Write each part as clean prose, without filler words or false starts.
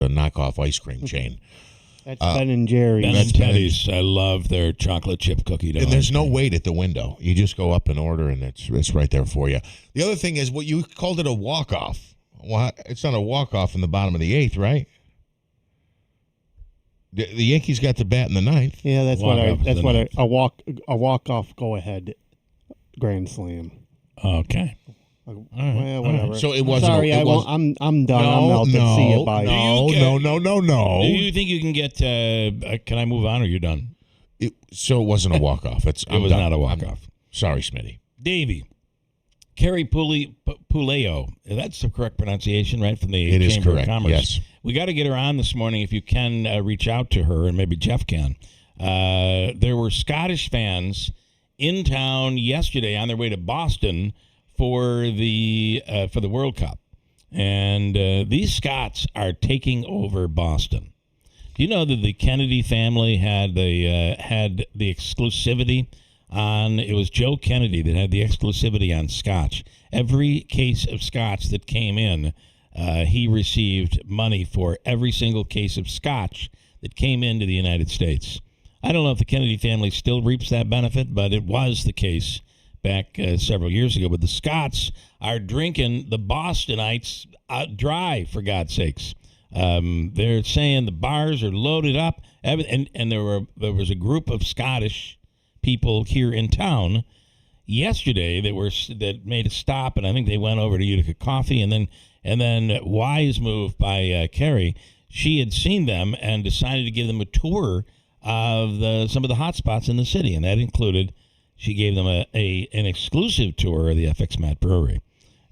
a knockoff ice cream chain. That's Ben and Jerry's. Ben and Teddy's. I love their chocolate chip cookie dough. And there's no wait at the window. You just go up and order, and it's right there for you. The other thing is, what you called it a walk-off. Well, it's not a walk-off in the bottom of the 8th, right? The Yankees got the bat in the 9th. Yeah, that's a walk-off go-ahead grand slam. Okay. Well, whatever. So it wasn't. Sorry, I'm done. No, I'm out. no, See you. Bye. No. Do you think you can get? Can I move on, or you're done? So it wasn't a walk-off. It was not a walk-off. Sorry, Smitty. Davey. Kerry Puleo. That's the correct pronunciation, right? From the Chamber of Commerce. Yes. We got to get her on this morning. If you can reach out to her, and maybe Jeff can. There were Scottish fans in town yesterday on their way to Boston for the World Cup, and these Scots are taking over Boston. Do you know that the Kennedy family had the exclusivity on? It was Joe Kennedy that had the exclusivity on Scotch. Every case of Scotch that came in, he received money for every single case of Scotch that came into the United States. I don't know if the Kennedy family still reaps that benefit, but it was the case back several years ago. But the Scots are drinking the Bostonites dry, for God's sakes. They're saying the bars are loaded up, and there was a group of Scottish people here in town yesterday that made a stop, and I think they went over to Utica Coffee, and then wise move by Carrie. She had seen them and decided to give them a tour of some of the hot spots in the city, and that included. She gave them an exclusive tour of the FX Matt Brewery.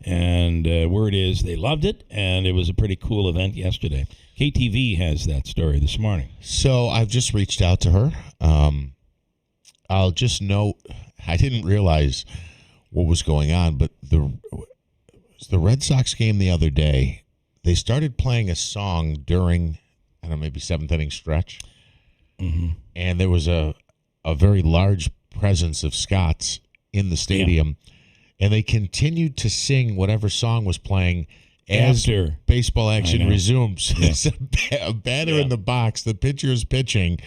And word is they loved it, and it was a pretty cool event yesterday. KTV has that story this morning. So I've just reached out to her. I'll just note, I didn't realize what was going on, but the Red Sox game the other day, they started playing a song during, I don't know, maybe 7th inning stretch. Mm-hmm. And there was a very large presence of Scots in the stadium, and they continued to sing whatever song was playing as baseball action resumes. Yeah. It's a batter in the box, the pitcher is pitching,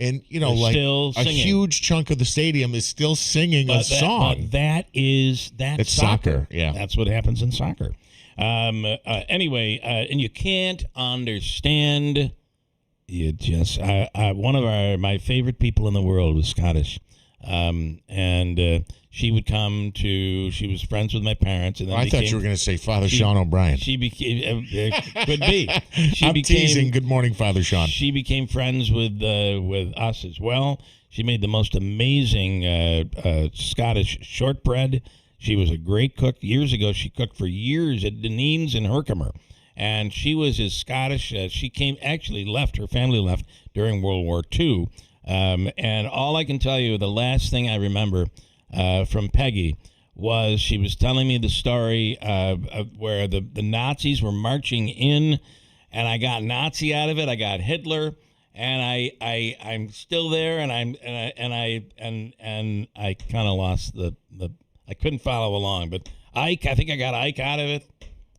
and They're still a huge chunk of the stadium is still singing a song. But that's soccer. Yeah, that's what happens in soccer. Anyway, and you can't understand. You just one of my favorite people in the world was Scottish. And she would come to. She was friends with my parents, and then I thought you were going to say Father Sean O'Brien. She became could be. I'm teasing. Good morning, Father Sean. She became friends with us as well. She made the most amazing Scottish shortbread. She was a great cook. Years ago, she cooked for years at Deneen's in Herkimer. And she was as Scottish. Her family left during World War II. And all I can tell you, the last thing I remember from Peggy was she was telling me the story of where the Nazis were marching in, and I got Nazi out of it. I got Hitler, and I'm still there, and I kind of lost the I couldn't follow along. But Ike, I think I got Ike out of it,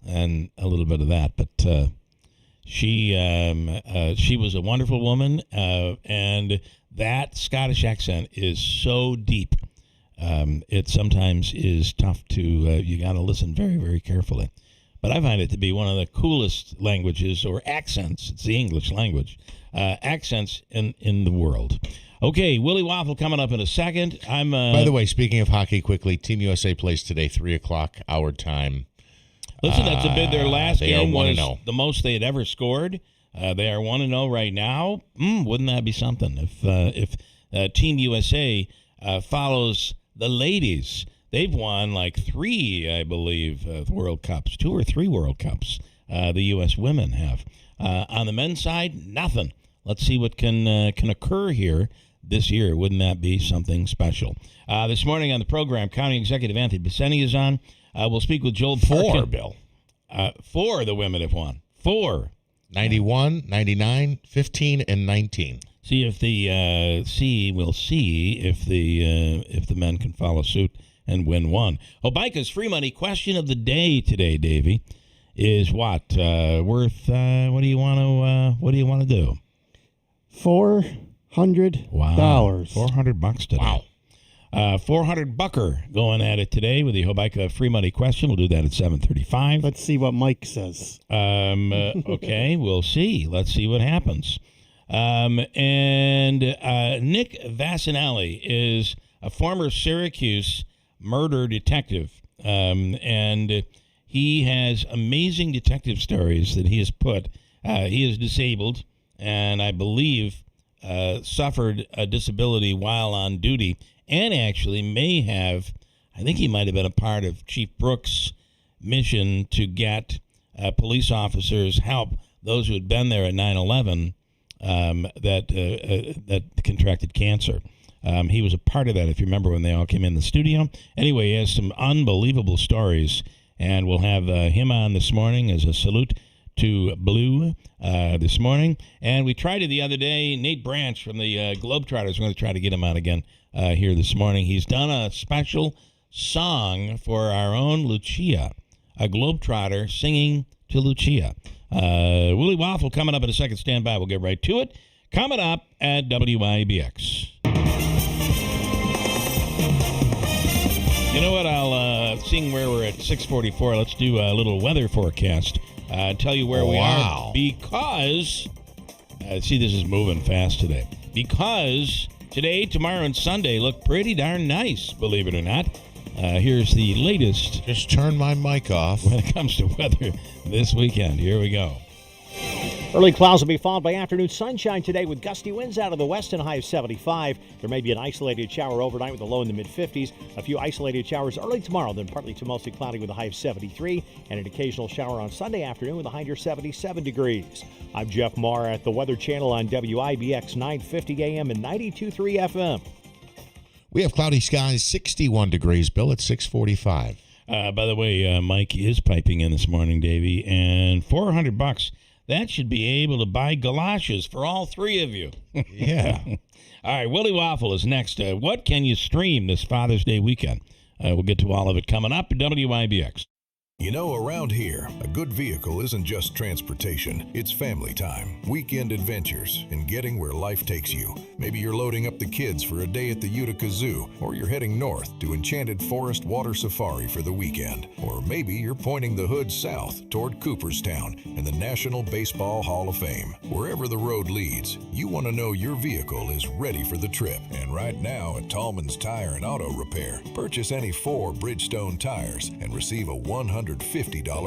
and a little bit of that, but. She was a wonderful woman, and that Scottish accent is so deep. It sometimes is tough to, you got to listen very, very carefully. But I find it to be one of the coolest languages or accents. It's the English language. Accents in the world. Okay, Willie Waffle coming up in a second. By the way, speaking of hockey quickly, Team USA plays today, 3 o'clock our time. Listen, that's a bit. Their last game was the most they had ever scored. They are 1-0 right now. Wouldn't that be something if Team USA follows the ladies? They've won like 3, I believe, World Cups, 2 or 3 World Cups. The U.S. women have. On the men's side, nothing. Let's see what can occur here this year. Wouldn't that be something special? This morning on the program, County Executive Anthony Becceni is on. We'll speak with Joel Parkin. 4, Bill. 4 the women have won. 4. 91, 99, 15, and 19. We'll see if the men can follow suit and win 1. Obika's free money question of the day today, Davey. is what worth? What do you want to do? $400. Wow, $400 today. Wow. 400 bucker going at it today with the Hobica free money question. We'll do that at 7:35. Let's see what Mike says. Okay, we'll see. Let's see what happens. And Nick Vassinelli is a former Syracuse murder detective, and he has amazing detective stories that he has put. He is disabled, and I believe suffered a disability while on duty, and actually may have, I think he might have been a part of Chief Brooks' mission to get police officers help those who had been there at 9/11 that contracted cancer. He was a part of that, if you remember, when they all came in the studio. Anyway, he has some unbelievable stories, and we'll have him on this morning as a salute to Blue this morning. And we tried it the other day. Nate Branch from the Globetrotters, we're going to try to get him on again here this morning. He's done a special song for our own Lucia, a Globetrotter singing to Lucia. Willie Waffle coming up in a second. Stand by. We'll get right to it. Coming up at WIBX. You know what? I'll seeing where we're at 6:44. Let's do a little weather forecast. Tell you where we are because see, this is moving fast today. Because today, tomorrow, and Sunday look pretty darn nice. Believe it or not. Here's the latest. Just turn my mic off. When it comes to weather this weekend. Here we go. Early clouds will be followed by afternoon sunshine today with gusty winds out of the west and a high of 75. There may be an isolated shower overnight with a low in the mid-50s. A few isolated showers early tomorrow, then partly to mostly cloudy with a high of 73. And an occasional shower on Sunday afternoon with a high near 77 degrees. I'm Jeff Marr at the Weather Channel on WIBX 950 AM and 92.3 FM. We have cloudy skies, 61 degrees, Bill, at 6:45. By the way, Mike is piping in this morning, Davey, and $400. That should be able to buy galoshes for all three of you. Yeah. All right, Willie Waffle is next. What can you stream this Father's Day weekend? We'll get to all of it coming up at WIBX. You know, around here, a good vehicle isn't just transportation, it's family time, weekend adventures, and getting where life takes you. Maybe you're loading up the kids for a day at the Utica Zoo, or you're heading north to Enchanted Forest Water Safari for the weekend. Or maybe you're pointing the hood south toward Cooperstown and the National Baseball Hall of Fame. Wherever the road leads, you want to know your vehicle is ready for the trip. And right now at Tallman's Tire and Auto Repair, purchase any 4 Bridgestone tires and receive a $150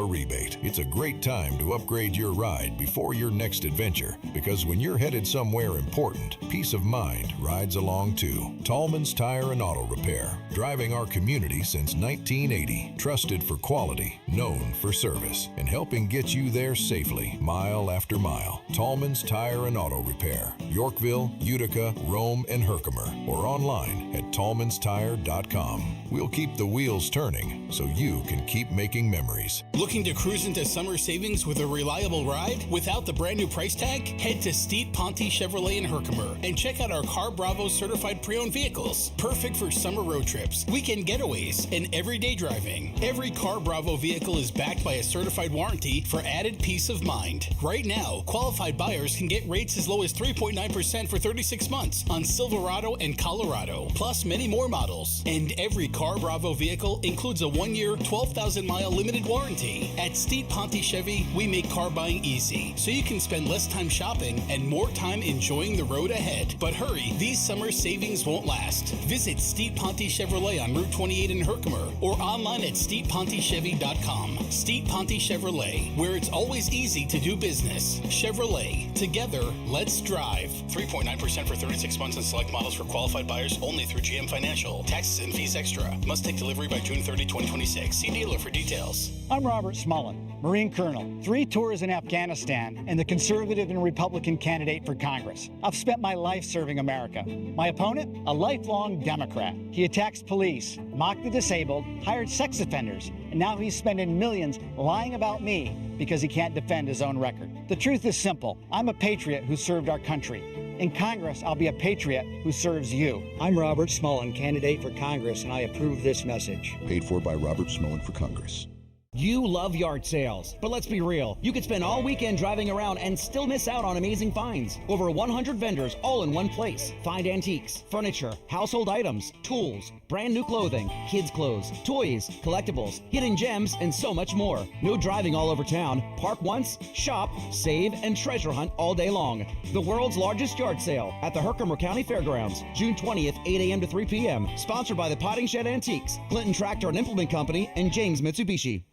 rebate. It's a great time to upgrade your ride before your next adventure, because when you're headed somewhere important, peace of mind rides along too. Tallman's Tire and Auto Repair, driving our community since 1980. Trusted for quality, known for service, and helping get you there safely, mile after mile. Tallman's Tire and Auto Repair, Yorkville, Utica, Rome, and Herkimer, or online at tallmanstire.com. We'll keep the wheels turning so you can keep making memories. Looking to cruise into summer savings with a reliable ride without the brand new price tag? Head to Steed Ponte Chevrolet in Herkimer and check out our Car Bravo certified pre-owned vehicles. Perfect for summer road trips, weekend getaways, and everyday driving. Every Car Bravo vehicle is backed by a certified warranty for added peace of mind. Right now, qualified buyers can get rates as low as 3.9% for 36 months on Silverado and Colorado, plus many more models. And every Car Bravo vehicle includes a 1-year, 12,000-mile limited warranty. At Steed Ponte Chevy, we make car buying easy, so you can spend less time shopping and more time enjoying the road ahead. But hurry, these summer savings won't last. Visit Steed Ponte Chevrolet on Route 28 in Herkimer or online at SteedPonteChevy.com. Steed Ponte Chevrolet, where it's always easy to do business. Chevrolet, together, let's drive. 3.9% for 36 months on select models for qualified buyers only through GM Financial. Taxes and fees extra. Must take delivery by June 30, 2026. See dealer for details. I'm Robert Smullen, Marine Colonel, 3 tours in Afghanistan, and the conservative and Republican candidate for Congress. I've spent my life serving America. My opponent, a lifelong Democrat. He attacks police, mocked the disabled, hired sex offenders, and now he's spending millions lying about me because he can't defend his own record. The truth is simple. I'm a patriot who served our country. In Congress, I'll be a patriot who serves you. I'm Robert Smullen, candidate for Congress, and I approve this message. Paid for by Robert Smullen for Congress. You love yard sales, but let's be real. You could spend all weekend driving around and still miss out on amazing finds. Over 100 vendors all in one place. Find antiques, furniture, household items, tools, brand new clothing, kids' clothes, toys, collectibles, hidden gems, and so much more. No driving all over town. Park once, shop, save, and treasure hunt all day long. The world's largest yard sale at the Herkimer County Fairgrounds, June 20th, 8 a.m. to 3 p.m. Sponsored by the Potting Shed Antiques, Clinton Tractor and Implement Company, and James Mitsubishi.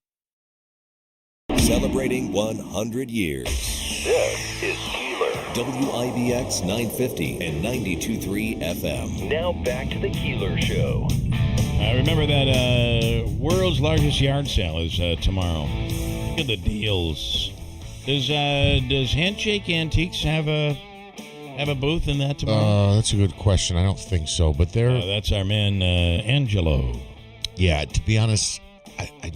Celebrating 100 years. This is Keeler. WIBX 950 and 92.3 FM. Now back to the Keeler Show. Remember that world's largest yard sale is tomorrow. Look at the deals. Does Handshake Antiques have a booth in that tomorrow? That's a good question. I don't think so, but they're that's our man Angelo. Yeah, to be honest, I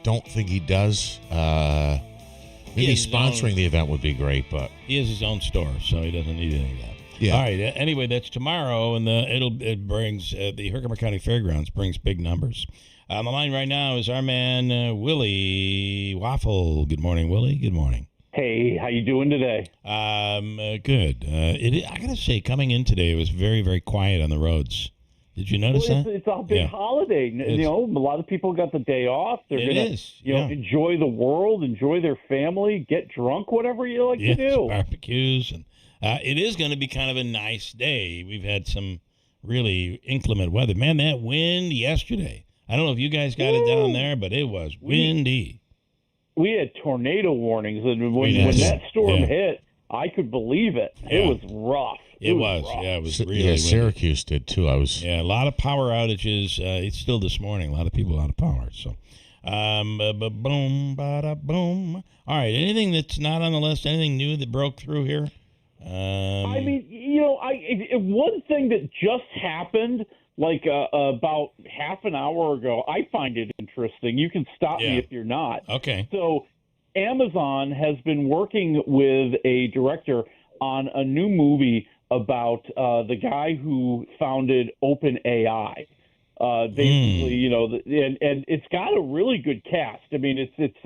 don't think he does. Maybe sponsoring the event would be great, but he has his own store, so he doesn't need any of that. Yeah. All right. Anyway, that's tomorrow, and it brings the Herkimer County Fairgrounds brings big numbers. On the line right now is our man Willie Waffle. Good morning, Willie. Good morning. Hey, how you doing today? Good. I gotta say, coming in today, it was very, very quiet on the roads. Did you notice that? It's a big holiday. You know, a lot of people got the day off. They're going to, enjoy the world, enjoy their family, get drunk, whatever you like to do. Barbecues. And it is going to be kind of a nice day. We've had some really inclement weather. Man, that wind yesterday. I don't know if you guys got it down there, but it was windy. We had tornado warnings, and when that storm hit, I could believe it. It was rough. It was really windy. Syracuse did too. A lot of power outages. It's still this morning. A lot of people out of power. So, boom, bada boom. All right. Anything that's not on the list? Anything new that broke through here? I mean, one thing that just happened, like about half an hour ago. I find it interesting. You can stop me if you're not. Okay. So, Amazon has been working with a director on a new movie about the guy who founded OpenAI. Basically, and it's got a really good cast. I mean, it's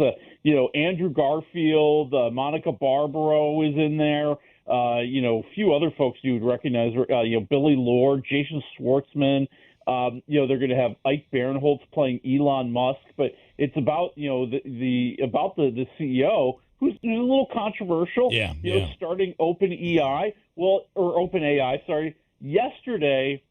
Andrew Garfield, Monica Barbaro is in there. A few other folks you would recognize. Billy Lord, Jason Schwartzman. They're going to have Ike Barinholtz playing Elon Musk, but it's about the CEO who's a little controversial. Starting OpenAI. Yesterday,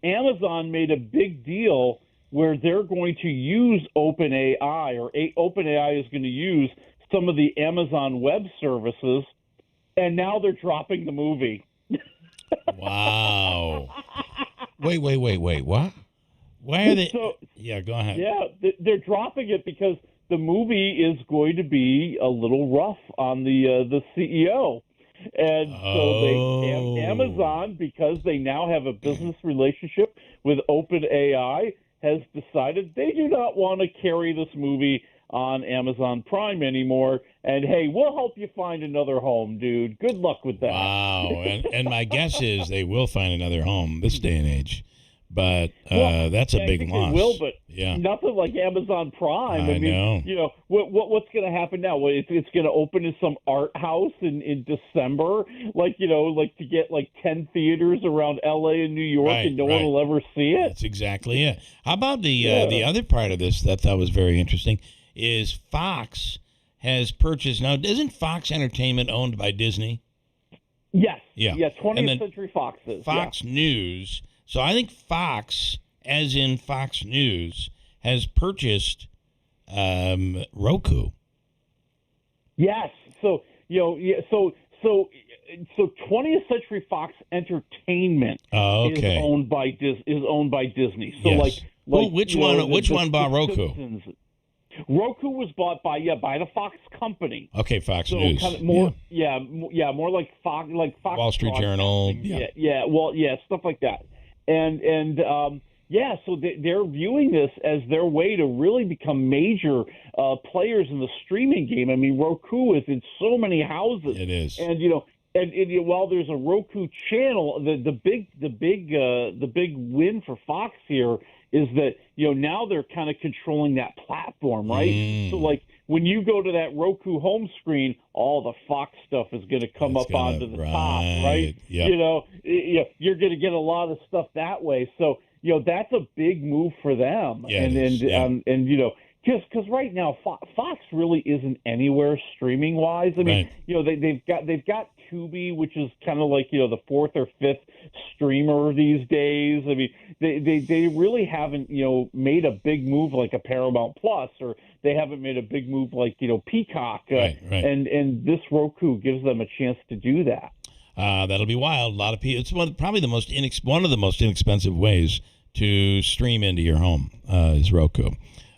Amazon made a big deal where they're going to use OpenAI, or OpenAI is going to use some of the Amazon Web Services, and now they're dropping the movie. Wow. Wait. What? Why are they? Go ahead. Yeah, they're dropping it because the movie is going to be a little rough on the CEO. And so Amazon, because they now have a business relationship with OpenAI, has decided they do not want to carry this movie on Amazon Prime anymore. And, hey, we'll help you find another home, dude. Good luck with that. Wow. and my guess is they will find another home this day and age. But that's a big loss. They will, but nothing like Amazon Prime. I mean, know. What's going to happen now? Well, it's going to open in some art house in December, like to get like 10 theaters around L.A. and New York, and no one will ever see it. That's exactly it. How about the other part of this that I thought was very interesting is Fox has purchased. Now, isn't Fox Entertainment owned by Disney? Yes. Yeah. 20th Century Fox is. Fox News. So I think Fox, as in Fox News, has purchased Roku. Yes. So 20th Century Fox Entertainment is owned by Disney. So yes. Which one bought Roku? Simpsons. Roku was bought by the Fox company. Okay, Fox News. Kind of more, more like Fox, Wall Street Journal. Stuff like that. So they're viewing this as their way to really become major players in the streaming game. I mean, Roku is in so many houses. It is, and while there's a Roku channel, the big win for Fox here is that, now they're kind of controlling that platform, right? So, like, when you go to that Roku home screen, all the Fox stuff is going to come up onto the top, right? Yep. You're going to get a lot of stuff that way. So, that's a big move for them. Yeah, because right now Fox really isn't anywhere streaming wise. I mean, they've got Tubi, which is kind of like the fourth or fifth streamer these days. I mean, they really haven't made a big move like a Paramount Plus, or they haven't made a big move like Peacock. Right. And this Roku gives them a chance to do that. That'll be wild. A lot of people. It's probably one of the most inexpensive ways to stream into your home is Roku.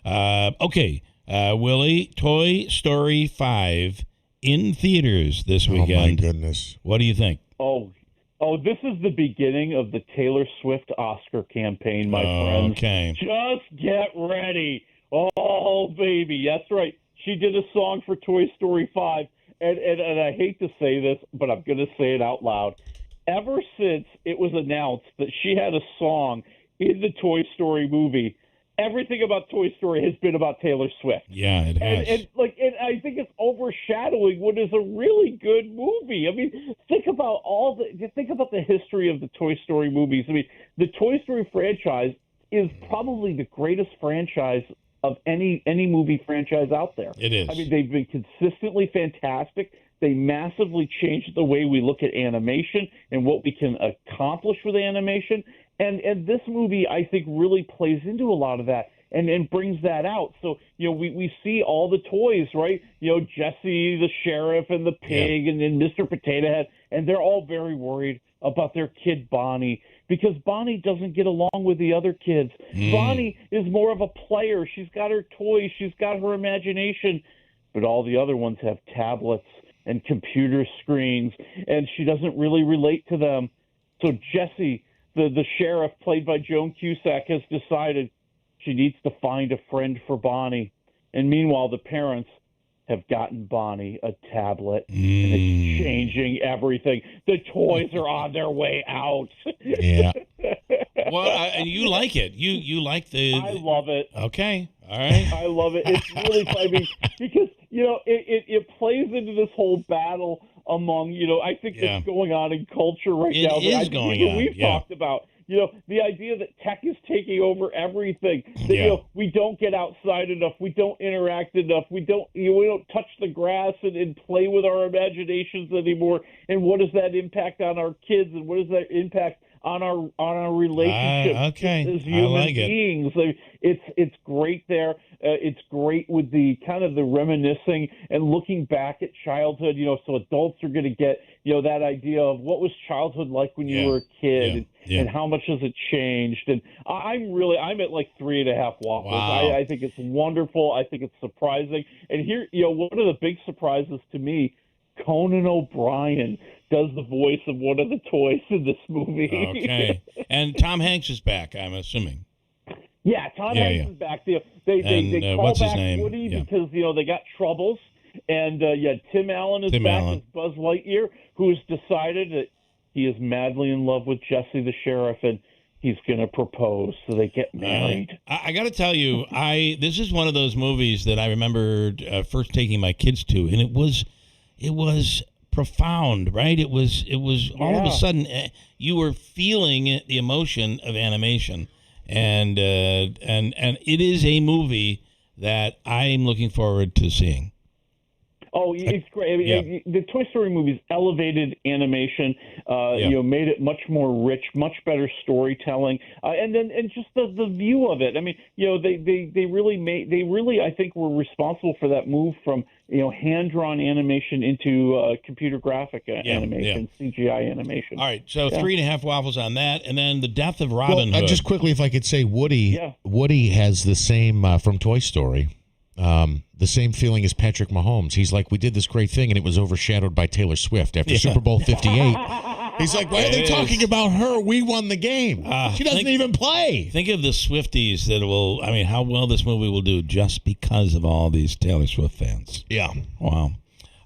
Okay, Willie, Toy Story 5 in theaters this weekend. Oh, my goodness. What do you think? Oh, this is the beginning of the Taylor Swift Oscar campaign, my friends. Okay. Just get ready. Oh, baby. That's right. She did a song for Toy Story 5, and I hate to say this, but I'm going to say it out loud. Ever since it was announced that she had a song in the Toy Story movie, everything about Toy Story has been about Taylor Swift. Yeah, it has. And I think it's overshadowing what is a really good movie. I mean, think about the history of the Toy Story movies. I mean, the Toy Story franchise is probably the greatest franchise of any movie franchise out there. It is. I mean, they've been consistently fantastic. They massively changed the way we look at animation and what we can accomplish with animation. And this movie, I think, really plays into a lot of that and brings that out. So, we see all the toys, right? Jesse, the sheriff, and the pig, and then Mr. Potato Head, and they're all very worried about their kid Bonnie because Bonnie doesn't get along with the other kids. Bonnie is more of a player. She's got her toys. She's got her imagination. But all the other ones have tablets and computer screens, and she doesn't really relate to them. So Jesse, the sheriff, played by Joan Cusack, has decided she needs to find a friend for Bonnie. And meanwhile, the parents have gotten Bonnie a tablet, and it's changing everything. The toys are on their way out. Yeah. Well, and you like it. You like the... I love it. Okay. All right. I love it. It's really funny because, it plays into this whole battle among, I think that's going on in culture right now. It is going on. We've talked about, the idea that tech is taking over everything. That, we don't get outside enough. We don't interact enough. We don't touch the grass and play with our imaginations anymore. And what does that impact on our kids? And what does that impact on our relationships as human beings? It's great there. It's great with the kind of the reminiscing and looking back at childhood. So adults are going to get that idea of what was childhood like when you were a kid, and how much has it changed. And I'm at like 3.5 waffles. Wow. I think it's wonderful. I think it's surprising. And here, one of the big surprises to me, Conan O'Brien does the voice of one of the toys in this movie. Okay. And Tom Hanks is back, I'm assuming. Yeah, Tom Hanks is back. They call what's his back name? Woody because they got troubles, and Tim Allen is back as Buzz Lightyear, who has decided that he is madly in love with Jesse the sheriff, and he's going to propose, so they get married. I got to tell you, this is one of those movies that I remember first taking my kids to, and it was profound, right? It was all of a sudden you were feeling the emotion of animation. And it is a movie that I'm looking forward to seeing. Oh, it's great. I mean, the Toy Story movies elevated animation, made it much more rich, much better storytelling, and just the view of it. I mean, they really I think were responsible for that move from hand drawn animation into computer graphic animation, CGI animation. All right, so 3.5 waffles on that, and then the death of Robin Hood. Just quickly, if I could say, Woody has the same from Toy Story. The same feeling as Patrick Mahomes. He's like, we did this great thing, and it was overshadowed by Taylor Swift after Super Bowl 58. He's like, why are they talking about her? We won the game. She doesn't even play. Think of the Swifties how well this movie will do just because of all these Taylor Swift fans. Yeah. Wow.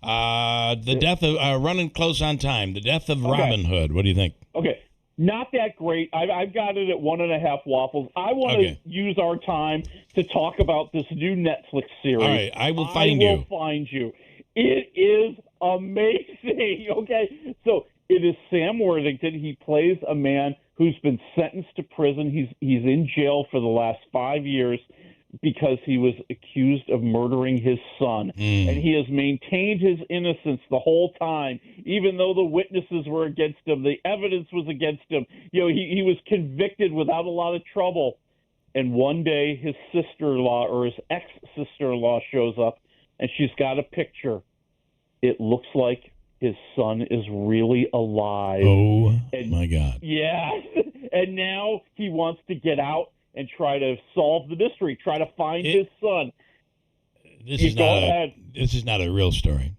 The death of, running close on time, the death of Robin Hood. What do you think? Okay. Not that great. I've got it at 1.5 waffles. I want to use our time to talk about this new Netflix series. All right, I will find you. I will find you. It is amazing. Okay, so it is Sam Worthington. He plays a man who's been sentenced to prison. He's in jail for the last 5 years because he was accused of murdering his son. And he has maintained his innocence the whole time, even though the witnesses were against him, the evidence was against him. You know, he was convicted without a lot of trouble. And one day his sister-in-law or his ex-sister-in-law shows up, and she's got a picture. It looks like his son is really alive. Oh, my God. Yeah. And now he wants to get out and try to solve the mystery, try to find his son. This is not a real story.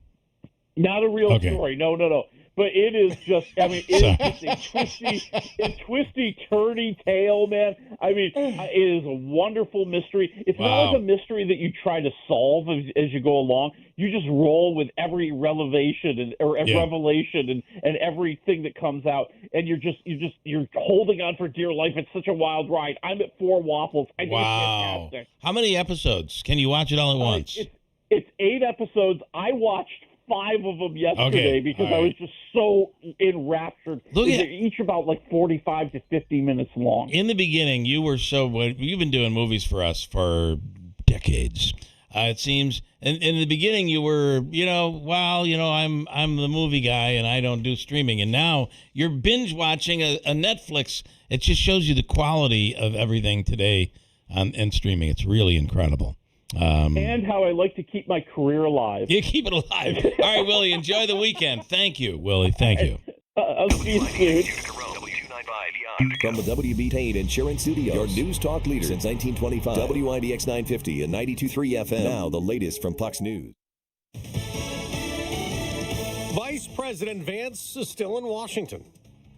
Not a real story. No. But it is just, I mean, it is just a twisty, turny tale, man. I mean, it is a wonderful mystery. It's not like a mystery that you try to solve as you go along. You just roll with every revelation and everything that comes out, and you're holding on for dear life. It's such a wild ride. I'm at 4 waffles. I think it's fantastic. How many episodes? Can you watch it all at once? It's 8 episodes. I watched 5 of them yesterday because I was just so enraptured. They're each about like 45 to 50 minutes long. In the beginning, you've been doing movies for us for decades. It seems. And in the beginning, you were, I'm the movie guy and I don't do streaming. And now you're binge watching a Netflix. It just shows you the quality of everything today and streaming. It's really incredible. And how I like to keep my career alive. You keep it alive. All right, Willie, enjoy the weekend. Thank you, Willie. Thank you. I'll see you soon. From the WB Paint Insurance Studio, your news talk leader since 1925. WIBX 950 and 92.3 FM. Now the latest from Fox News. Vice President Vance is still in Washington.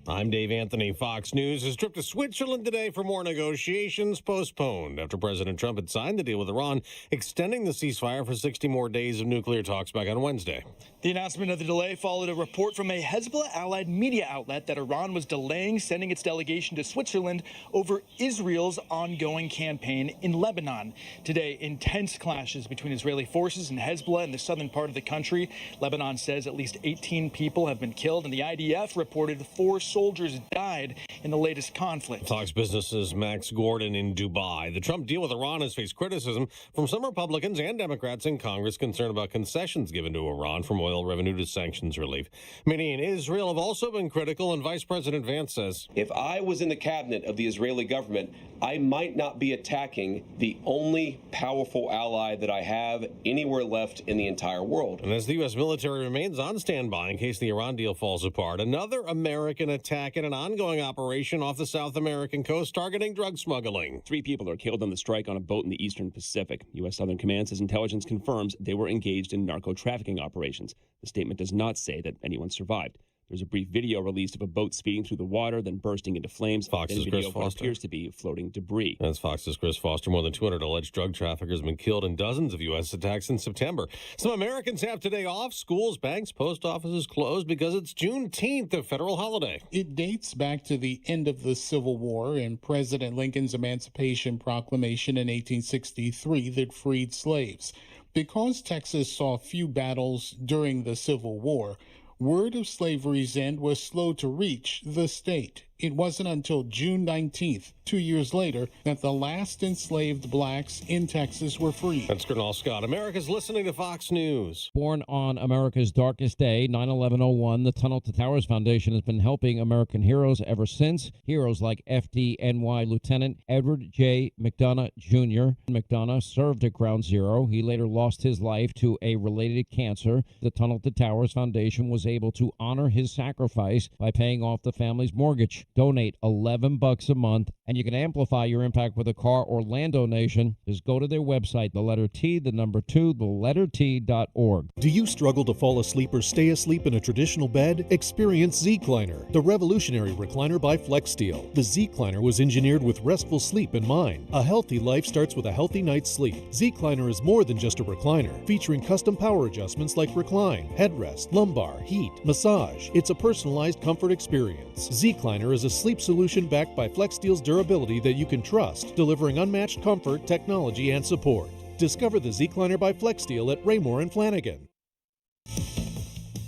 I'm Dave Anthony. Fox News. His trip to Switzerland today for more negotiations postponed after President Trump had signed the deal with Iran, extending the ceasefire for 60 more days of nuclear talks back on Wednesday. The announcement of the delay followed a report from a Hezbollah-allied media outlet that Iran was delaying sending its delegation to Switzerland over Israel's ongoing campaign in Lebanon. Today, intense clashes between Israeli forces and Hezbollah in the southern part of the country. Lebanon says at least 18 people have been killed, and the IDF reported 4 soldiers died in the latest conflict. Fox Business's Max Gordon in Dubai. The Trump deal with Iran has faced criticism from some Republicans and Democrats in Congress concerned about concessions given to Iran, from oil revenue to sanctions relief. Many in Israel have also been critical, and Vice President Vance says, if I was in the cabinet of the Israeli government, I might not be attacking the only powerful ally that I have anywhere left in the entire world. And as the U.S. military remains on standby in case the Iran deal falls apart, another American attack in an ongoing operation off the South American coast targeting drug smuggling. 3 people are killed on the strike on a boat in the Eastern Pacific. U.S. Southern Command says intelligence confirms they were engaged in narco-trafficking operations. The statement does not say that anyone survived. There's a brief video released of a boat speeding through the water, then bursting into flames. Fox's Chris Foster. Appears to be floating debris. That's Fox's Chris Foster. More than 200 alleged drug traffickers have been killed in dozens of U.S. attacks in September. Some Americans have today off. Schools, banks, post offices closed because it's Juneteenth, a federal holiday. It dates back to the end of the Civil War and President Lincoln's Emancipation Proclamation in 1863 that freed slaves. Because Texas saw few battles during the Civil War, word of slavery's end was slow to reach the state. It wasn't until June 19th, 2 years later, that the last enslaved blacks in Texas were freed. That's Gernal Scott. America's listening to Fox News. Born on America's darkest day, 9/11/01, the Tunnel to Towers Foundation has been helping American heroes ever since. Heroes like FDNY Lieutenant Edward J. McDonough Jr. McDonough served at Ground Zero. He later lost his life to a related cancer. The Tunnel to Towers Foundation was able to honor his sacrifice by paying off the family's mortgage. Donate $11 a month, and you can amplify your impact with a car or land donation. Just go to their website, the letter T, the number 2, the letter T.org. Do you struggle to fall asleep or stay asleep in a traditional bed? Experience Z-Cliner, the revolutionary recliner by FlexSteel. The Z-Cliner was engineered with restful sleep in mind. A healthy life starts with a healthy night's sleep. Z-Cliner is more than just a recliner, featuring custom power adjustments like recline, headrest, lumbar, heat, massage. It's a personalized comfort experience. Z-Cliner Cleaner is a sleep solution backed by FlexSteel's durability that you can trust, delivering unmatched comfort, technology, and support. Discover the Z-Cleaner by FlexSteel at Raymore and Flanagan.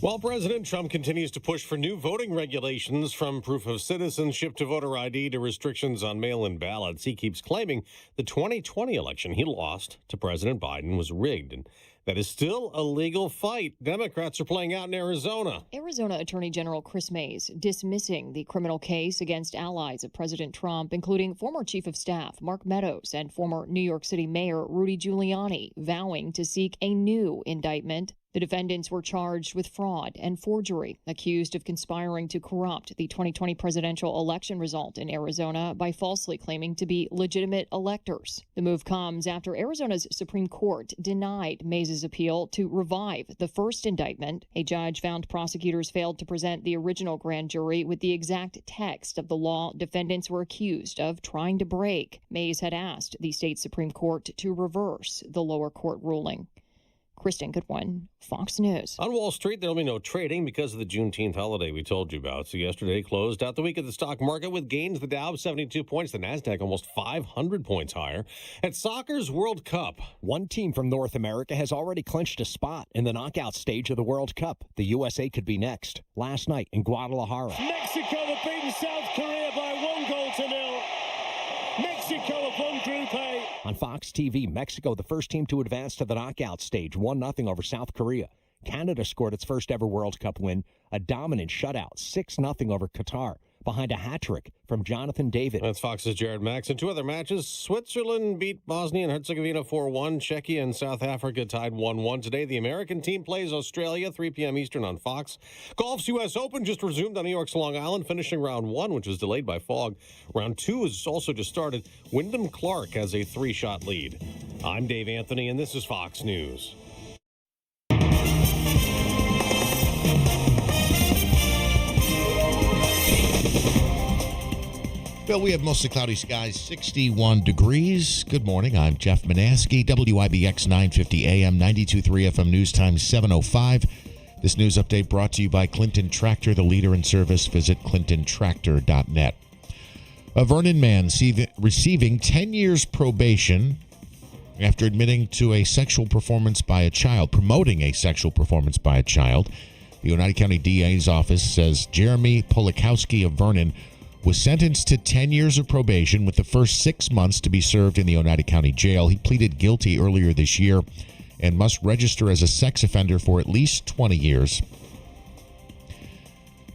While President Trump continues to push for new voting regulations, from proof of citizenship to voter ID to restrictions on mail-in ballots, he keeps claiming the 2020 election he lost to President Biden was rigged, and that is still a legal fight Democrats are playing out in Arizona. Arizona Attorney General Chris Mays dismissing the criminal case against allies of President Trump, including former Chief of Staff Mark Meadows and former New York City Mayor Rudy Giuliani, vowing to seek a new indictment. The defendants were charged with fraud and forgery, accused of conspiring to corrupt the 2020 presidential election result in Arizona by falsely claiming to be legitimate electors. The move comes after Arizona's Supreme Court denied Mays' appeal to revive the first indictment. A judge found prosecutors failed to present the original grand jury with the exact text of the law defendants were accused of trying to break. Mays had asked the state Supreme Court to reverse the lower court ruling. Kristen Goodwin, Fox News. On Wall Street, there will be no trading because of the Juneteenth holiday we told you about. So yesterday closed out the week at the stock market with gains. The Dow 72 points, the Nasdaq almost 500 points higher. At soccer's World Cup, one team from North America has already clinched a spot in the knockout stage of the World Cup. The USA could be next. Last night in Guadalajara, Mexico have beaten South Korea by 1-0. Mexico have won Group A. On Fox TV, Mexico, the first team to advance to the knockout stage, 1-0 over South Korea. Canada scored its first ever World Cup win, a dominant shutout, 6-0 over Qatar, behind a hat trick from Jonathan David. That's Fox's Jared Max. In two other matches, Switzerland beat Bosnia and Herzegovina 4-1. Czechia and South Africa tied 1-1. Today, the American team plays Australia, 3 p.m. Eastern on Fox. Golf's U.S. Open just resumed on New York's Long Island, finishing round 1, which was delayed by fog. Round 2 has also just started. Wyndham Clark has a 3-shot lead. I'm Dave Anthony, and this is Fox News. Well, we have mostly cloudy skies, 61 degrees. Good morning. I'm Jeff Manaski, WIBX 950 AM, 92.3 FM News Time 7:05. This news update brought to you by Clinton Tractor, the leader in service. Visit clintontractor.net. A Vernon man receiving 10 years probation after admitting to a sexual performance by a child, promoting a sexual performance by a child. The Oneida County DA's office says Jeremy Polikowski of Vernon was sentenced to 10 years of probation, with the first 6 months to be served in the Oneida County Jail. He pleaded guilty earlier this year and must register as a sex offender for at least 20 years.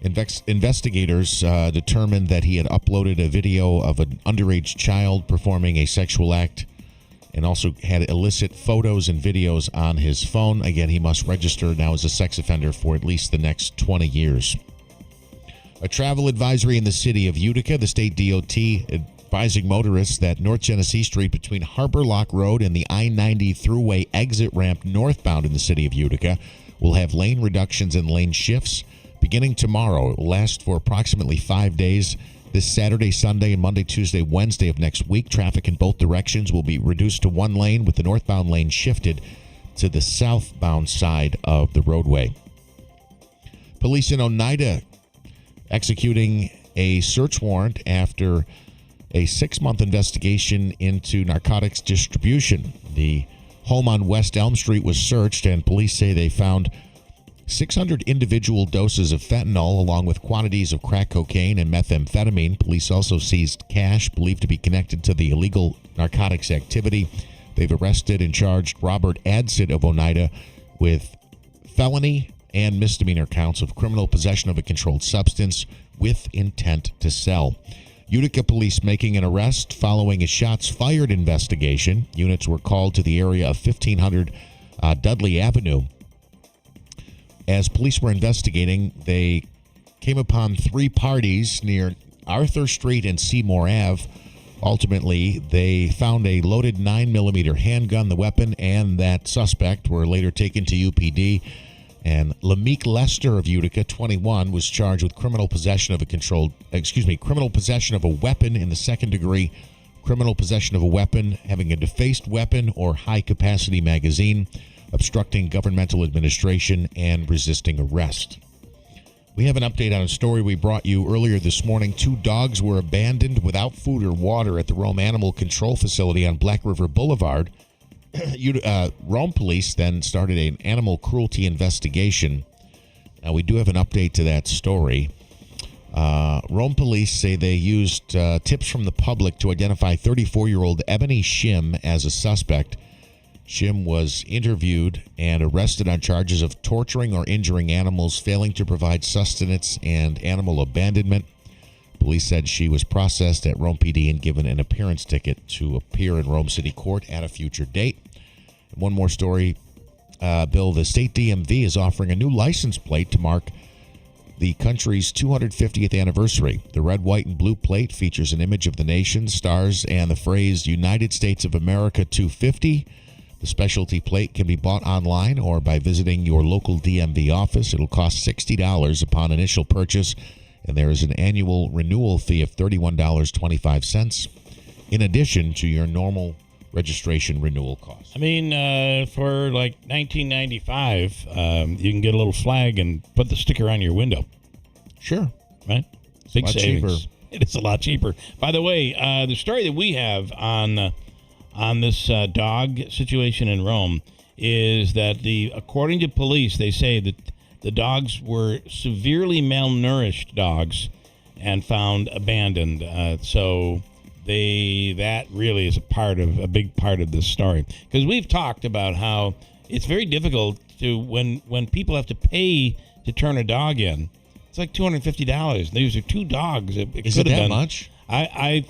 Investigators determined that he had uploaded a video of an underage child performing a sexual act and also had illicit photos and videos on his phone. Again, he must register now as a sex offender for at least the next 20 years. A travel advisory in the city of Utica. The state DOT advising motorists that North Genesee Street between Harbor Lock Road and the I-90 Thruway exit ramp northbound in the city of Utica will have lane reductions and lane shifts beginning tomorrow. It will last for approximately 5 days. This Saturday, Sunday, and Monday, Tuesday, Wednesday of next week, traffic in both directions will be reduced to one lane, with the northbound lane shifted to the southbound side of the roadway. Police in Oneida executing a search warrant after a 6-month investigation into narcotics distribution. The home on West Elm Street was searched, and police say they found 600 individual doses of fentanyl, along with quantities of crack cocaine and methamphetamine. Police also seized cash believed to be connected to the illegal narcotics activity. They've arrested and charged Robert Adsit of Oneida with felony and misdemeanor counts of criminal possession of a controlled substance with intent to sell. Utica police making an arrest following a shots fired investigation. Units were called to the area of 1500 Dudley Avenue. As police were investigating, they came upon 3 parties near Arthur Street and Seymour Ave. Ultimately, they found a loaded 9mm handgun. The weapon and that suspect were later taken to UPD. And Lameek Lester of Utica, 21, was charged with criminal possession of a weapon in the second degree, criminal possession of a weapon, having a defaced weapon or high-capacity magazine, obstructing governmental administration, and resisting arrest. We have an update on a story we brought you earlier this morning. 2 dogs were abandoned without food or water at the Rome Animal Control Facility on Black River Boulevard. Rome police then started an animal cruelty investigation. Now, we do have an update to that story. Rome police say they used tips from the public to identify 34-year-old Ebony Shim as a suspect. Shim was interviewed and arrested on charges of torturing or injuring animals, failing to provide sustenance, and animal abandonment. Police said she was processed at Rome PD and given an appearance ticket to appear in Rome City Court at a future date. And one more story, Bill. The state DMV is offering a new license plate to mark the country's 250th anniversary. The red, white, and blue plate features an image of the nation, stars, and the phrase United States of America 250. The specialty plate can be bought online or by visiting your local DMV office. It'll cost $60 upon initial purchase, and there is an annual renewal fee of $31.25 in addition to your normal registration renewal cost. I mean, for like $19.95, you can get a little flag and put the sticker on your window. Sure. Right? Big lot savings. cheaper. It is a lot cheaper. By the way, the story that we have on this dog situation in Rome is that according to police, they say that the dogs were severely malnourished dogs and found abandoned. So that really is a big part of this story, because we've talked about how it's very difficult to when people have to pay to turn a dog in. It's like $250. These are 2 dogs. Is it that much? I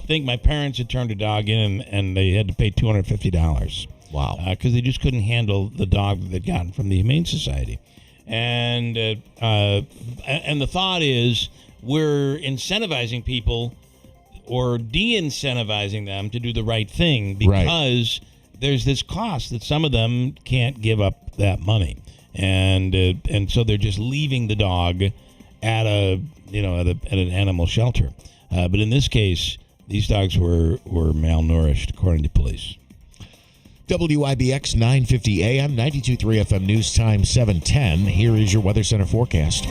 think my parents had turned a dog in and they had to pay $250. Wow. Because they just couldn't handle the dog that they'd gotten from the Humane Society. And the thought is we're incentivizing people or de-incentivizing them to do the right thing because there's this cost that some of them can't give up that money. And so they're just leaving the dog at an animal shelter. But in this case, these dogs were malnourished, according to police. WIBX 950 AM, 92.3 FM News Time 7:10. Here is your Weather Center forecast.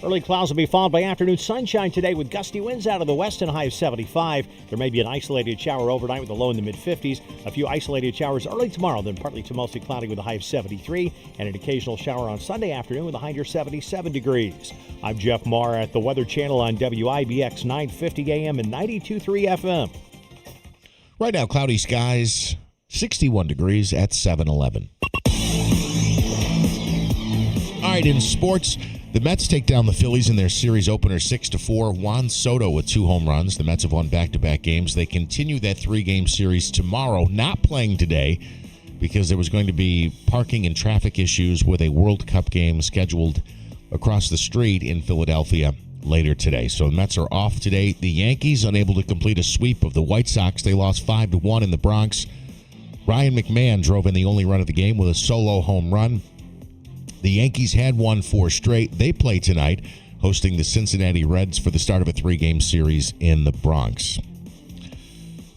Early clouds will be followed by afternoon sunshine today with gusty winds out of the west and a high of 75. There may be an isolated shower overnight with a low in the mid-50s. A few isolated showers early tomorrow, then partly to mostly cloudy with a high of 73. And an occasional shower on Sunday afternoon with a high near 77 degrees. I'm Jeff Marr at the Weather Channel on WIBX 950 AM and 92.3 FM. Right now, cloudy skies, 61 degrees at 7:11. All right, in sports, the Mets take down the Phillies in their series opener 6-4. Juan Soto with 2 home runs. The Mets have won back-to-back games. They continue that 3-game series tomorrow, not playing today because there was going to be parking and traffic issues with a World Cup game scheduled across the street in Philadelphia later today. So the Mets are off today. The Yankees unable to complete a sweep of the White Sox. They lost 5-1 in the Bronx. Ryan McMahon drove in the only run of the game with a solo home run. The Yankees had won 4 straight. They play tonight, hosting the Cincinnati Reds for the start of a 3-game series in the Bronx.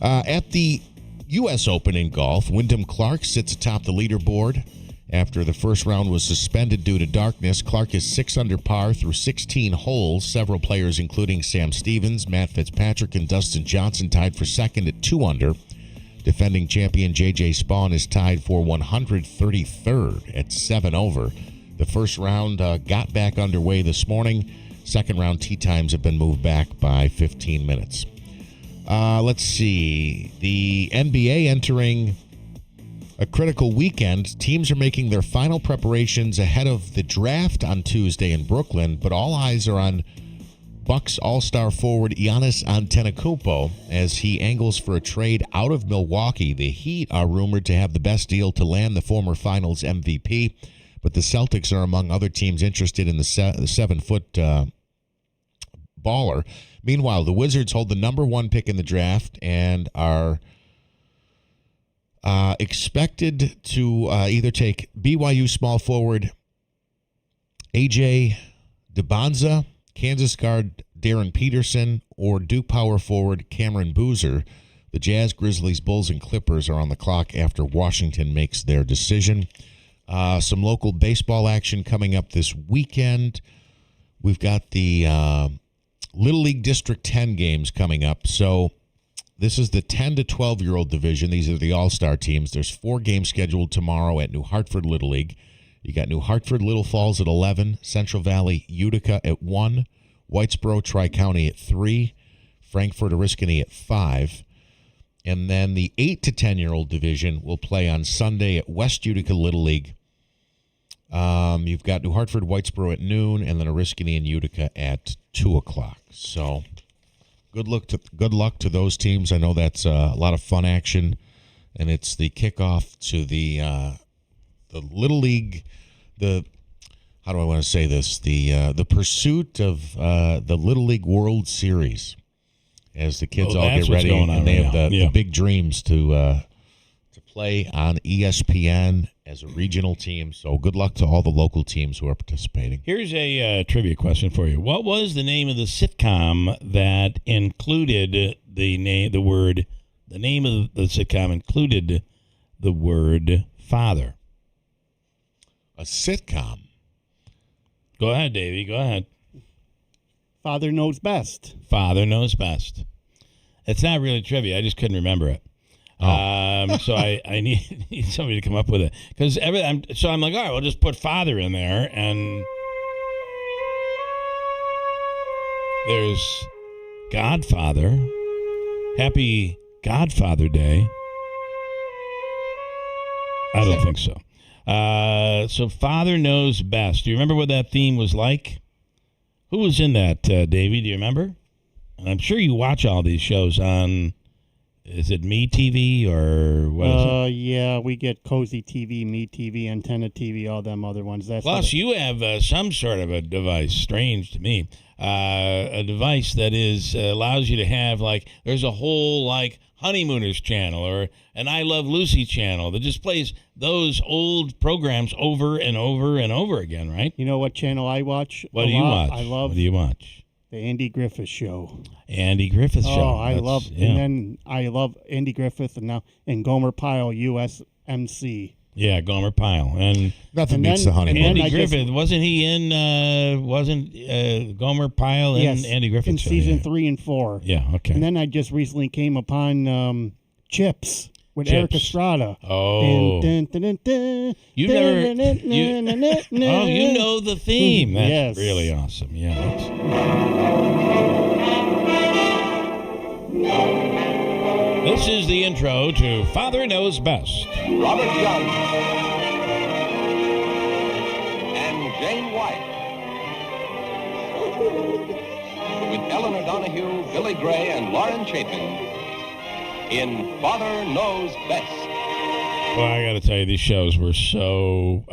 At the U.S. Open in golf, Wyndham Clark sits atop the leaderboard. After the first round was suspended due to darkness, Clark is 6 under par through 16 holes. Several players, including Sam Stevens, Matt Fitzpatrick, and Dustin Johnson, tied for second at 2 under. Defending champion J.J. Spawn is tied for 133rd at 7 over. The first round got back underway this morning. Second round tee times have been moved back by 15 minutes. Let's see. The NBA entering a critical weekend. Teams are making their final preparations ahead of the draft on Tuesday in Brooklyn, but all eyes are on Bucks All-Star forward Giannis Antetokounmpo as he angles for a trade out of Milwaukee. The Heat are rumored to have the best deal to land the former Finals MVP, but the Celtics are among other teams interested in the 7-foot baller. Meanwhile, the Wizards hold the number 1 pick in the draft and are expected to either take BYU small forward A.J. DeBonza, Kansas guard Darren Peterson, or Duke power forward Cameron Boozer. The Jazz, Grizzlies, Bulls, and Clippers are on the clock after Washington makes their decision. Some local baseball action coming up this weekend. We've got the Little League District 10 games coming up. So this is the 10 to 12-year-old division. These are the all-star teams. There's 4 games scheduled tomorrow at New Hartford Little League. You got New Hartford Little Falls at 11, Central Valley Utica at 1, Whitesboro Tri-County at 3, Frankfort Oriskany at 5. And then the 8 to 10-year-old division will play on Sunday at West Utica Little League. You've got New Hartford, Whitesboro at noon, and then Oriskany and Utica at 2 o'clock. So good luck to those teams. I know that's a lot of fun action, and it's the kickoff to the Little League. How do I want to say this? The pursuit of the Little League World Series, as the kids all get ready, and they have the big dreams to play on ESPN as a regional team. So good luck to all the local teams who are participating. Here's a trivia question for you. What was the name of the sitcom that included the name of the sitcom included the word father? A sitcom. Go ahead, Davey. Go ahead. Father Knows Best. Father Knows Best. It's not really trivia. I just couldn't remember it. So I need somebody to come up with it. Because I'm like, all right, we'll just put father in there. And there's Godfather. Happy Godfather Day. I don't think so. So Father Knows Best. Do you remember what that theme was like? Who was in that, Davey? Do you remember? And I'm sure you watch all these shows on, is it Me TV or what is it? Yeah, we get Cozy TV, Me TV, Antenna TV, all them other ones. Plus, you have some sort of a device, strange to me, a device that allows you to have, like, there's a whole, like, Honeymooners channel or an I Love Lucy channel that just plays those old programs over and over and over again, right? You know what channel I watch? What do you watch? What do you watch? The Andy Griffith Show. Andy Griffith Show. Oh, and then I love Andy Griffith and Gomer Pyle, USMC. Yeah, Gomer Pyle. And nothing beats the Honeymooners. Andy Griffith, wasn't he in, Gomer Pyle in Andy Griffith in Show? season 3 and 4. Yeah, okay. And then I just recently came upon Chips with Eric Estrada. Oh. You know the theme. That's really awesome. This is the intro to Father Knows Best. Robert Young and Jane White with Eleanor Donahue, Billy Gray, and Lauren Chapin in Father Knows Best. Well, I got to tell you, these shows were so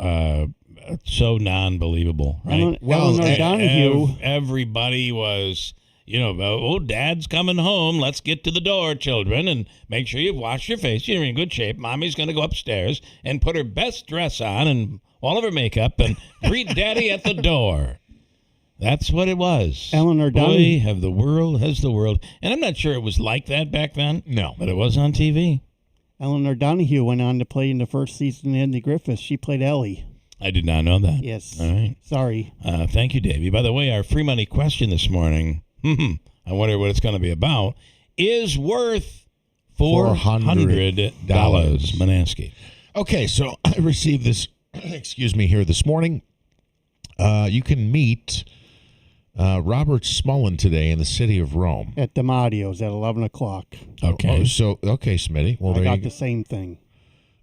non-believable, right? Eleanor Donahue. Everybody was, Dad's coming home. Let's get to the door, children, and make sure you've washed your face. You're in good shape. Mommy's going to go upstairs and put her best dress on and all of her makeup and greet Daddy at the door. That's what it was. Eleanor Donahue. Boy, has the world. And I'm not sure it was like that back then. No. But it was on TV. Eleanor Donahue went on to play in the first season of Andy Griffith. She played Ellie. I did not know that. Yes. All right. Sorry. Thank you, Davey. By the way, our free money question this morning, I wonder what it's going to be about, is worth $400. Manansky. Okay, so I received this, here this morning. You can meet Robert Smullen today in the city of Rome. At Damadio's at 11 o'clock. Okay. Smitty. Well, I got the same thing.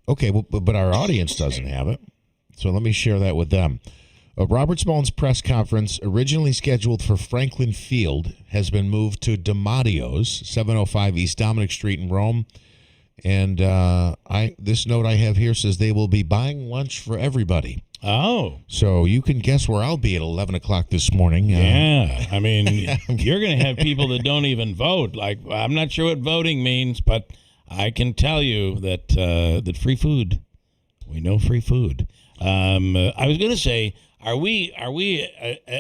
Okay, well, but our audience doesn't have it. So let me share that with them. Robert Smullen's press conference, originally scheduled for Franklin Field, has been moved to Damadio's, 705 East Dominic Street in Rome. And this note I have here says they will be buying lunch for everybody. Oh. So you can guess where I'll be at 11 o'clock this morning. Yeah. I mean, you're going to have people that don't even vote. Like, I'm not sure what voting means, but I can tell you that free food, we know free food. I was going to say, are we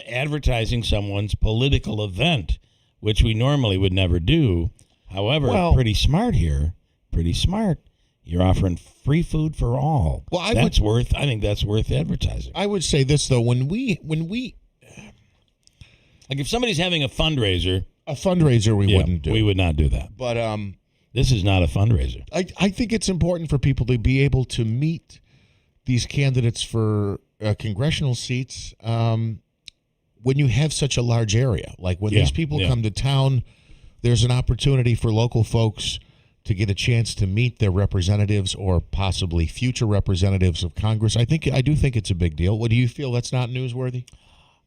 advertising someone's political event, which we normally would never do? However, pretty smart here. Pretty smart. you're offering free food for all. Well, I think that's worth advertising. I would say this though, when we like if somebody's having a fundraiser, we wouldn't do. We would not do that. But this is not a fundraiser. I think it's important for people to be able to meet these candidates for congressional seats when you have such a large area. Like when these people come to town, there's an opportunity for local folks to get a chance to meet their representatives or possibly future representatives of Congress. I do think it's a big deal. What do you feel that's not newsworthy?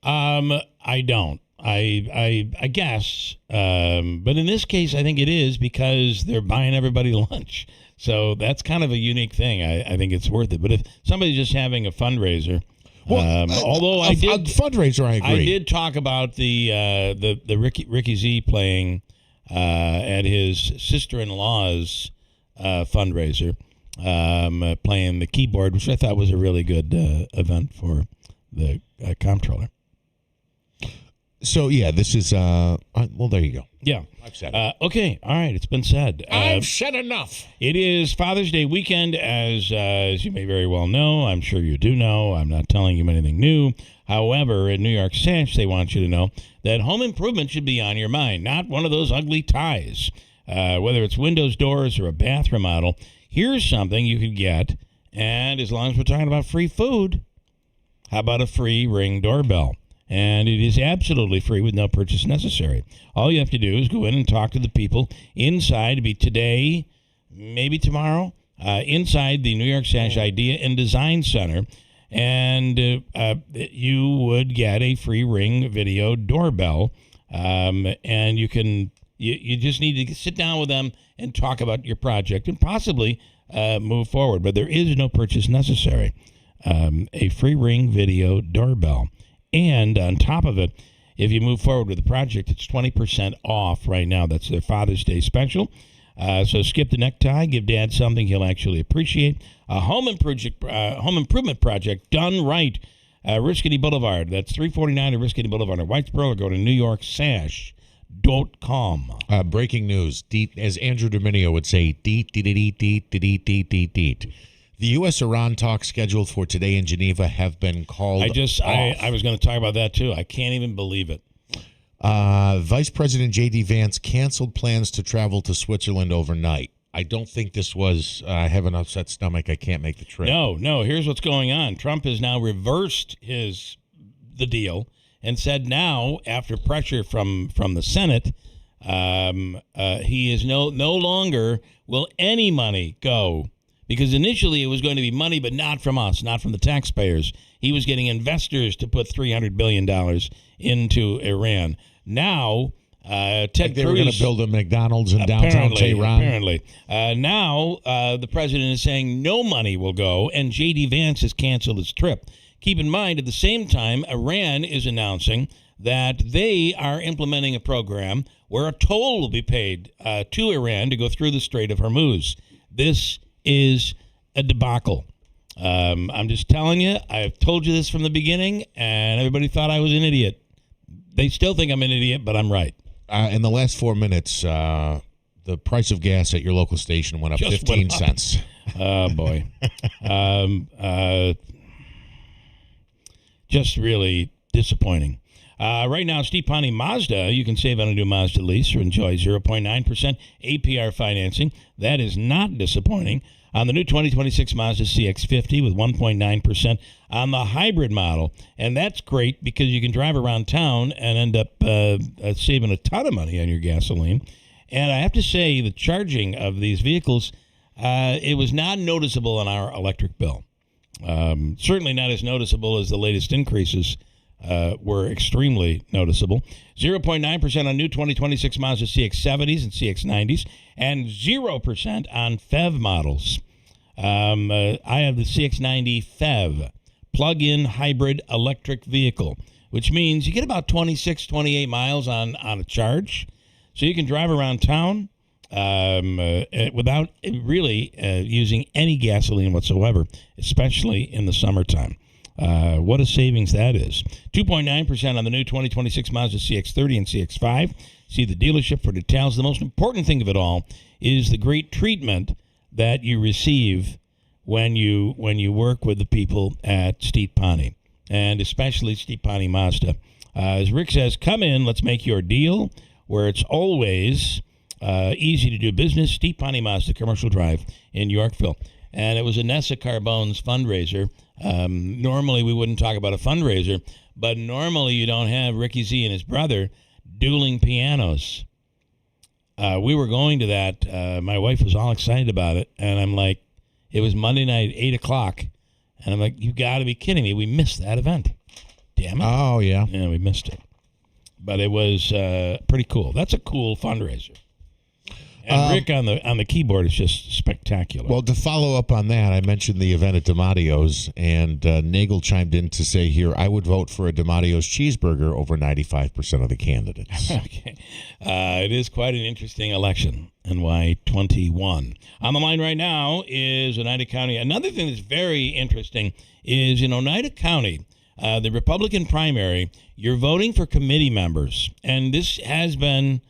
I don't. I guess. But in this case, I think it is because they're buying everybody lunch. So that's kind of a unique thing. I think it's worth it. But if somebody's just having a fundraiser, although I did fundraiser, I agree. I did talk about the Ricky Z playing at his sister-in-law's fundraiser, playing the keyboard, which I thought was a really good event for the comptroller. So, yeah, this is, well, there you go. Yeah. I've said it. Okay. All right. It's been said. I've said enough. It is Father's Day weekend, as you may very well know. I'm sure you do know. I'm not telling you anything new. However, at New York Sash, they want you to know that home improvement should be on your mind, not one of those ugly ties. Whether it's windows, doors, or a bath remodel, here's something you could get. And as long as we're talking about free food, how about a free Ring doorbell? And it is absolutely free with no purchase necessary. All you have to do is go in and talk to the people inside. It'll be today, maybe tomorrow, inside the New York Sash Idea and Design Center. And you would get a free Ring video doorbell. And you just need to sit down with them and talk about your project and possibly move forward. But there is no purchase necessary. A free Ring video doorbell. And on top of it, if you move forward with the project, it's 20% off right now. That's their Father's Day special. So skip the necktie, give Dad something he'll actually appreciate. A home improvement project done right. Riscady Boulevard. That's 349 at Riscady Boulevard in Whitesboro. Or go to NewYorkSash.com. Breaking news. As Andrew Dominio would say, deet. The U.S.-Iran talks scheduled for today in Geneva have been called off. I was going to talk about that, too. I can't even believe it. Vice President J.D. Vance canceled plans to travel to Switzerland overnight. I don't think this was, I have an upset stomach, I can't make the trip. No, here's what's going on. Trump has now reversed the deal and said now, after pressure from the Senate, he is no longer will any money go. Because initially it was going to be money, but not from us, not from the taxpayers. He was getting investors to put $300 billion into Iran. Now, Ted Cruz... They were going to build a McDonald's in downtown Tehran. Apparently. Now, the president is saying no money will go, and J.D. Vance has canceled his trip. Keep in mind, at the same time, Iran is announcing that they are implementing a program where a toll will be paid to Iran to go through the Strait of Hormuz. This is a debacle. I'm just telling you, I've told you this from the beginning, and everybody thought I was an idiot. They still think I'm an idiot, but I'm right. In the last 4 minutes, the price of gas at your local station went up 15 cents. Oh, boy. Just really disappointing. Right now, Steve Ponte Mazda, you can save on a new Mazda lease or enjoy 0.9% APR financing. That is not disappointing. On the new 2026 Mazda CX-50 with 1.9% on the hybrid model. And that's great because you can drive around town and end up saving a ton of money on your gasoline. And I have to say, the charging of these vehicles, it was not noticeable on our electric bill. Certainly not as noticeable as the latest increases were extremely noticeable. 0.9% on new 2026 Mazda CX-70s and CX-90s, and 0% on FEV models. I have the CX-90 FEV, plug-in hybrid electric vehicle, which means you get about 26, 28 miles on a charge. So you can drive around town without really using any gasoline whatsoever, especially in the summertime. What a savings that is. 2.9% on the new 2026 Mazda CX-30 and CX-5. See the dealership for details. The most important thing of it all is the great treatment that you receive when you work with the people at Steet Pawnee, and especially Steet Pawnee Mazda. As Rick says, come in, let's make your deal, where it's always easy to do business. Steet Pawnee Mazda, Commercial Drive in Yorkville. And it was Anessa Carbone's fundraiser. Normally we wouldn't talk about a fundraiser, but normally you don't have Ricky Z and his brother dueling pianos. We were going to that. My wife was all excited about it, and I'm like, it was Monday night, 8 o'clock, and I'm like, you got to be kidding me. We missed that event. Damn it. Oh, yeah. Yeah, we missed it. But it was pretty cool. That's a cool fundraiser. And Rick on the keyboard is just spectacular. Well, to follow up on that, I mentioned the event at DiMattio's, and Nagel chimed in to say here, I would vote for a DiMattio's cheeseburger over 95% of the candidates. Okay. It is quite an interesting election, NY21. On the line right now is Oneida County. Another thing that's very interesting is in Oneida County, the Republican primary, you're voting for committee members, and this has been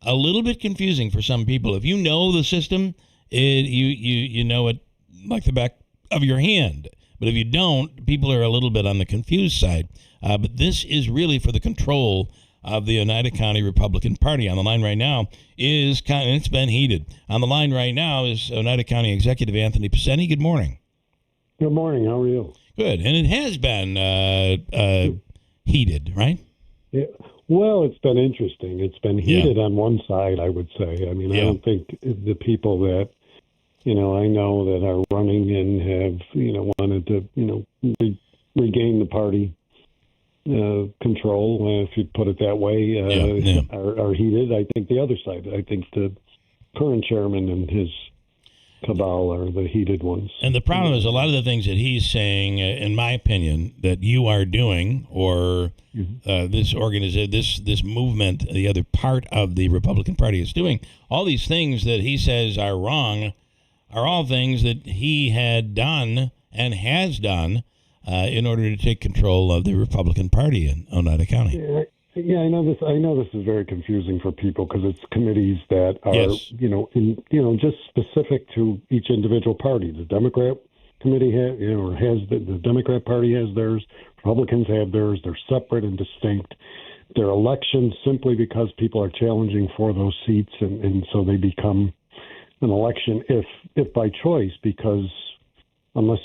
a little bit confusing for some people. If you know the system, you know it like the back of your hand. But if you don't, people are a little bit on the confused side. But this is really for the control of the Oneida County Republican Party. On the line right now is, and it's been heated. On the line right now is Oneida County Executive Anthony Pacini. Good morning. Good morning. How are you? Good. And it has been heated, right? Yeah. Well, it's been interesting. It's been heated on one side, I would say. I mean, I don't think the people that, I know that are running and have, wanted to, regain the party control, if you put it that way, are heated. I think the other side, I think the current chairman and his cabal are the heated ones. And the problem is a lot of the things that he's saying, in my opinion, that you are doing, or this organization, this movement, the other part of the Republican Party is doing, all these things that he says are wrong are all things that he had done and has done in order to take control of the Republican Party in Oneida County. Yeah, I know this. I know this is very confusing for people because it's committees that are, just specific to each individual party. The Democrat committee has the Democrat Party has theirs. Republicans have theirs. They're separate and distinct. They're elections simply because people are challenging for those seats, and so they become an election if by choice, because unless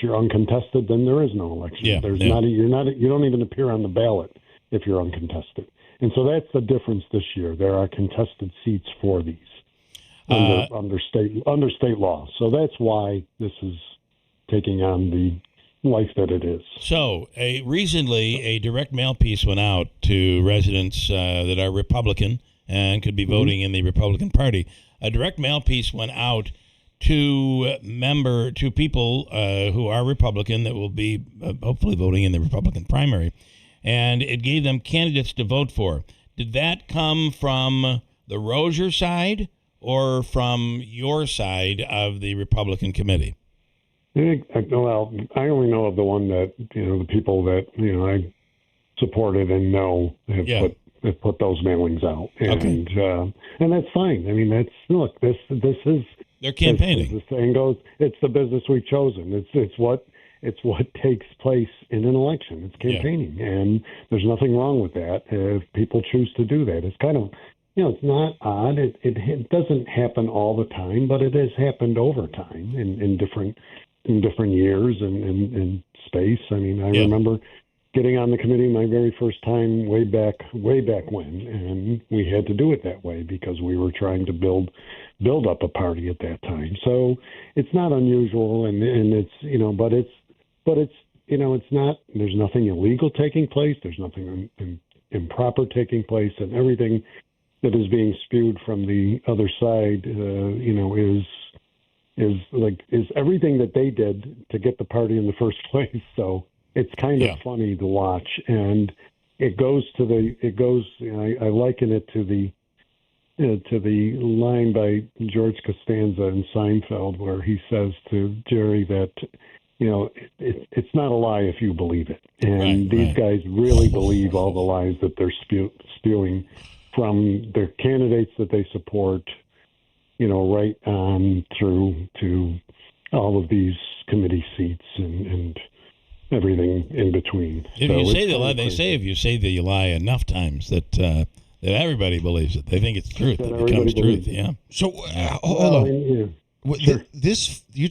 you're uncontested, then there is no election. Yeah, you don't even appear on the ballot if you're uncontested. And so that's the difference this year. There are contested seats for these under state law. So that's why this is taking on the life that it is. So recently, a direct mail piece went out to residents that are Republican and could be voting in the Republican Party. A direct mail piece went out to people who are Republican that will be hopefully voting in the Republican primary. And it gave them candidates to vote for. Did that come from the Rozier side or from your side of the Republican committee? I only know of the one that, the people that, I supported and know have put those mailings out. And that's fine. I mean, this is... They're campaigning. As the saying goes, it's the business we've chosen. It's what takes place in an election. It's campaigning, and there's nothing wrong with that if people choose to do that. It's kind of, it's not odd. It doesn't happen all the time, but it has happened over time in different years and space. I mean, I remember getting on the committee my very first time way back when, and we had to do it that way because we were trying to build up a party at that time. So it's not unusual, and it's but it's it's not. There's nothing illegal taking place. There's nothing improper taking place, and everything that is being spewed from the other side, is everything that they did to get the party in the first place. So it's kind of funny to watch, and I liken it to the line by George Costanza in Seinfeld, where he says to Jerry that, it's not a lie if you believe it. And these guys really believe all the lies that they're spewing from their candidates that they support, right on through to all of these committee seats and everything in between. If So you say it's the lie, kinda they crazy. say if you say that you lie enough times that everybody believes it. They think it's truth. That It everybody becomes truth. believes it. Yeah. So hold Well, on. yeah.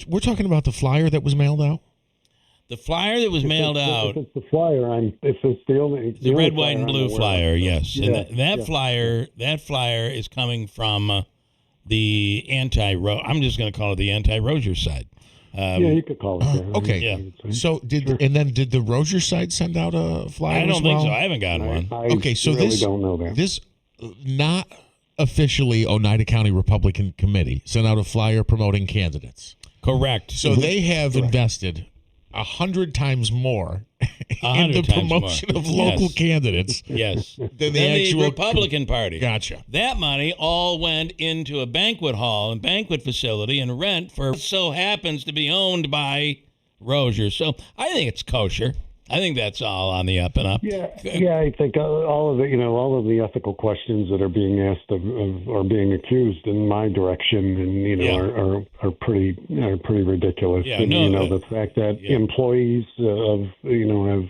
We're talking about the flyer that was mailed out. The flyer that was mailed out. If it's the flyer, if it's the only The only red, white, and flyer I'm blue aware flyer, of, so- yes. Yeah, And that yeah, flyer, that flyer is coming from the I'm just going to call it the anti-Rozier side. yeah, you could call it that. Okay. Yeah. So did the Rozier side send out a flyer? I don't as think well? so. I haven't gotten one. Okay, so really this don't know that. This not officially Oneida County Republican Committee sent out a flyer promoting candidates. Correct. So they have invested 100 times more in the 100 times promotion more. of local Yes. candidates Yes. than Then the actual Republican Party. Gotcha. That money all went into a banquet hall and banquet facility and rent for so happens to be owned by Rozier. So I think it's kosher. I think that's all on the up and up. Yeah, I think all of the ethical questions that are being asked of or being accused in my direction, and are pretty ridiculous. Yeah, and, no, the fact that employees of the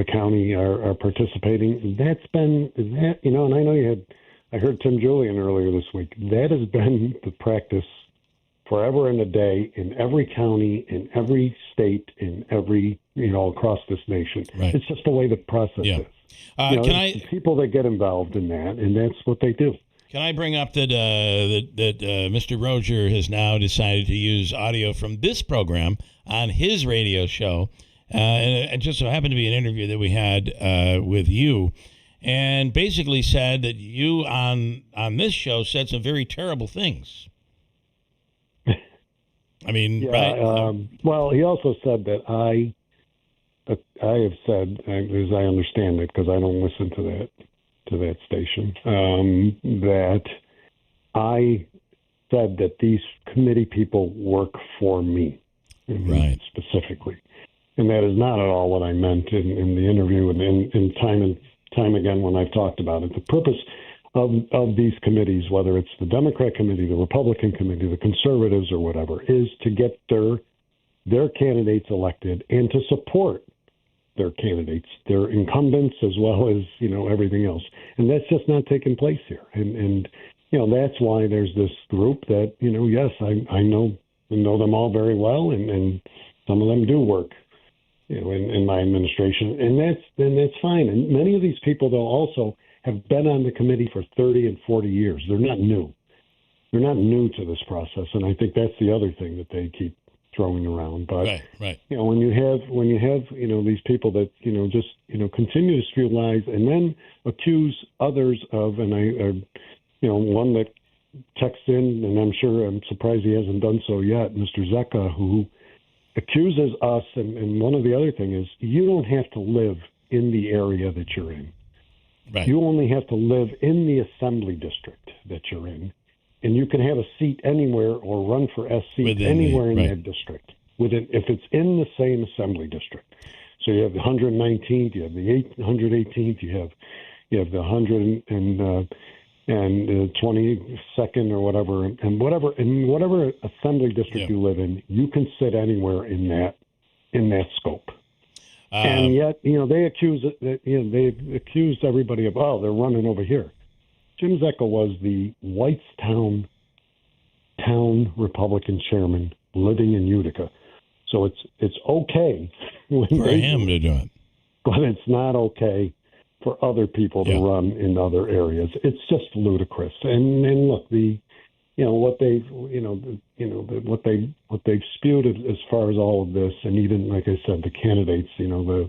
county are participating. That's been that, and I know I heard Tim Julian earlier this week. That has been the practice forever and a day in every county, in every state, in every, across this nation. Right. It's just the way the process is. Can it's people that get involved in that, and that's what they do. Can I bring up that Mr. Rozier has now decided to use audio from this program on his radio show, and it just so happened to be an interview that we had with you, and basically said that you on this show said some very terrible things. I mean, right? Well, he also said that I have said, as I understand it, because I don't listen to that station, that I said that these committee people work for me, right? Specifically, and that is not at all what I meant in the interview and in time again when I've talked about it. The purpose of these committees, whether it's the Democrat committee, the Republican committee, the conservatives, or whatever, is to get their candidates elected and to support their candidates, their incumbents, as well as everything else. And that's just not taking place here. And that's why there's this group that yes, I know them all very well, and some of them do work in my administration, and that's fine. And many of these people, though, also have been on the committee for 30 and 40 years. They're not new. They're not new to this process, and I think that's the other thing that they keep throwing around. But right. when you have these people that just continue to spew lies and then accuse others of, and one that texts in, and I'm surprised he hasn't done so yet, Mr. Zecca, who accuses us, and one of the other thing is you don't have to live in the area that you're in. Right. You only have to live in the assembly district that you're in, and you can have a seat anywhere or run for SC anywhere in that district, if it's in the same assembly district. So you have the 119th, you have the 118th, you have the 122nd or whatever, and whatever assembly district you live in, you can sit anywhere in that scope. And yet, they accused everybody of, they're running over here. Jim Zecca was the Whitestown town Republican chairman living in Utica. So it's okay for him to do it, but it's not okay for other people to run in other areas. It's just ludicrous. And look, what they've spewed as far as all of this, and even like I said, the candidates, the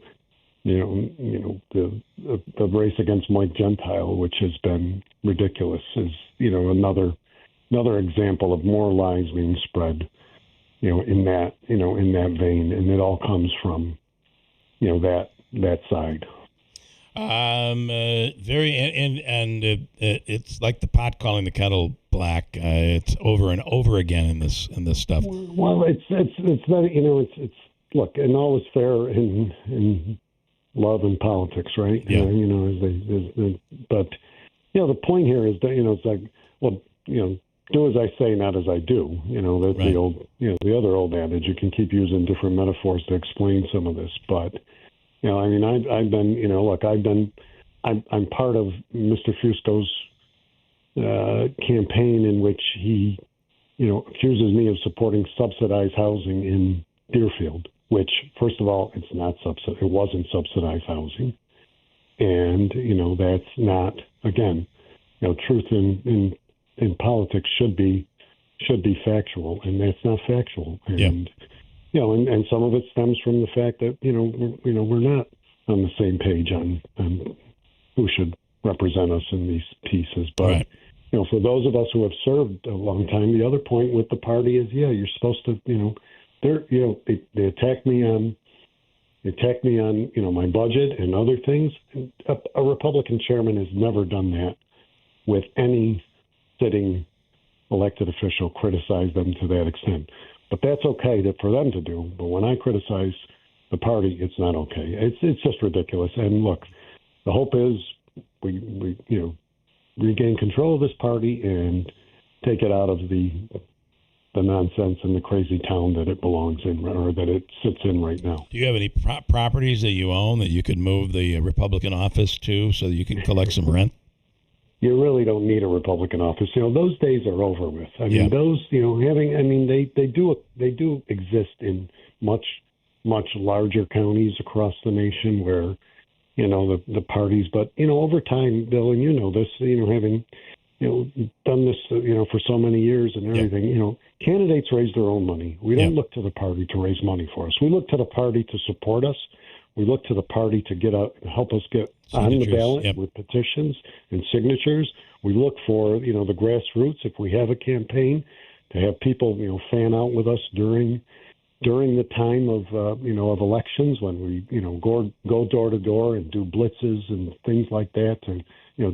race against Mike Gentile, which has been ridiculous, is another example of more lies being spread, in that vein, and it all comes from that side. Very, and it's like the pot calling the kettle black. It's over and over again in this stuff. Well, it's very, it's look, and all is fair in love and politics, right? Yeah. But the point here is that it's like, well, do as I say, not as I do. That's the old, the other old adage. You can keep using different metaphors to explain some of this, but I've been, I'm part of Mr. Fusco's campaign in which he, accuses me of supporting subsidized housing in Deerfield, which, first of all, it wasn't subsidized housing, and that's not, again, truth in politics should be factual, and that's not factual. And and some of it stems from the fact that we're not on the same page on who should represent us in these pieces. But for those of us who have served a long time, the other point with the party is, you're supposed to, they attack me on. My budget and other things. A Republican chairman has never done that with any sitting elected official, criticize them to that extent. But that's okay for them to do. But when I criticize the party, it's not okay. It's just ridiculous. And look, the hope is we regain control of this party and take it out of the nonsense and the crazy town that it belongs in, or that it sits in right now. Do you have any properties that you own that you could move the Republican office to so that you can collect some rent? You really don't need a Republican office. Those days are over with. I mean, they do exist in much larger counties across the nation where, the parties, but, over time, Bill, and this, having, done this, for so many years and everything, candidates raise their own money. We don't look to the party to raise money for us. We look to the party to support us. We look to the party to help us get on the ballot with petitions and signatures. We look for, the grassroots, if we have a campaign, to have people, fan out with us during the time of elections, when we, go door to door and do blitzes and things like that, and,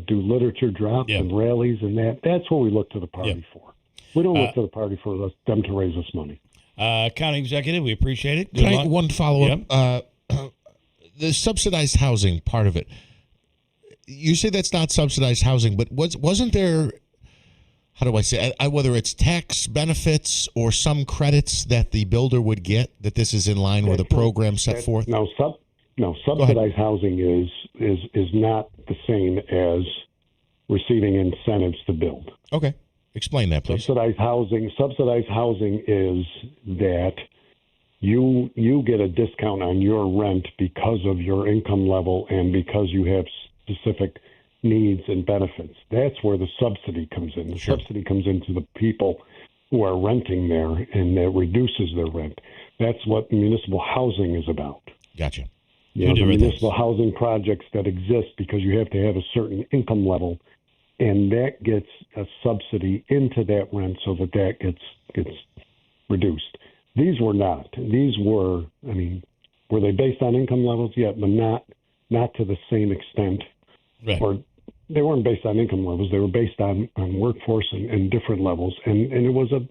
do literature drops and rallies and that. That's what we look to the party for. We don't look to the party for them to raise us money. County Executive, we appreciate it. Can I one follow-up? The subsidized housing part of it. You say that's not subsidized housing, but wasn't there, how do I say, whether it's tax benefits or some credits that the builder would get, that this is in line with a program set forth? No, subsidized housing is not the same as receiving incentives to build. Okay. Explain that, please. Subsidized housing is that you get a discount on your rent because of your income level and because you have specific needs and benefits. That's where the subsidy comes in. The subsidy comes into the people who are renting there, and that reduces their rent. That's what municipal housing is about. Gotcha. The municipal housing projects that exist because you have to have a certain income level, and that gets a subsidy into that rent so that gets reduced. These were not. These were, were they based on income levels? Yeah, but not to the same extent. Right. Or they weren't based on income levels. They were based on workforce and different levels. And it was a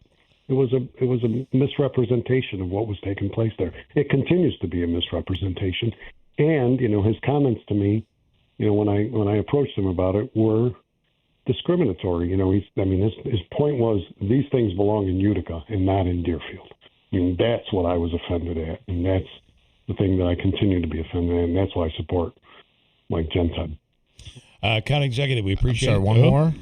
misrepresentation of what was taking place there. It continues to be a misrepresentation. And, his comments to me, when I approached him about it, were discriminatory. His point was these things belong in Utica and not in Deerfield. That's what I was offended at, and that's the thing that I continue to be offended at, and that's why I support Mike Gentile. County Executive, we appreciate it. One more?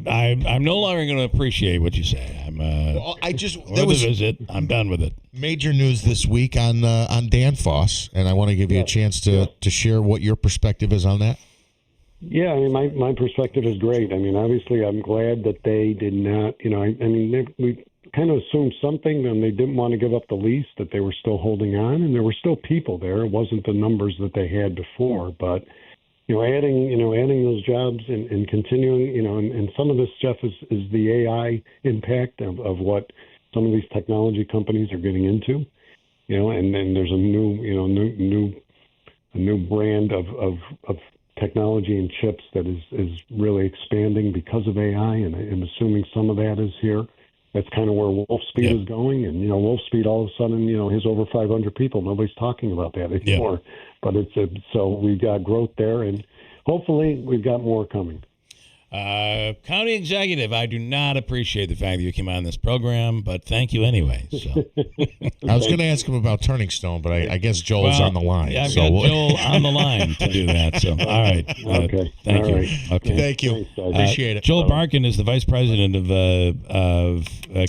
I'm no longer going to appreciate what you say. There was a visit. I'm done with it. Major news this week on Dan Foss, and I want to give you a chance to share what your perspective is on that. Yeah, my perspective is great. Obviously, I'm glad that they did not, we kind of assumed something, and they didn't want to give up the lease, that they were still holding on, and there were still people there. It wasn't the numbers that they had before, but, adding those jobs and continuing, and some of this, Jeff, is the AI impact of what some of these technology companies are getting into, and then there's a new brand of technology and chips that is really expanding because of AI, and I'm assuming some of that is here. That's kind of where Wolfspeed is going, and Wolfspeed all of a sudden, has over 500 people. Nobody's talking about that anymore. But so we've got growth there, and hopefully we've got more coming. County executive, I do not appreciate the fact that you came on this program, but thank you anyway. So I was going to ask him about Turning Stone, but I guess Joel's on the line. Yeah, I've got Joel on the line to do that. So, all right. Okay. Thank All you. right. Okay. Thank you. Thanks, guys. Appreciate it. Joel Barkin is the vice president of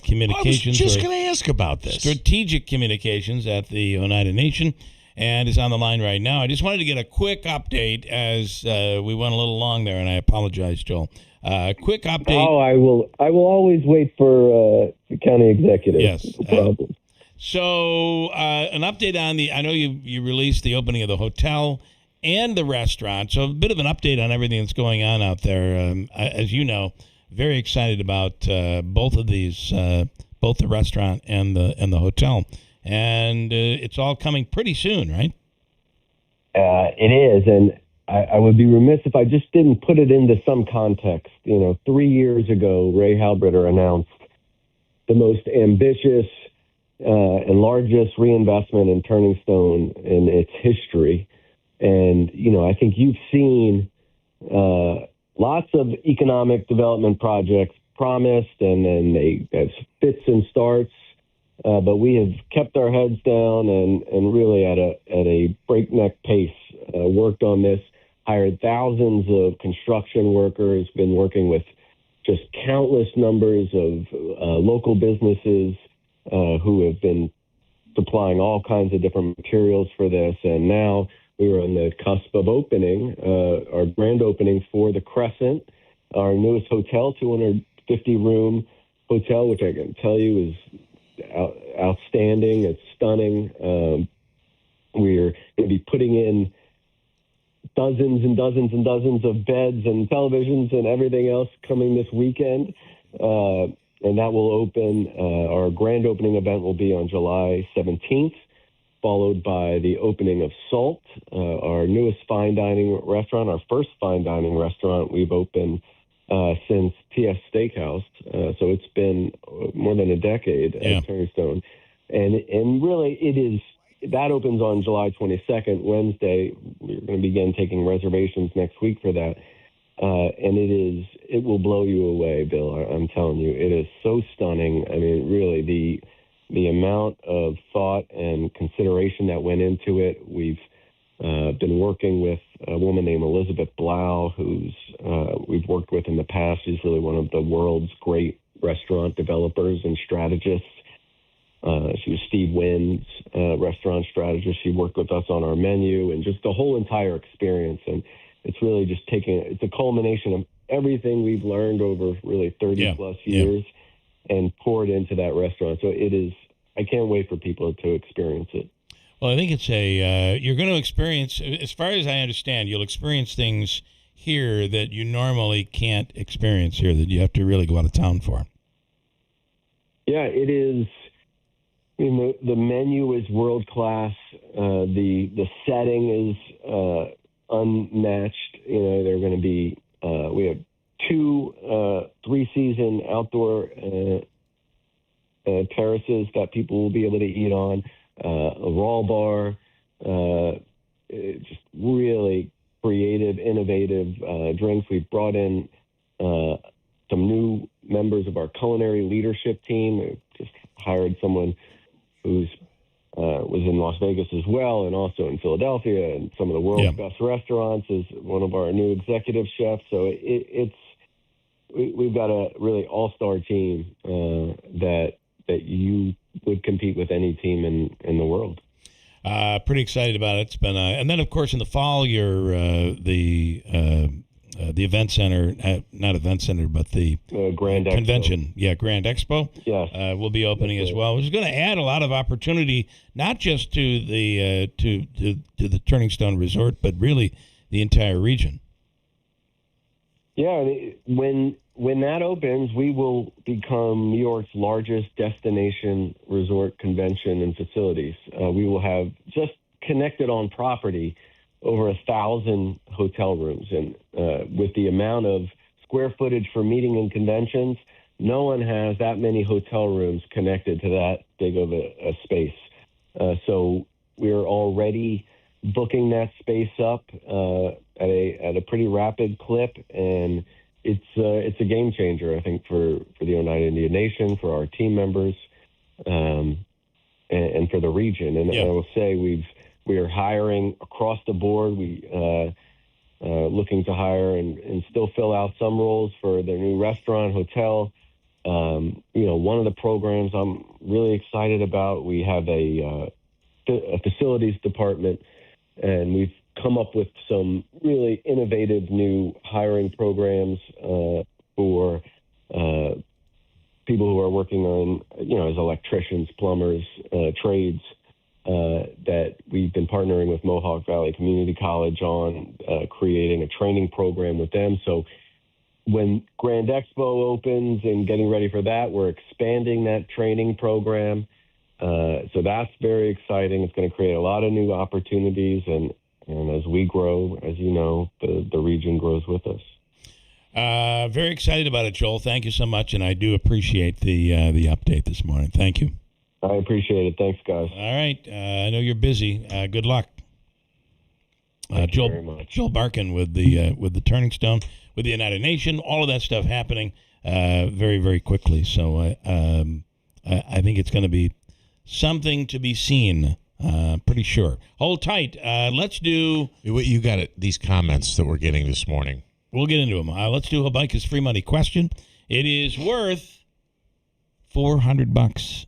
communications. I was just or going to ask about this. Strategic communications at the Oneida Nation, and is on the line right now. I just wanted to get a quick update as we went a little long there, and I apologize, Joel. Quick update. Oh, I will always wait for the county executive. Yes. No problem. So, an update on I know you released the opening of the hotel and the restaurant. So, a bit of an update on everything that's going on out there. As you know, very excited about both of these, both the restaurant and the hotel. And it's all coming pretty soon, right? It is, and I would be remiss if I just didn't put it into some context. 3 years ago, Ray Halbritter announced the most ambitious and largest reinvestment in Turning Stone in its history. And, I think you've seen lots of economic development projects promised, and then they have fits and starts. But we have kept our heads down and really at a breakneck pace worked on this, hired thousands of construction workers, been working with just countless numbers of local businesses who have been supplying all kinds of different materials for this. And now we are on the cusp of opening, our grand opening for the Crescent, our newest hotel, 250-room hotel, which I can tell you is outstanding. It's stunning. We're going to be putting in dozens and dozens and dozens of beds and televisions and everything else coming this weekend. And that will open, our grand opening event will be on July 17th, followed by the opening of Salt, our newest fine dining restaurant, our first fine dining restaurant we've opened since TS Steakhouse. So it's been more than a decade at Turning Stone. And really that opens on July 22nd, Wednesday. We're going to begin taking reservations next week for that. And it will blow you away, Bill. I'm telling you, it is so stunning. I mean, really the amount of thought and consideration that went into it. We've been working with a woman named Elizabeth Blau, who's we've worked with in the past. She's really one of the world's great restaurant developers and strategists. She was Steve Wynn's restaurant strategist. She worked with us on our menu and just the whole entire experience. And it's really just it's a culmination of everything we've learned over really 30 plus years and poured into that restaurant. So I can't wait for people to experience it. Well, I think it's you're going to experience, as far as I understand, you'll experience things here that you normally can't experience here, that you have to really go out of town for. Yeah, it is. I mean, the menu is world class. The setting is unmatched. They're going to be. We have 2 3-season outdoor terraces that people will be able to eat on. A raw bar, just really creative, innovative drinks. We've brought in some new members of our culinary leadership team. We've just hired someone who's was in Las Vegas as well, and also in Philadelphia, and some of the world's best restaurants, is one of our new executive chefs. So we've got a really all-star team that you would compete with any team in the world. Pretty excited about it. It's been, and then of course in the fall, you're the event center, not event center, but the Grand convention. Expo. Yeah, Grand Expo. Yes, will be opening as well, which is going to add a lot of opportunity, not just to the to the Turning Stone Resort, but really the entire region. Yeah, when that opens, we will become New York's largest destination resort convention and facilities. We will have, just connected on property, over 1,000 hotel rooms. And with the amount of square footage for meeting and conventions, no one has that many hotel rooms connected to that big of a space. So we're already booking that space up at a pretty rapid clip, and it's a game changer, I think, for the Oneida Indian Nation, for our team members, and for the region. And I will say we are hiring across the board. We looking to hire and still fill out some roles for their new restaurant, hotel. One of the programs I'm really excited about, we have a facilities department, and we've come up with some really innovative new hiring programs for people who are working on, as electricians, plumbers, trades, that we've been partnering with Mohawk Valley Community College on, creating a training program with them. So when Grand Expo opens and getting ready for that, we're expanding that training program. So that's very exciting. It's going to create a lot of new opportunities. And as we grow, as you know, the region grows with us. Very excited about it, Joel. Thank you so much. And I do appreciate the update this morning. Thank you. I appreciate it. Thanks, guys. All right. I know you're busy. Good luck. Joel Barkin with the Turning Stone, with the United Nation, all of that stuff happening very, very quickly. So I think it's going to be something to be seen. Pretty sure. Hold tight. Let's do. You got it. These comments that we're getting this morning. We'll get into them. Let's do Habaika's free money question. It is worth $400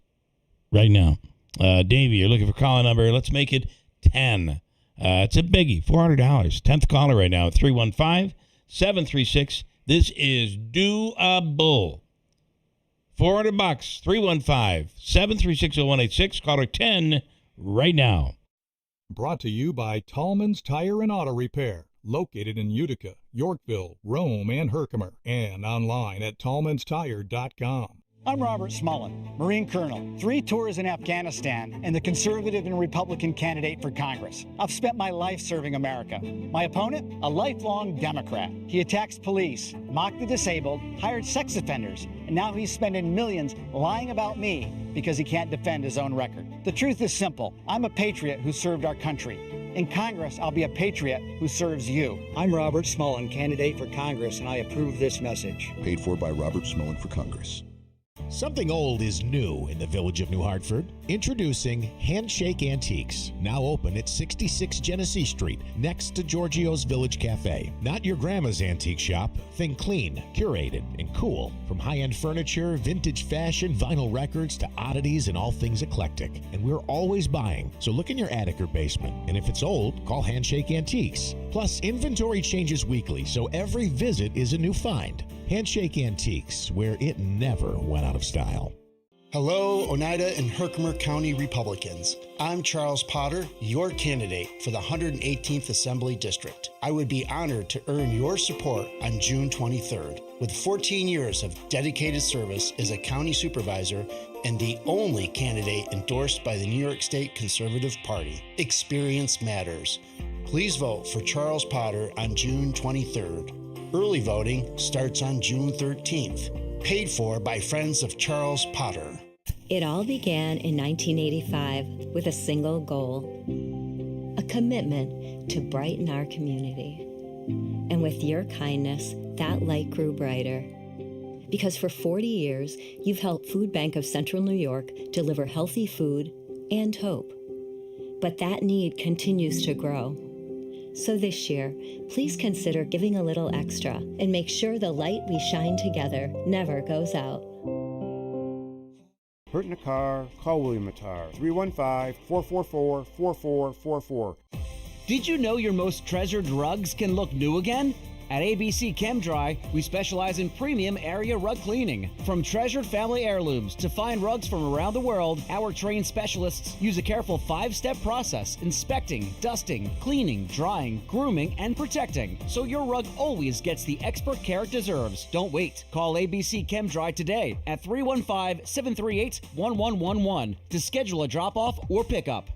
right now. Davey, you're looking for caller number. Let's make it 10. It's a biggie. $400. 10th caller right now at 315-736. This is doable. $400. 315-736-0186. Caller 10 right now. Brought to you by Tallman's Tire and Auto Repair, located in Utica, Yorkville, Rome, and Herkimer, and online at tallmanstire.com. I'm Robert Smullen, Marine Colonel, 3 tours in Afghanistan, and the conservative and Republican candidate for Congress. I've spent my life serving America. My opponent, a lifelong Democrat. He attacks police, mocked the disabled, hired sex offenders, and now he's spending millions lying about me because he can't defend his own record. The truth is simple. I'm a patriot who served our country. In Congress, I'll be a patriot who serves you. I'm Robert Smullen, candidate for Congress, and I approve this message. Paid for by Robert Smullen for Congress. Something old is new in the village of New Hartford. Introducing Handshake Antiques, now open at 66 Genesee Street, next to Giorgio's Village Cafe. Not your grandma's antique shop. Think clean, curated, and cool. From high-end furniture, vintage fashion, vinyl records, to oddities and all things eclectic. And we're always buying, so look in your attic or basement. And if it's old, call Handshake Antiques. Plus, inventory changes weekly, so every visit is a new find. Handshake Antiques, where it never went out of style. Hello, Oneida and Herkimer County Republicans. I'm Charles Potter, your candidate for the 118th Assembly District. I would be honored to earn your support on June 23rd. With 14 years of dedicated service as a county supervisor and the only candidate endorsed by the New York State Conservative Party, experience matters. Please vote for Charles Potter on June 23rd. Early voting starts on June 13th. Paid for by Friends of Charles Potter. It all began in 1985 with a single goal, a commitment to brighten our community. And with your kindness, that light grew brighter. Because for 40 years, you've helped Food Bank of Central New York deliver healthy food and hope. But that need continues to grow. So this year, please consider giving a little extra and make sure the light we shine together never goes out. Hurt in a car? Call William Attar. 315-444-4444. Did you know your most treasured rugs can look new again? At ABC Chem Dry, we specialize in premium area rug cleaning. From treasured family heirlooms to fine rugs from around the world, our trained specialists use a careful 5-step process, inspecting, dusting, cleaning, drying, grooming, and protecting, so your rug always gets the expert care it deserves. Don't wait. Call ABC Chem Dry today at 315-738-1111 to schedule a drop-off or pickup.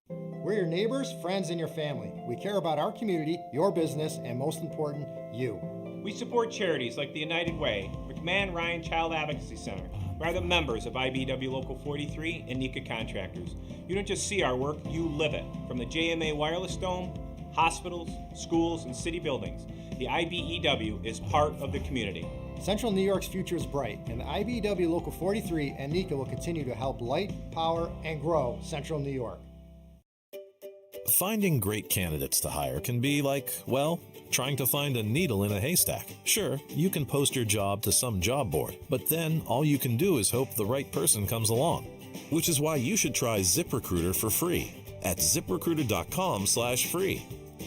We're your neighbors, friends, and your family. We care about our community, your business, and most important, you. We support charities like the United Way, McMahon Ryan Child Advocacy Center, who are the members of IBW Local 43 and NECA Contractors. You don't just see our work, you live it. From the JMA Wireless Dome, hospitals, schools, and city buildings, the IBEW is part of the community. Central New York's future is bright, and the IBEW Local 43 and NECA will continue to help light, power, and grow Central New York. Finding great candidates to hire can be like, well, trying to find a needle in a haystack. Sure, you can post your job to some job board, but then all you can do is hope the right person comes along. Which is why you should try ZipRecruiter for free at ZipRecruiter.com/free.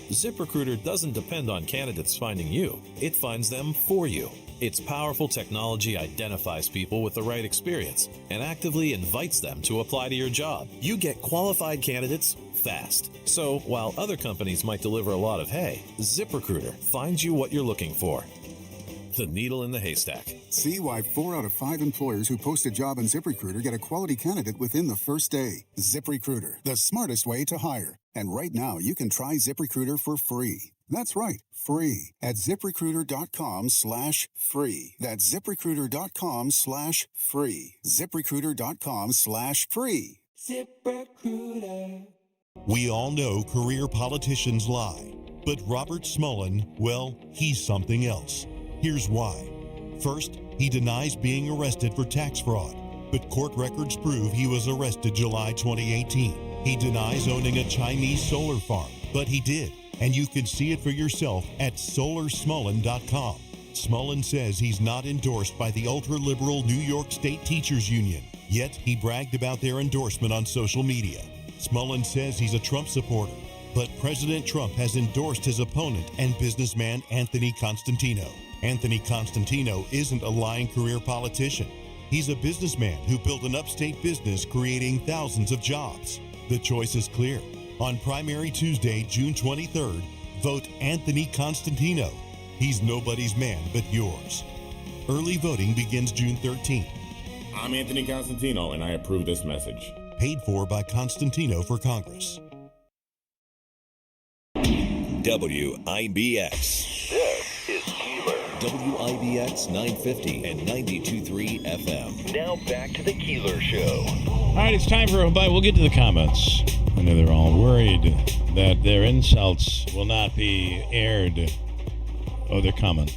ZipRecruiter doesn't depend on candidates finding you. It finds them for you. Its powerful technology identifies people with the right experience and actively invites them to apply to your job. You get qualified candidates fast. So while other companies might deliver a lot of hay, ZipRecruiter finds you what you're looking for. The needle in the haystack. See why 4 out of 5 employers who post a job on ZipRecruiter get a quality candidate within the first day. ZipRecruiter, the smartest way to hire. And right now, you can try ZipRecruiter for free. That's right, free at ZipRecruiter.com/free. That's ZipRecruiter.com/free. ZipRecruiter.com/free. ZipRecruiter. We all know career politicians lie, but Robert Smullen, well, he's something else. Here's why. First, he denies being arrested for tax fraud, but court records prove he was arrested July 2018. He denies owning a Chinese solar farm, but he did, and you can see it for yourself at solarsmullen.com. Smullen says he's not endorsed by the ultra-liberal New York State Teachers Union, yet he bragged about their endorsement on social media. Smullen says he's a Trump supporter, but President Trump has endorsed his opponent and businessman Anthony Constantino. Anthony Constantino isn't a lying career politician. He's a businessman who built an upstate business creating thousands of jobs. The choice is clear. On Primary Tuesday, June 23rd, vote Anthony Constantino. He's nobody's man but yours. Early voting begins June 13th. I'm Anthony Constantino, and I approve this message. Paid for by Constantino for Congress. WIBX. This is Keeler. WIBX 950 and 92.3 FM. Now back to the Keeler Show. All right, it's time for a bite. We'll get to the comments. I know they're all worried that their insults will not be aired. Oh, they're coming.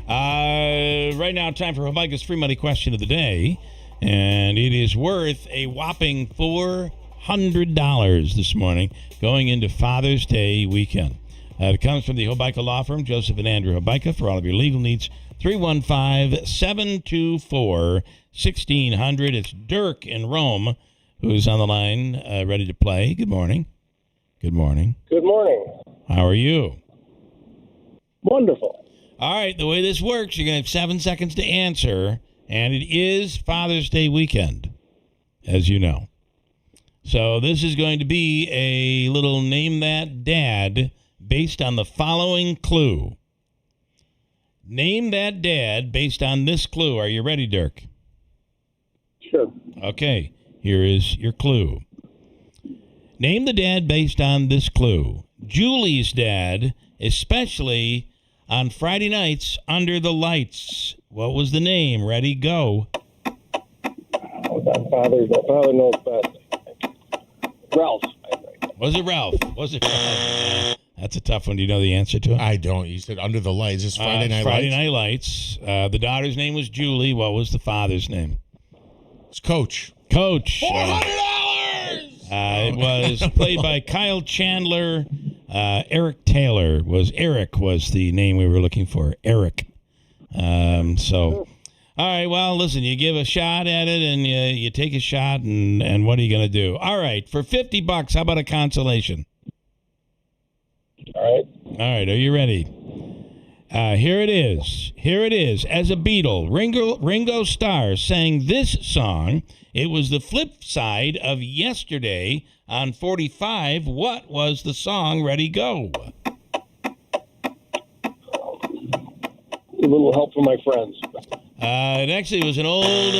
Right now, time for Habaika's free money question of the day. And it is worth a whopping $400 this morning going into Father's Day weekend. It comes from the Habaika Law Firm, Joseph and Andrew Habaika, for all of your legal needs. 315-724-1600. It's Dirk in Rome who's on the line, ready to play. Good morning. Good morning. Good morning. How are you? Wonderful. All right, the way this works, you're going to have 7 seconds to answer, and it is Father's Day weekend, as you know. So this is going to be a little Name That Dad based on the following clue. Name that dad based on this clue. Are you ready, Dirk? Sure. Okay, here is your clue. Name the dad based on this clue. Julie's dad, especially on Friday nights under the lights. What was the name? Ready, go. My father knows best. Ralph. Was it Ralph? Was it Ralph? That's a tough one. Do you know the answer to it? I don't. You said Under the Lights. It's Friday Night Friday Lights? Night Lights. The daughter's name was Julie. What was the father's name? It's Coach. Coach. $400! It was played by Kyle Chandler. Eric Taylor was the name we were looking for. Eric. All right, well, listen, you give a shot at it and you take a shot, and what are you going to do? All right, for $50, how about a consolation? All right, are you ready? Here it is. As a Beatle, Ringo Starr sang this song. It was the flip side of Yesterday on 45. What was the song? Ready, go. A little help from my friends. It actually was an old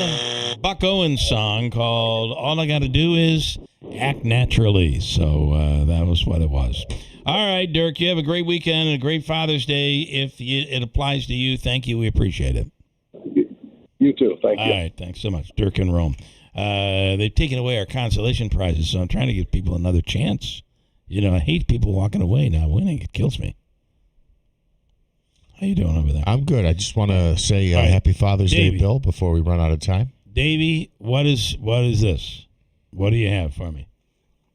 Buck Owens song called All I Gotta Do Is Act Naturally. So that was what it was. All right, Dirk, you have a great weekend and a great Father's Day. If it applies to you, thank you. We appreciate it. You too. Thank you. All right, thanks so much. Dirk in Rome. They've taken away our consolation prizes, so I'm trying to give people another chance. I hate people walking away not winning. It kills me. How you doing over there? I'm good. I just want to say Happy Father's Day, Bill, before we run out of time. Davey, what is this? What do you have for me?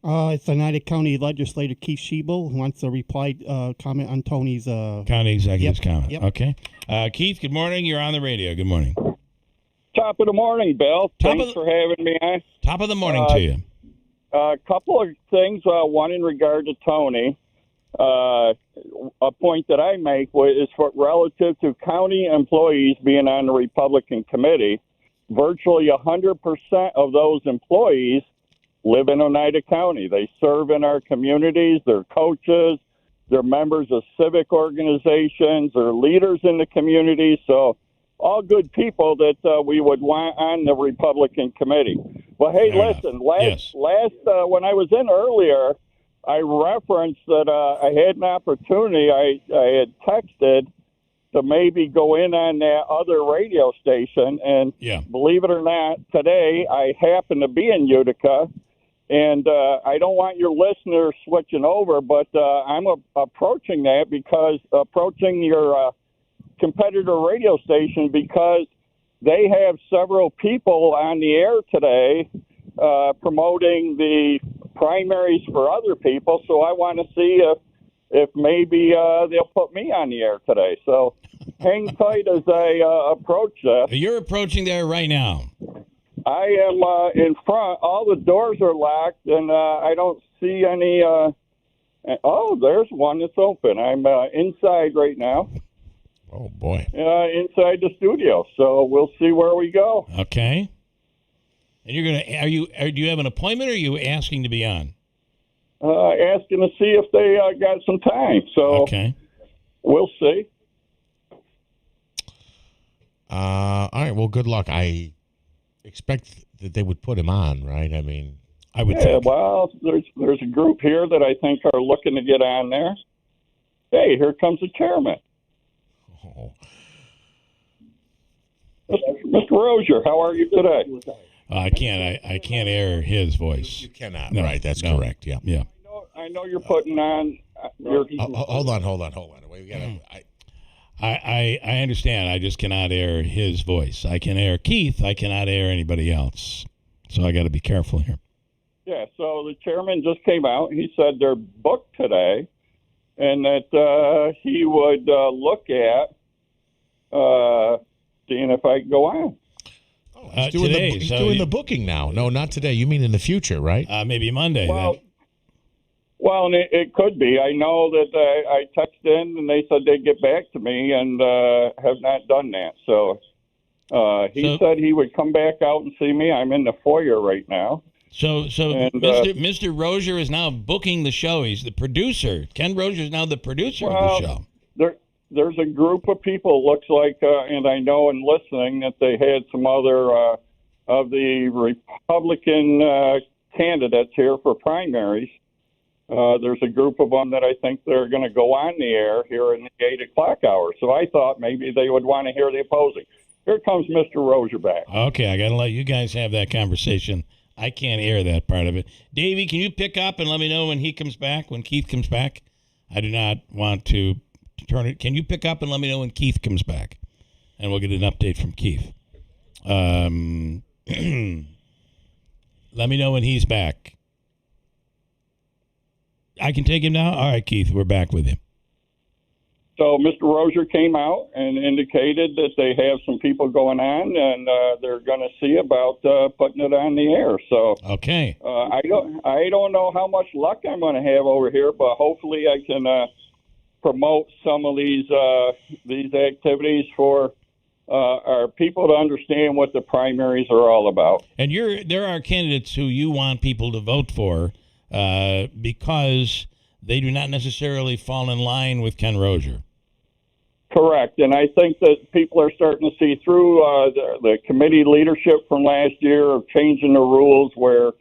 It's Oneida County Legislator Keith Schiebel who wants to reply comment on Tony's county executive's comment. Yep. Okay. Keith, good morning. You're on the radio. Good morning. Top of the morning, Bill. Thanks for having me on. Top of the morning to you. A couple of things. One in regard to Tony. A point that I make is for relative to county employees being on the Republican committee. Virtually 100% of those employees live in Oneida County. They serve in our communities. They're coaches. They're members of civic organizations. They're leaders in the community. So all good people that we would want on the Republican committee. But hey, listen, last when I was in earlier, I referenced that I had an opportunity. I had texted to maybe go in on that other radio station. And believe it or not, today I happen to be in Utica. And I don't want your listeners switching over, but I'm approaching that because approaching your competitor radio station because they have several people on the air today promoting the primaries for other people. So I want to see if maybe they'll put me on the air today. So hang tight as I approach that. You're approaching there right now. I am in front. All the doors are locked, and I don't see any. Oh, there's one that's open. I'm inside right now. Oh boy! Inside the studio. So we'll see where we go. Okay. And you're gonna? Do you have an appointment, or are you asking to be on? Asking to see if they got some time. So okay, we'll see. All right. Well, good luck. I expect that they would put him on, right? I mean, I would. Yeah. Well, there's a group here that I think are looking to get on there. Hey, here comes the chairman. Oh. Mr. Rozier, how are you today? I can't air his voice. You cannot. No, right. That's no. correct. Yeah. Yeah. I know you're putting on. Hold on. Wait, we gotta. I understand. I just cannot air his voice. I can air Keith. I cannot air anybody else. So I got to be careful here. Yeah. So the chairman just came out. He said they're booked today, and that he would look at seeing if I can go on. He's doing the booking now. No, not today. You mean in the future, right? Maybe Monday. Well, and it could be. I know that I texted in and they said they'd get back to me and have not done that. So he said he would come back out and see me. I'm in the foyer right now. So Mr. Rozier is now booking the show. He's the producer. Ken Rozier is now the producer of the show. There's a group of people, looks like, and I know in listening that they had some other of the Republican candidates here for primaries. There's a group of them that I think they're going to go on the air here in the 8 o'clock hour. So I thought maybe they would want to hear the opposing. Here comes Mr. Rozier back. Okay, I got to let you guys have that conversation. I can't air that part of it. Davey, can you pick up and let me know when he comes back, when Keith comes back? I do not want to turn it. Can you pick up and let me know when Keith comes back? And we'll get an update from Keith. Let me know when he's back. I can take him now? All right, Keith, we're back with him. So Mr. Rozier came out and indicated that they have some people going on, and they're going to see about putting it on the air. So okay, I don't know how much luck I'm going to have over here, but hopefully I can promote some of these activities for our people to understand what the primaries are all about. And there are candidates who you want people to vote for because they do not necessarily fall in line with Ken Rozier. Correct, and I think that people are starting to see through the committee leadership from last year of changing the rules where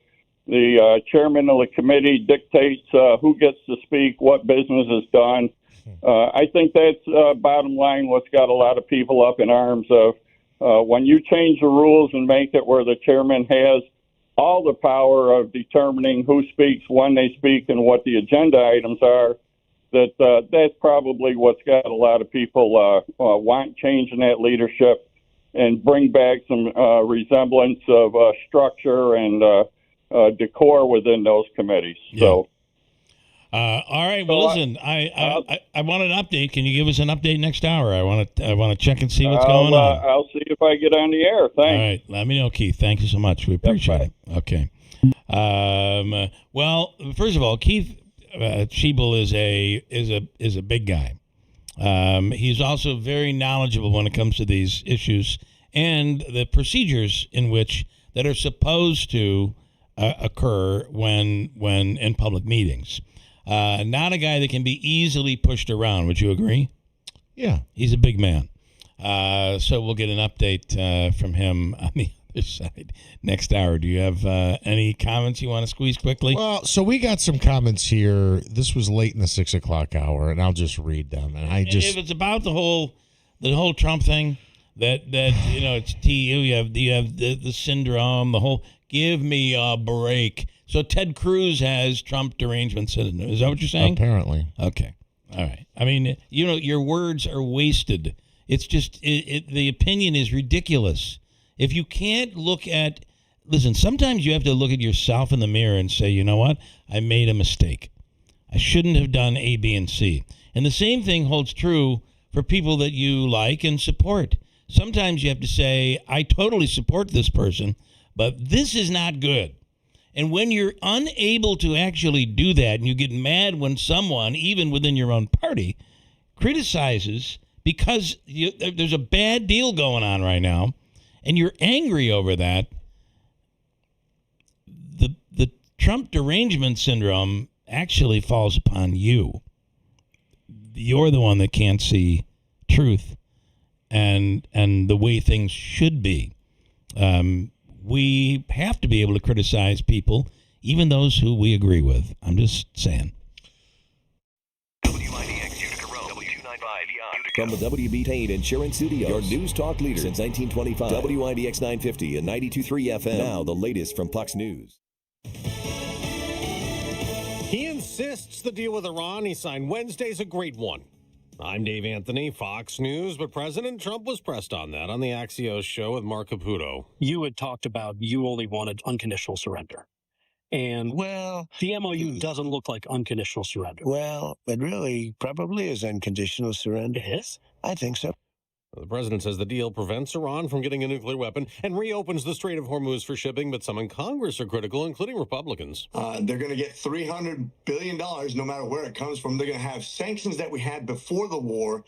the chairman of the committee dictates who gets to speak, what business is done. I think that's bottom line what's got a lot of people up in arms of when you change the rules and make it where the chairman has all the power of determining who speaks, when they speak, and what the agenda items are, that's probably what's got a lot of people want change in that leadership and bring back some resemblance of structure and decor within those committees. Yeah. So, all right. Well, listen, I want an update. Can you give us an update next hour? I want to check and see what's going on. I'll see if I get on the air. Thanks. All right. Let me know, Keith. Thank you so much. We appreciate it. Okay. Well, first of all, Keith Schiebel is a big guy. He's also very knowledgeable when it comes to these issues and the procedures that are supposed to occur when in public meetings. Not a guy that can be easily pushed around. Would you agree? Yeah. He's a big man. So we'll get an update from him on the other side next hour. Do you have any comments you want to squeeze quickly? Well, so we got some comments here. This was late in the 6 o'clock hour, and I'll just read them. And if it's about the whole Trump thing, that it's TU. You have the syndrome. The whole give me a break. So Ted Cruz has Trump derangement syndrome. Is that what you're saying? Apparently. Okay. All right. I mean, your words are wasted. It's just the opinion is ridiculous. If you can't listen, sometimes you have to look at yourself in the mirror and say, you know what? I made a mistake. I shouldn't have done A, B, and C. And the same thing holds true for people that you like and support. Sometimes you have to say, I totally support this person, but this is not good. And when you're unable to actually do that, and you get mad when someone, even within your own party, criticizes because there's a bad deal going on right now, and you're angry over that, the Trump derangement syndrome actually falls upon you. You're the one that can't see truth and the way things should be. We have to be able to criticize people, even those who we agree with. I'm just saying. WIBX Utica Road, W295 From the WB Payne Insurance Studio, your news talk leader since 1925. WIBX 950 and 92.3 FM. Now the latest from Fox News. He insists the deal with Iran he signed Wednesday's a great one. I'm Dave Anthony, Fox News, but President Trump was pressed on that on the Axios show with Mark Caputo. You had talked about you only wanted unconditional surrender. And, the MOU doesn't look like unconditional surrender. Well, it really probably is unconditional surrender. It is? I think so. The president says the deal prevents Iran from getting a nuclear weapon and reopens the Strait of Hormuz for shipping, but some in Congress are critical, including Republicans. They're going to get $300 billion no matter where it comes from. They're going to have sanctions that we had before the war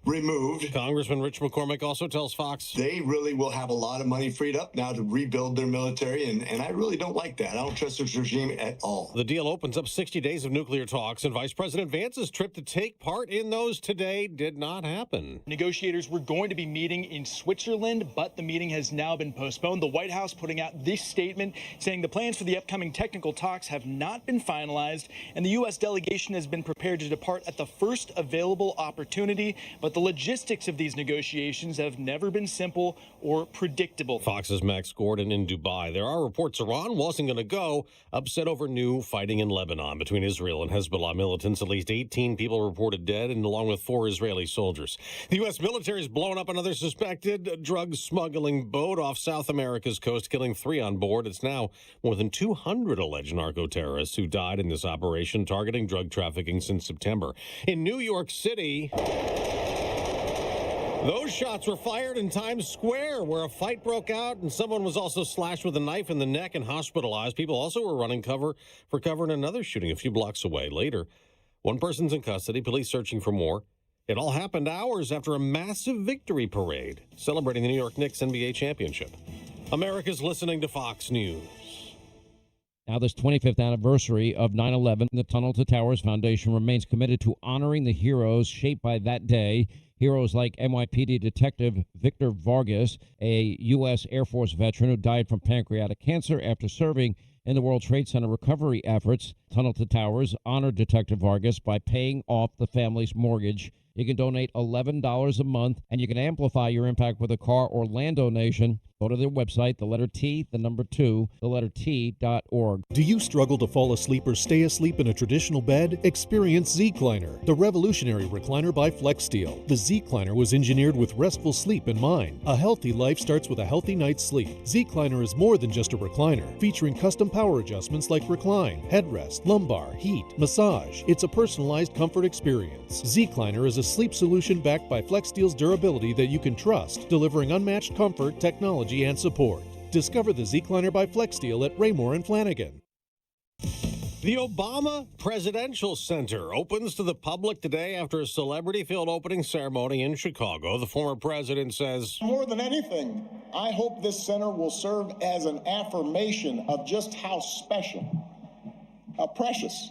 removed. Congressman Rich McCormick also tells Fox they really will have a lot of money freed up now to rebuild their military, and I really don't like that. I don't trust this regime at all. The deal opens up 60 days of nuclear talks, and Vice President Vance's trip to take part in those today did not happen. Negotiators were going to be meeting in Switzerland, but the meeting has now been postponed. The White House putting out this statement saying the plans for the upcoming technical talks have not been finalized, and the U.S. delegation has been prepared to depart at the first available opportunity, but the logistics of these negotiations have never been simple or predictable. Fox's Max Gordon in Dubai. There are reports Iran wasn't going to go, upset over new fighting in Lebanon between Israel and Hezbollah militants. At least 18 people reported dead, and along with 4 Israeli soldiers. The U.S. military has blown up another suspected drug smuggling boat off South America's coast, killing 3 on board. It's now more than 200 alleged narco-terrorists who died in this operation targeting drug trafficking since September. In New York City, those shots were fired in Times Square, where a fight broke out, and someone was also slashed with a knife in the neck and hospitalized. People also were running cover in another shooting a few blocks away. Later, one person's in custody, police searching for more. It all happened hours after a massive victory parade celebrating the New York Knicks NBA championship. America's listening to Fox News. Now, this 25th anniversary of 9/11, the Tunnel to Towers Foundation remains committed to honoring the heroes shaped by that day. Heroes like NYPD Detective Victor Vargas, a U.S. Air Force veteran who died from pancreatic cancer after serving in the World Trade Center recovery efforts. Tunnel to Towers honored Detective Vargas by paying off the family's mortgage. You can donate $11 a month, and you can amplify your impact with a car or land donation. Go to their website, the letter T, the number 2, the letter T.org. Do you struggle to fall asleep or stay asleep in a traditional bed? Experience Z-Cliner, the revolutionary recliner by FlexSteel. The Z-Cliner was engineered with restful sleep in mind. A healthy life starts with a healthy night's sleep. Z-Cliner is more than just a recliner, featuring custom power adjustments like recline, headrest, lumbar, heat, massage. It's a personalized comfort experience. Z-Cliner is a sleep solution backed by FlexSteel's durability that you can trust, delivering unmatched comfort, technology, and support. Discover the Z-Cliner by FlexSteel at Raymore and Flanagan. The Obama Presidential Center opens to the public today after a celebrity-filled opening ceremony in Chicago. The former president says, "More than anything, I hope this center will serve as an affirmation of just how special, how precious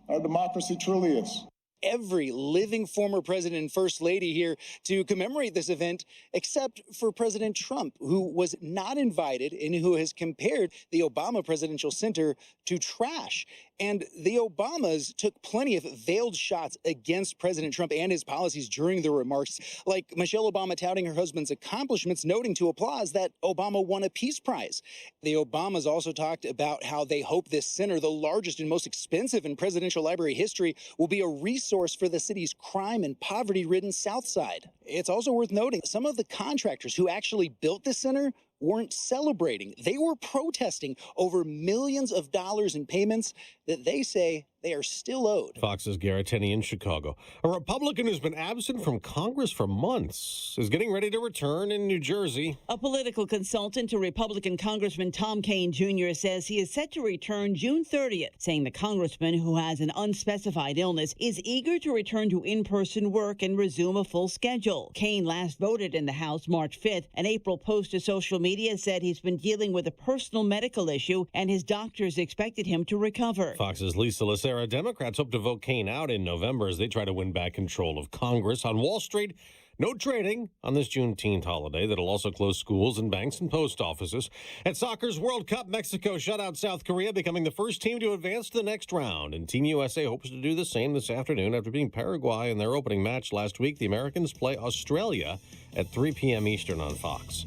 our democracy truly is." Every living former president and first lady here to commemorate this event, except for President Trump, who was not invited and who has compared the Obama Presidential Center to trash. And the Obamas took plenty of veiled shots against President Trump and his policies during the remarks, like Michelle Obama touting her husband's accomplishments, noting to applause that Obama won a Peace Prize. The Obamas also talked about how they hope this center, the largest and most expensive in presidential library history, will be a resource for the city's crime and poverty-ridden South Side. It's also worth noting some of the contractors who actually built this center weren't celebrating. They were protesting over millions of dollars in payments that they say they are still owed. Fox's Garrett Tenney in Chicago. A Republican who's been absent from Congress for months is getting ready to return in New Jersey. A political consultant to Republican Congressman Tom Kaine Jr. says he is set to return June 30th, saying the congressman, who has an unspecified illness, is eager to return to in-person work and resume a full schedule. Kaine last voted in the House March 5th. An April post to social media said he's been dealing with a personal medical issue and his doctors expected him to recover. Fox's Lisa Lacera. Democrats hope to vote Kaine out in November as they try to win back control of Congress. On Wall Street, no trading on this Juneteenth holiday that'll also close schools and banks and post offices. At soccer's World Cup, Mexico shut out South Korea, becoming the first team to advance to the next round. And Team USA hopes to do the same this afternoon after beating Paraguay in their opening match last week. The Americans play Australia at 3 p.m. Eastern on Fox.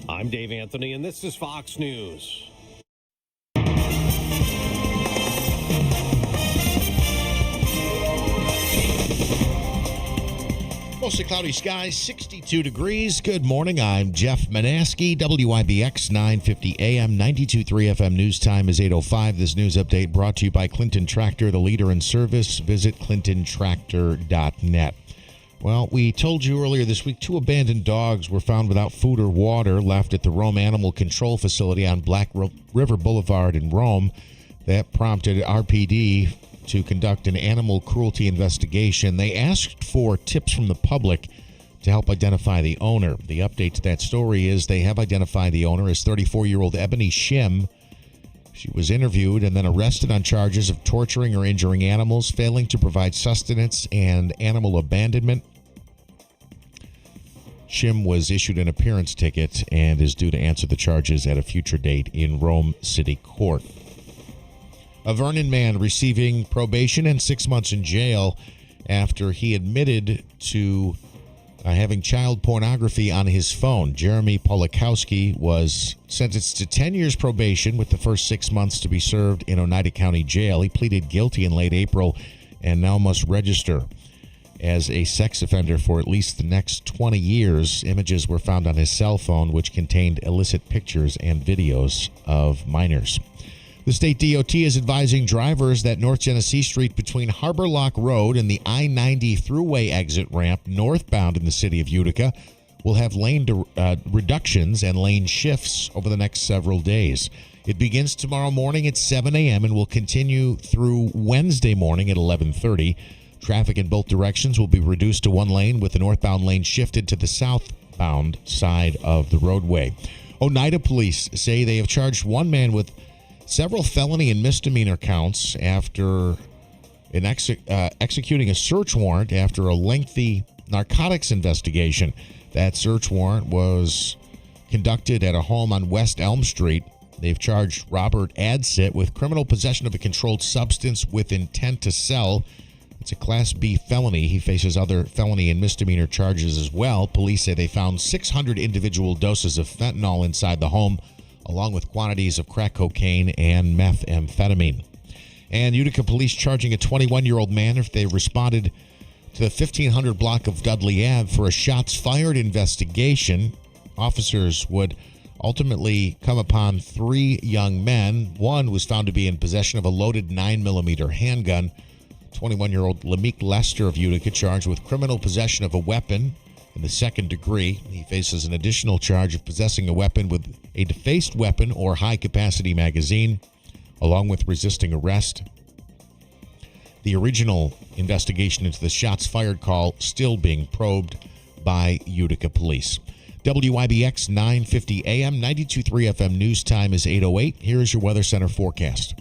I'm Dave Anthony, and this is Fox News. Mostly cloudy skies, 62 degrees. Good morning. I'm Jeff Manaski, WIBX 950 AM, 92.3 FM. News time is 8:05. This news update brought to you by Clinton Tractor, the leader in service. Visit clintontractor.net. Well, we told you earlier this week 2 abandoned dogs were found without food or water left at the Rome Animal Control Facility on Black River Boulevard in Rome. That prompted RPD to conduct an animal cruelty investigation. They asked for tips from the public to help identify the owner. The update to that story is they have identified the owner as 34-year-old Ebony Shim. She was interviewed and then arrested on charges of torturing or injuring animals, failing to provide sustenance, and animal abandonment. Shim was issued an appearance ticket and is due to answer the charges at a future date in Rome City Court. A Vernon man receiving probation and 6 months in jail after he admitted to having child pornography on his phone. Jeremy Polakowski was sentenced to 10 years probation with the first 6 months to be served in Oneida County Jail. He pleaded guilty in late April and now must register as a sex offender for at least the next 20 years. Images were found on his cell phone which contained illicit pictures and videos of minors. The state DOT is advising drivers that North Genesee Street between Harbor Lock Road and the I-90 Thruway exit ramp northbound in the city of Utica will have lane reductions and lane shifts over the next several days. It begins tomorrow morning at 7 a.m. and will continue through Wednesday morning at 11:30. Traffic in both directions will be reduced to one lane, with the northbound lane shifted to the southbound side of the roadway. Oneida police say they have charged one man with several felony and misdemeanor counts after executing a search warrant after a lengthy narcotics investigation. That search warrant was conducted at a home on West Elm Street. They've charged Robert Adsit with criminal possession of a controlled substance with intent to sell. It's a Class B felony. He faces other felony and misdemeanor charges as well. Police say they found 600 individual doses of fentanyl inside the home, along with quantities of crack cocaine and methamphetamine. And Utica police charging a 21-year-old man if they responded to the 1500 block of Dudley Ave for a shots fired investigation. Officers would ultimately come upon 3 young men. One was found to be in possession of a loaded 9mm handgun. 21-year-old Lameek Lester of Utica charged with criminal possession of a weapon in the second degree. He faces an additional charge of possessing a weapon with a defaced weapon or high-capacity magazine, along with resisting arrest. The original investigation into the shots fired call still being probed by Utica police. WIBX 950 AM, 92.3 FM news time is 8:08. Here is your Weather Center forecast.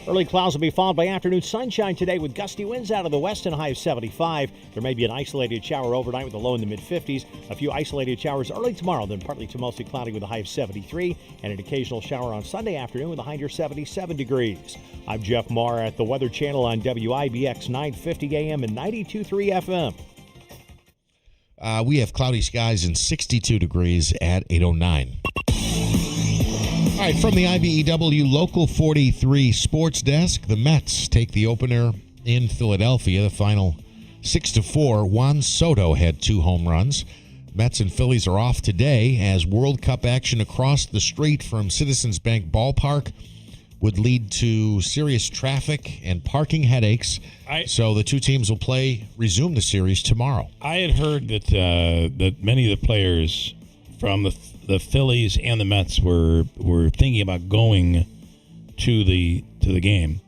Early clouds will be followed by afternoon sunshine today with gusty winds out of the west and a high of 75. There may be an isolated shower overnight with a low in the mid-50s. A few isolated showers early tomorrow, then partly to mostly cloudy with a high of 73. And an occasional shower on Sunday afternoon with a high near 77 degrees. I'm Jeff Marr at the Weather Channel on WIBX 950 AM and 92.3 FM. We have cloudy skies and 62 degrees at 8:09. All right, from the IBEW Local 43 Sports Desk, the Mets take the opener in Philadelphia. The final 6-4. Juan Soto had 2 home runs. Mets and Phillies are off today as World Cup action across the street from Citizens Bank Ballpark would lead to serious traffic and parking headaches. So the two teams will resume the series tomorrow. I had heard that many of the players from the Phillies and the Mets were thinking about going to the game,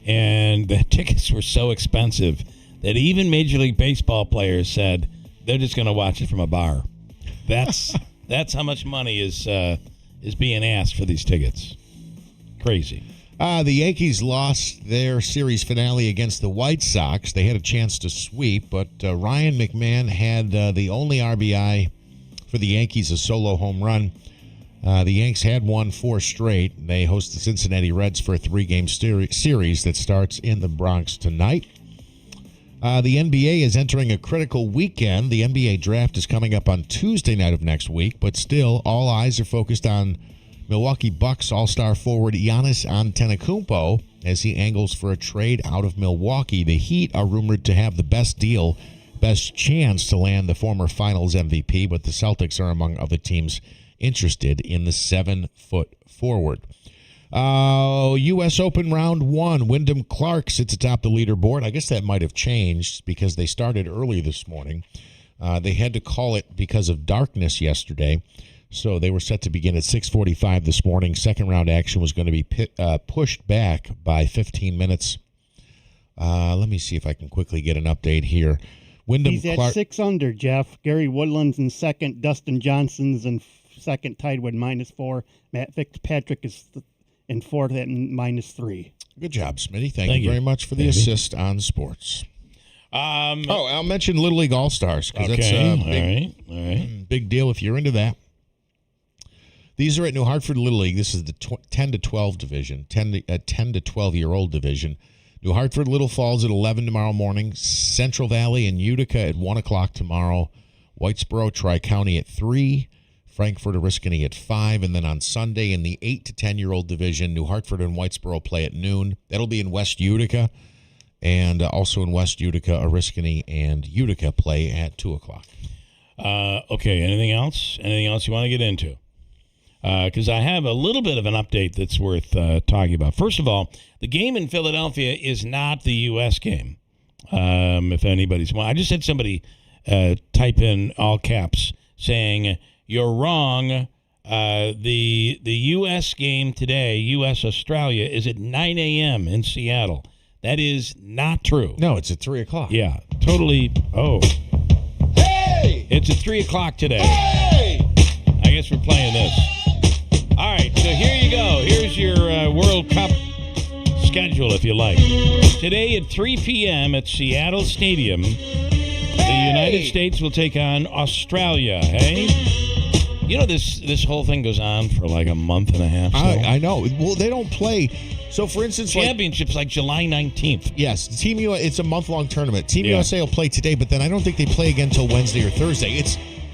and the tickets were so expensive that even Major League Baseball players said they're just going to watch it from a bar. That's how much money is being asked for these tickets. Crazy. The Yankees lost their series finale against the White Sox. They had a chance to sweep, but Ryan McMahon had the only RBI for the Yankees, a solo home run. The Yanks had won 4 straight. They host the Cincinnati Reds for a 3-game series that starts in the Bronx tonight. The NBA is entering a critical weekend. The NBA draft is coming up on Tuesday night of next week, but still, all eyes are focused on Milwaukee Bucks all-star forward Giannis Antetokounmpo as he angles for a trade out of Milwaukee. The Heat are rumored to have the best chance to land the former Finals MVP, but the Celtics are among other teams interested in the 7-foot forward. U.S. Open Round 1, Wyndham Clark sits atop the leaderboard. I guess that might have changed because they started early this morning. They had to call it because of darkness yesterday. So they were set to begin at 6:45 this morning. Second round action was going to be pushed back by 15 minutes. Let me see if I can quickly get an update here. Wyndham He's at Clark 6 under, Jeff. Gary Woodland's in second. Dustin Johnson's in second, tied with -4. Matt Fitzpatrick is in fourth at -3. Good job, Smitty. Thank you very much for the assist on sports. I'll mention Little League All-Stars because that's a big deal if you're into that. These are at New Hartford Little League. This is the 10 to 12 division, 10 to 12-year-old division. New Hartford Little Falls at 11 tomorrow morning. Central Valley and Utica at 1 o'clock tomorrow. Whitesboro, Tri-County at 3. Frankfort, Oriskany at 5. And then on Sunday in the 8 to 10-year-old division, New Hartford and Whitesboro play at noon. That'll be in West Utica. And also in West Utica, Oriskany and Utica play at 2 o'clock. Okay, anything else? Anything else you want to get into? Because I have a little bit of an update that's worth talking about. First of all, the game in Philadelphia is not the U.S. game. If anybody's... I just had somebody type in all caps saying, "You're wrong. The U.S. game today, U.S.-Australia, is at 9 a.m. in Seattle." That is not true. No, it's at 3 o'clock. Yeah, totally. Oh. Hey! It's at 3 o'clock today. Hey! I guess we're playing this. All right, so here you go. Here's your World Cup schedule, if you like. Today at 3 p.m. at Seattle Stadium, the United States will take on Australia, hey? You know, this whole thing goes on for like a month and a half. So. I know. Well, they don't play. So, for instance, Championship's like July 19th. Yes, Team USA. It's a month-long tournament. Team USA will play today, but then I don't think they play again until Wednesday or Thursday.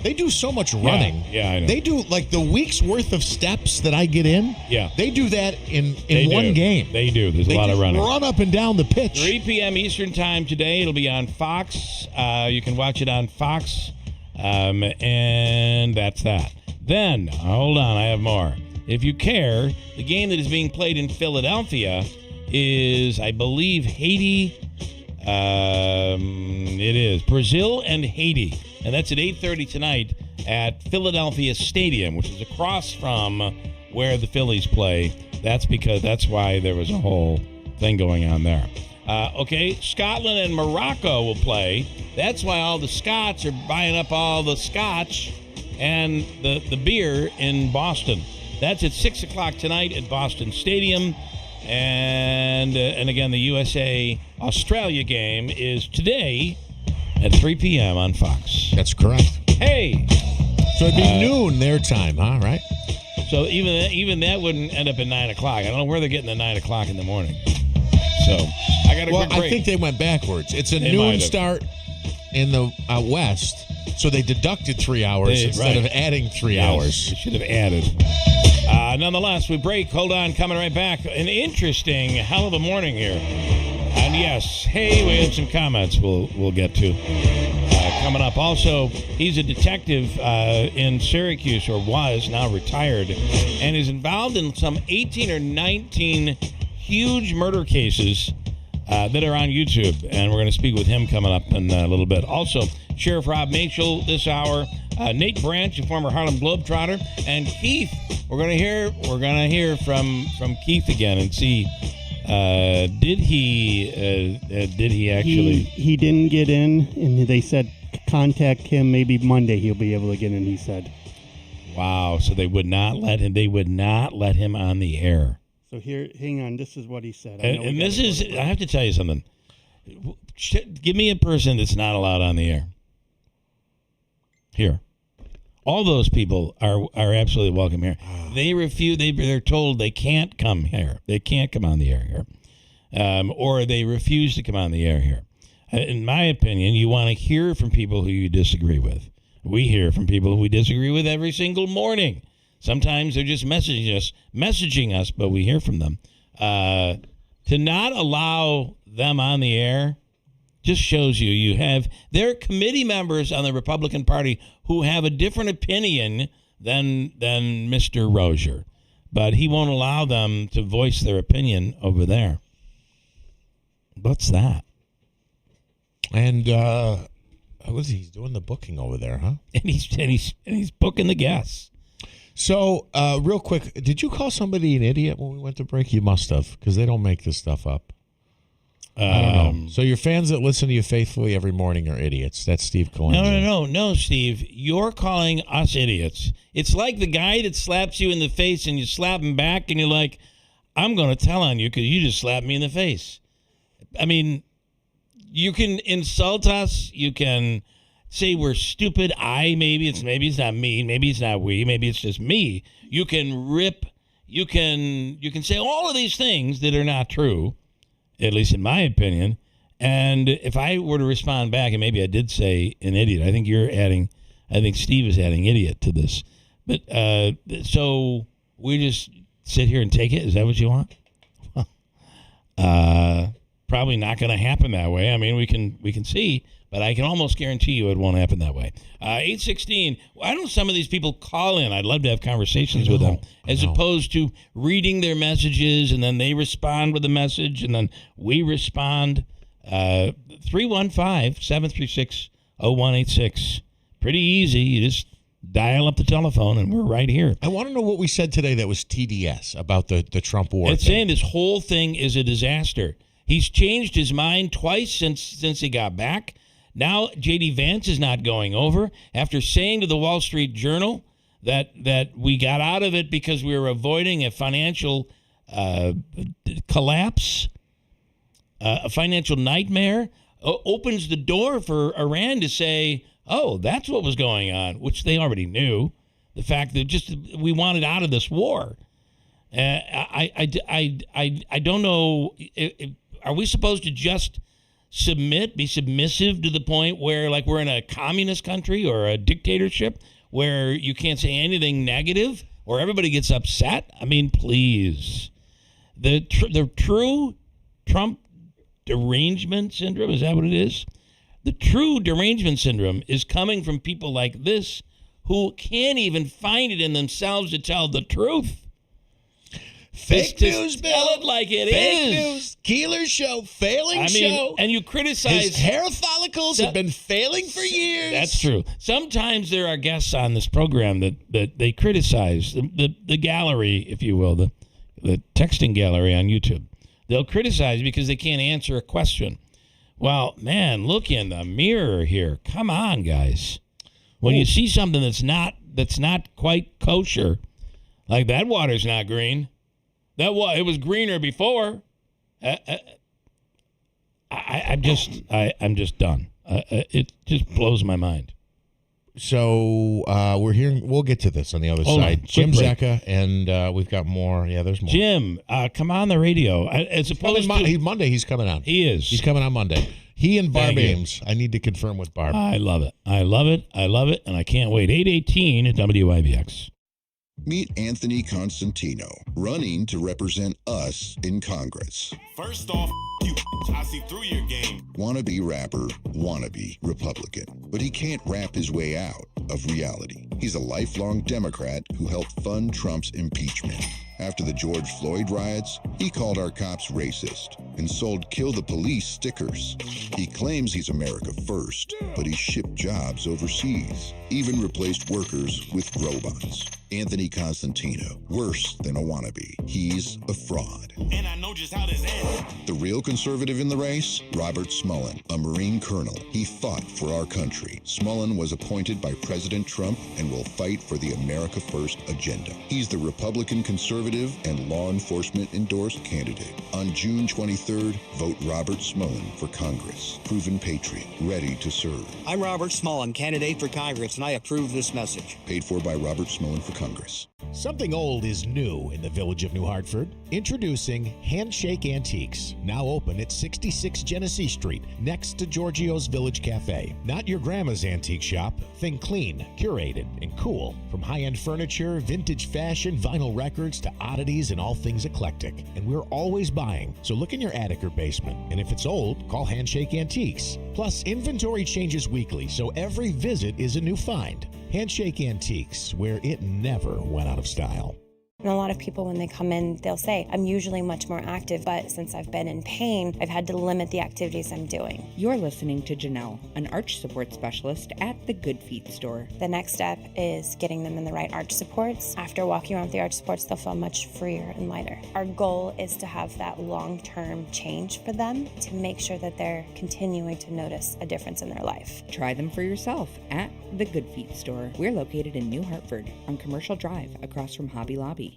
They do so much running. Yeah, I know. They do like the week's worth of steps that I get in. Yeah, they do that in one do. game. They do. There's a lot of running. Run up and down the pitch. 3 p.m. Eastern time today. It'll be on Fox. You can watch it on Fox, and that's that. Then, hold on, I have more. If you care, the game that is being played in Philadelphia is, I believe, Haiti. It is Brazil and Haiti, and that's at 8:30 tonight at Philadelphia Stadium, which is across from where the Phillies play. That's why there was a whole thing going on there. Okay, Scotland and Morocco will play. That's why all the Scots are buying up all the scotch and the beer in Boston. That's at 6 o'clock tonight at Boston Stadium. And again, the USA-Australia game is today at 3 p.m. on Fox. That's correct. Hey! So it'd be noon their time, huh? Right? So even that wouldn't end up at 9 o'clock. I don't know where they're getting the 9 o'clock in the morning. So I got a quick break. I think they went backwards. It's a noon start in the West, so they deducted 3 hours instead of adding 3 hours. They should have added. Nonetheless, we break. Hold on, coming right back. An interesting hell of a morning here. And yes, hey, we have some comments we'll get to coming up. Also, he's a detective in Syracuse, or was, now retired, and is involved in some 18 or 19 huge murder cases that are on YouTube. And we're going to speak with him coming up in a little bit. Also, Sheriff Rob Machel this hour, Nate Branch, a former Harlem Globetrotter, and Keith. We're gonna hear from Keith again and see did he actually? He didn't get in, and they said contact him. Maybe Monday he'll be able to get in. He said. Wow! So they would not let him. They would not let him on the air. So here, hang on. This is what he said. And this is. I have to tell you something. Give me a person that's not allowed on the air. Here. All those people are absolutely welcome here. They refuse. They're told they can't come here. They can't come on the air here, or they refuse to come on the air here. In my opinion, you want to hear from people who you disagree with. We hear from people who we disagree with every single morning. Sometimes they're just messaging us, but we hear from them. To not allow them on the air just shows you have there are committee members on the Republican Party who have a different opinion than Mr. Rozier, but he won't allow them to voice their opinion over there. What's that? And he's doing the booking over there, huh? And he's booking the guests. So, real quick, did you call somebody an idiot when we went to break? You must have, because they don't make this stuff up. I don't know. So your fans that listen to you faithfully every morning are idiots. That's Steve Colangelo. No, Steve. You're calling us idiots. It's like the guy that slaps you in the face and you slap him back and you're like, I'm going to tell on you because you just slapped me in the face. I mean, you can insult us. You can say we're stupid. Maybe it's not me. Maybe it's not we. Maybe it's just me. You can rip. You can say all of these things that are not true, at least in my opinion. And if I were to respond back, and maybe I did say an idiot, I think Steve is adding idiot to this. But so we just sit here and take it? Is that what you want? Well, probably not going to happen that way. I mean, we can see, but I can almost guarantee you it won't happen that way. 816, why don't some of these people call in? I'd love to have conversations with them, as opposed to reading their messages and then they respond with a message and then we respond. 315-736-0186. Pretty easy. You just dial up the telephone and we're right here. I want to know what we said today that was TDS about the Trump war. It's saying this whole thing is a disaster. He's changed his mind twice since he got back. Now J.D. Vance is not going over after saying to the Wall Street Journal that we got out of it because we were avoiding a financial collapse, a financial nightmare. Opens the door for Iran to say, oh, that's what was going on, which they already knew. The fact that just we wanted out of this war. I don't know. Are we supposed to just be submissive to the point where, like, we're in a communist country or a dictatorship where you can't say anything negative or everybody gets upset? I mean, please. The true Trump derangement syndrome, is that what it is? The true derangement syndrome is coming from people like this who can't even find it in themselves to tell the truth. Fake news, Bill. Tell it like it Fake is. news. Keeler show, failing show. And you criticize. His hair follicles have been failing for years. That's true. Sometimes there are guests on this program that they criticize the gallery, if you will, the texting gallery on YouTube. They'll criticize because they can't answer a question. Well, man, look in the mirror here. Come on, guys. When you see something that's not quite kosher, like that water's not green. It was greener before. I'm just done. It just blows my mind. So we're hearing. We'll get to this on the other side. Jim Zecca, and we've got more. Yeah, there's more. Jim, come on the radio. As opposed to Monday, he's coming on. He is. He's coming on Monday. He and Barb Ames. I need to confirm with Barb. I love it. I love it. I love it, and I can't wait. 818 at WIBX. Meet Anthony Constantino, running to represent us in Congress. First off, you, I see through your game. Wannabe rapper, wannabe Republican. But he can't rap his way out of reality. He's a lifelong Democrat who helped fund Trump's impeachment. After the George Floyd riots, he called our cops racist and sold Kill the Police stickers. He claims he's America first, but he shipped jobs overseas, even replaced workers with robots. Anthony Constantino, worse than a wannabe. He's a fraud. And I know just how this ends. The real conservative in the race? Robert Smullen, a Marine colonel. He fought for our country. Smullen was appointed by President Trump and will fight for the America First agenda. He's the Republican conservative and law enforcement endorsed candidate. On June 23rd, vote Robert Smullen for Congress. Proven patriot, ready to serve. I'm Robert Smullen, candidate for Congress, and I approve this message. Paid for by Robert Smullen for Congress. Something old is new in the village of New Hartford. Introducing Handshake Antiques, now open at 66 Genesee Street, next to Giorgio's Village Cafe. Not your grandma's antique shop. Think clean, curated, and cool. From high-end furniture, vintage fashion, vinyl records, to oddities and all things eclectic. And we're always buying, so look in your attic or basement. And if it's old, call Handshake Antiques. Plus, inventory changes weekly, so every visit is a new find. Handshake Antiques, where it never went out of style. And a lot of people, when they come in, they'll say, I'm usually much more active, but since I've been in pain, I've had to limit the activities I'm doing. You're listening to Janelle, an arch support specialist at the Good Feet store. The next step is getting them in the right arch supports. After walking around with the arch supports, they'll feel much freer and lighter. Our goal is to have that long-term change for them to make sure that they're continuing to notice a difference in their life. Try them for yourself at the Good Feet store. We're located in New Hartford on Commercial Drive across from Hobby Lobby.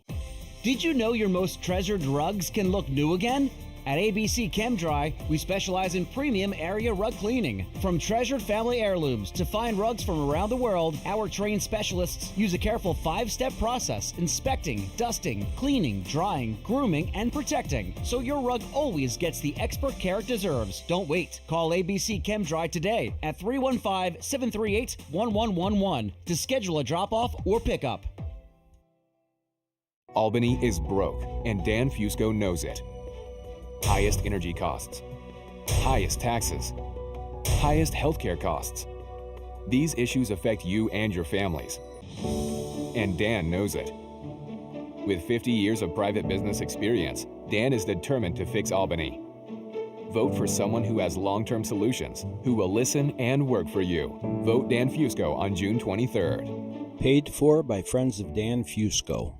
Did you know your most treasured rugs can look new again? At ABC ChemDry, we specialize in premium area rug cleaning. From treasured family heirlooms to fine rugs from around the world, our trained specialists use a careful 5-step process, inspecting, dusting, cleaning, drying, grooming, and protecting, so your rug always gets the expert care it deserves. Don't wait. Call ABC ChemDry today at 315-738-1111 to schedule a drop-off or pickup. Albany is broke, and Dan Fusco knows it. Highest energy costs, highest taxes, highest healthcare costs. These issues affect you and your families, and Dan knows it. With 50 years of private business experience, Dan is determined to fix Albany. Vote for someone who has long-term solutions, who will listen and work for you. Vote Dan Fusco on June 23rd. Paid for by friends of Dan Fusco.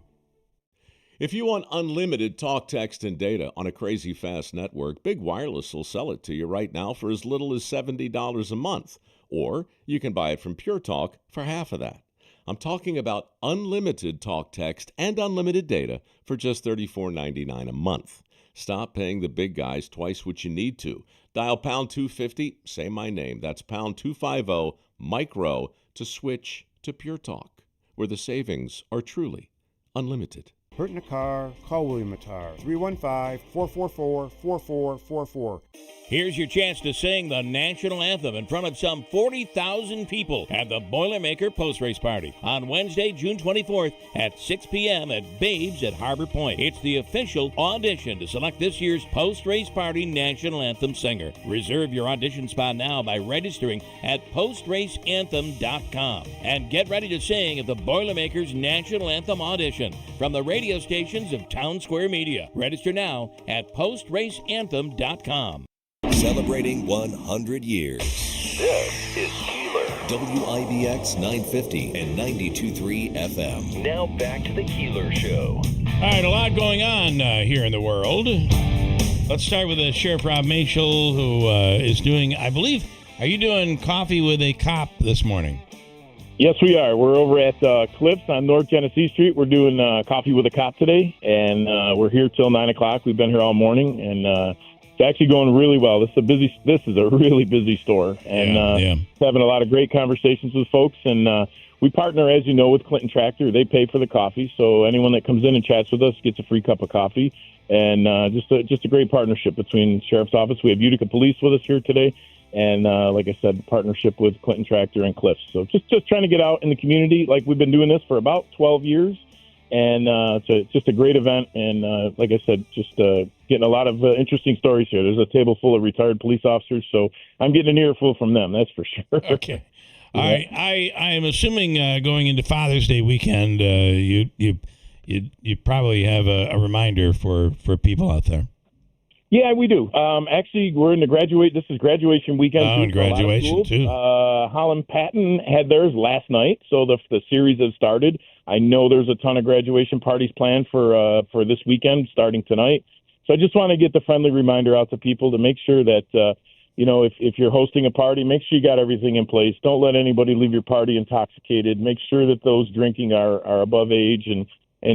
If you want unlimited talk, text, and data on a crazy fast network, Big Wireless will sell it to you right now for as little as $70 a month. Or you can buy it from Pure Talk for half of that. I'm talking about unlimited talk, text, and unlimited data for just $34.99 a month. Stop paying the big guys twice what you need to. Dial pound 250, say my name. That's pound 250 micro to switch to Pure Talk. where the savings are truly unlimited. Hurt in a car? Call William Attar. 315-444-4444. Here's your chance to sing the national anthem in front of some 40,000 people at the Boilermaker Post-Race Party on Wednesday, June 24th at 6 p.m. at Babes at Harbor Point. It's the official audition to select this year's Post-Race Party national anthem singer. Reserve your audition spot now by registering at postraceanthem.com. And get ready to sing at the Boilermakers National Anthem Audition from the radio stations of Town Square Media. Register now at postraceanthem.com. Celebrating 100 years. This is Keeler. WIBX 950 and 92.3 FM. Now back to the Keeler Show. All right, a lot going on here in the world. Let's start with Sheriff Rob Machel, who is doing, I believe, are you doing Coffee with a Cop this morning? Yes, we are. We're over at Cliffs on North Genesee Street. We're doing Coffee with a Cop today, and we're here till 9 o'clock. We've been here all morning, and it's actually going really well. This is a really busy store, and having a lot of great conversations with folks. And we partner, as you know, with Clinton Tractor. They pay for the coffee, so anyone that comes in and chats with us gets a free cup of coffee. And just a great partnership between Sheriff's Office. We have Utica Police with us here today. And like I said, partnership with Clinton Tractor and Cliffs. So just trying to get out in the community. Like, we've been doing this for about 12 years. And it's just a great event. And like I said, just getting a lot of interesting stories here. There's a table full of retired police officers. So I'm getting an earful from them, that's for sure. Okay. All right. I am assuming going into Father's Day weekend, you probably have a reminder for people out there. Yeah, we do. Actually, we're in the this is graduation weekend. Oh, and graduation, too. Holland Patton had theirs last night, so the series has started. I know there's a ton of graduation parties planned for this weekend, starting tonight. So I just want to get the friendly reminder out to people to make sure that, if you're hosting a party, make sure you got everything in place. Don't let anybody leave your party intoxicated. Make sure that those drinking are above age, and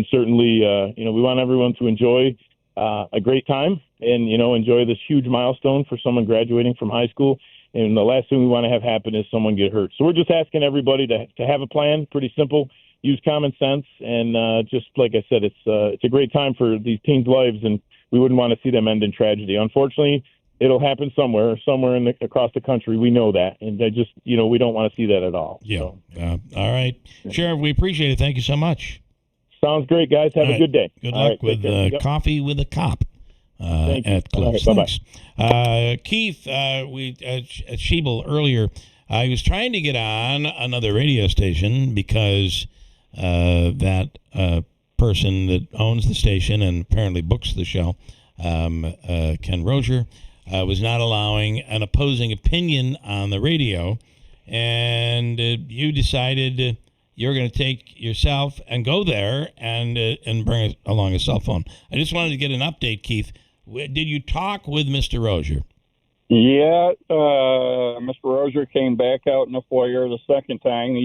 certainly, we want everyone to enjoy a great time and, enjoy this huge milestone for someone graduating from high school. And the last thing we want to have happen is someone get hurt. So we're just asking everybody to have a plan. Pretty simple. Use common sense. And just like I said, it's a great time for these teens' lives, and we wouldn't want to see them end in tragedy. Unfortunately, it'll happen somewhere across the country. We know that. And I just, we don't want to see that at all. Yeah. So. All right. Sheriff, we appreciate it. Thank you so much. Sounds great, guys. Have a good day. Good luck with Coffee with a Cop at Cliffs. Right, bye-bye. Keith, at Schiebel earlier, I was trying to get on another radio station because that person that owns the station and apparently books the show, Ken Rozier, was not allowing an opposing opinion on the radio, and you decided you're going to take yourself and go there and bring along a cell phone. I just wanted to get an update, Keith. Did you talk with Mr. Rozier? Yeah, Mr. Rozier came back out in the foyer the second time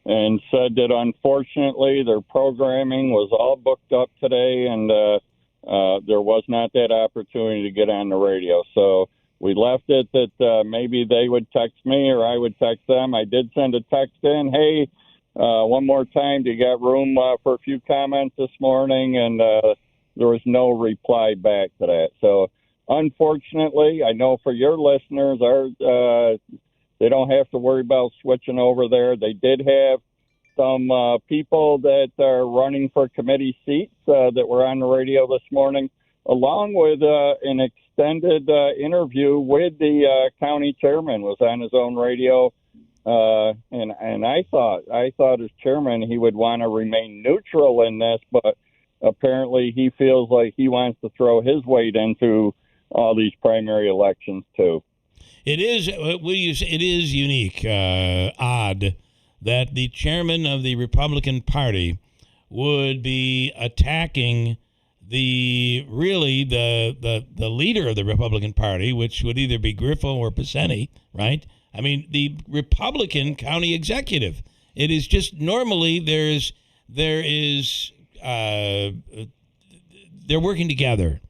and said that unfortunately their programming was all booked up today, and there was not that opportunity to get on the radio. So we left it that maybe they would text me or I would text them. I did send a text in, hey, one more time, do you got room for a few comments this morning? And there was no reply back to that. So unfortunately, I know for your listeners, they don't have to worry about switching over there. They did have some people that are running for committee seats that were on the radio this morning, along with an extended interview with the county chairman, was on his own radio. And I thought as chairman he would want to remain neutral in this, but apparently he feels like he wants to throw his weight into all these primary elections too. It is unique, odd that the chairman of the Republican Party would be attacking the leader of the Republican Party, which would either be Griffo or Pacini, right? I mean, the Republican county executive. It is just normally they're working together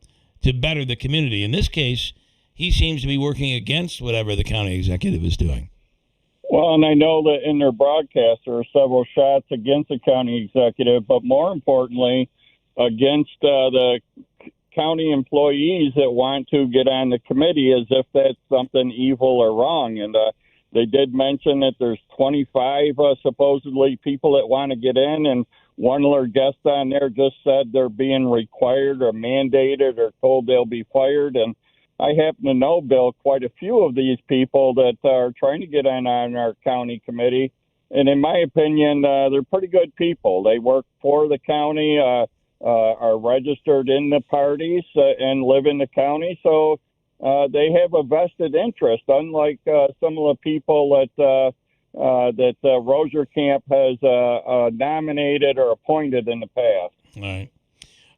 to better the community. In this case, he seems to be working against whatever the county executive is doing. Well, and I know that in their broadcast there are several shots against the county executive, but more importantly, against the county employees that want to get on the committee as if that's something evil or wrong. And they did mention that there's 25 supposedly people that want to get in, and one of their guests on there just said they're being required or mandated or told they'll be fired. And I happen to know, Bill, quite a few of these people that are trying to get on our county committee. And in my opinion, they're pretty good people. They work for the county, are registered in the parties, and live in the county. So they have a vested interest, unlike some of the people that Rozier Camp has nominated or appointed in the past. All right.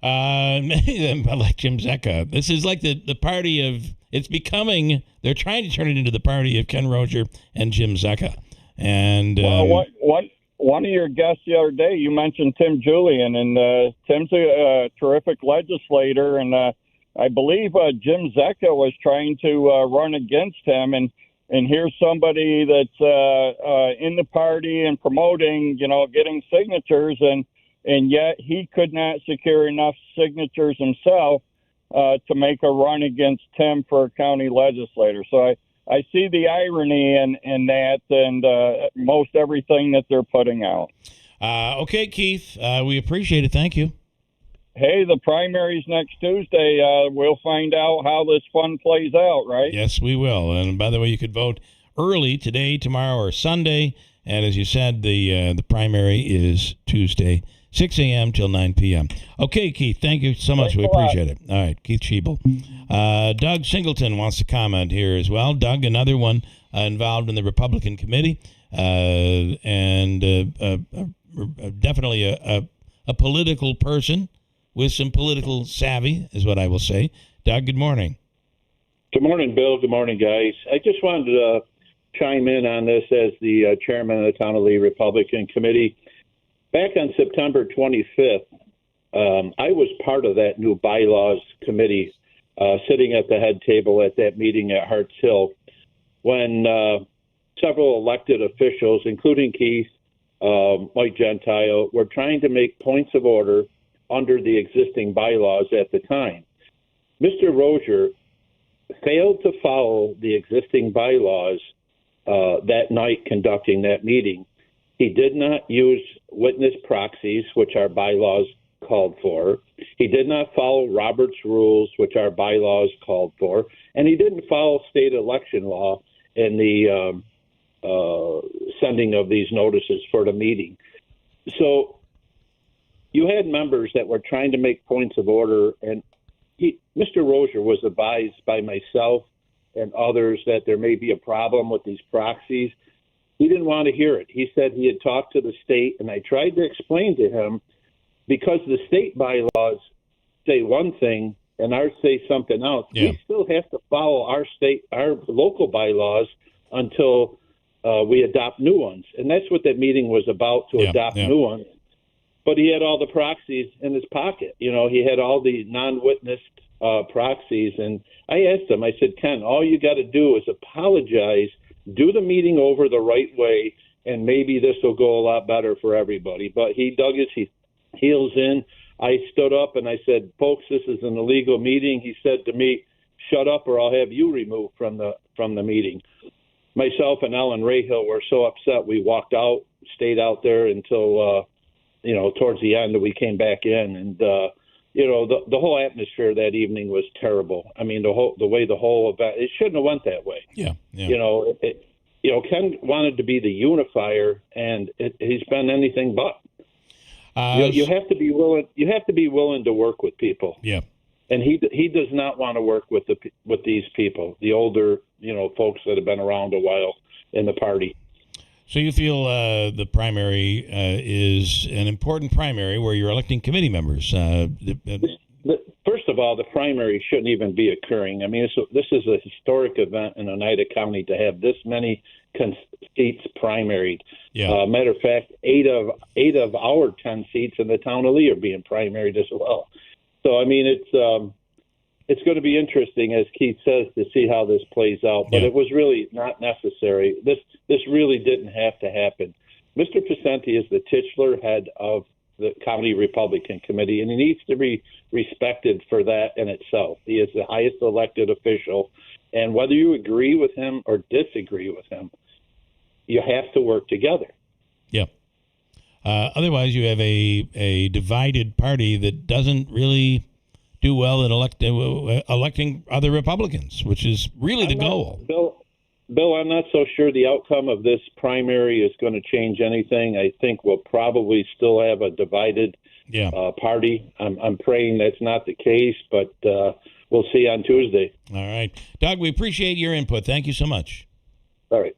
Many of them, like Jim Zecca. This is like the party of, it's becoming, they're trying to turn it into the party of Ken Rozier and Jim Zecca. And one of your guests the other day, you mentioned Tim Julian, and Tim's a terrific legislator, and I believe Jim Zecca was trying to run against him, and here's somebody that's in the party and promoting, getting signatures, and yet he could not secure enough signatures himself to make a run against Tim for a county legislator. So I see the irony in that and most everything that they're putting out. Okay, Keith, we appreciate it. Thank you. Hey, the primary's next Tuesday. We'll find out how this fun plays out, right? Yes, we will. And by the way, you could vote early today, tomorrow, or Sunday. And as you said, the primary is Tuesday, 6 a.m. till 9 p.m. Okay, Keith, thank you so much. We appreciate it. All right, Keith Schiebel. Doug Singleton wants to comment here as well. Doug, another one involved in the Republican committee, and definitely a political person with some political savvy, is what I will say. Doug, good morning. Good morning, Bill. Good morning, guys. I just wanted to chime in on this as the chairman of the Town of Lee Republican Committee. Back on September 25th, I was part of that new bylaws committee, sitting at the head table at that meeting at Harts Hill, when several elected officials, including Keith, Mike Gentile, were trying to make points of order under the existing bylaws at the time. Mr. Rozier failed to follow the existing bylaws that night conducting that meeting. He did not use witness proxies, which our bylaws called for. He did not follow Robert's rules, which our bylaws called for. And he didn't follow state election law in the sending of these notices for the meeting. So you had members that were trying to make points of order, and Mr. Rozier was advised by myself and others that there may be a problem with these proxies. He didn't want to hear it. He said he had talked to the state, and I tried to explain to him, because the state bylaws say one thing and ours say something else. Yeah. We still have to follow our local bylaws until we adopt new ones. And that's what that meeting was about, to adopt new ones. But he had all the proxies in his pocket. He had all the non-witnessed proxies. And I asked him, I said, Ken, all you got to do is apologize, do the meeting over the right way, and maybe this will go a lot better for everybody. But he dug his heels in. I stood up and I said, folks, this is an illegal meeting. He said to me, shut up or I'll have you removed from the meeting. Myself and Ellen Rahill were so upset we walked out, stayed out there until towards the end, we came back in, and the whole atmosphere that evening was terrible. I mean, the way the whole event, it shouldn't have went that way. Yeah. Ken wanted to be the unifier, and he's been anything but. You have to be willing. You have to be willing to work with people. Yeah. And he does not want to work with these people, the older folks that have been around a while in the party. So you feel the primary is an important primary where you're electing committee members. First of all, the primary shouldn't even be occurring. I mean, this is a historic event in Oneida County to have this many seats primaried. Yeah. Matter of fact, eight of our 10 seats in the town of Lee are being primaried as well. So I mean, it's going to be interesting, as Keith says, to see how this plays out. But it was really not necessary. This really didn't have to happen. Mr. Pacenti is the titular head of the County Republican Committee, and he needs to be respected for that in itself. He is the highest elected official, and whether you agree with him or disagree with him, you have to work together. Yeah. Otherwise, you have a divided party that doesn't really do well at electing other Republicans, which is really the goal. Bill, I'm not so sure the outcome of this primary is going to change anything. I think we'll probably still have a divided party. I'm praying that's not the case, but we'll see on Tuesday. All right. Doug, we appreciate your input. Thank you so much. All right.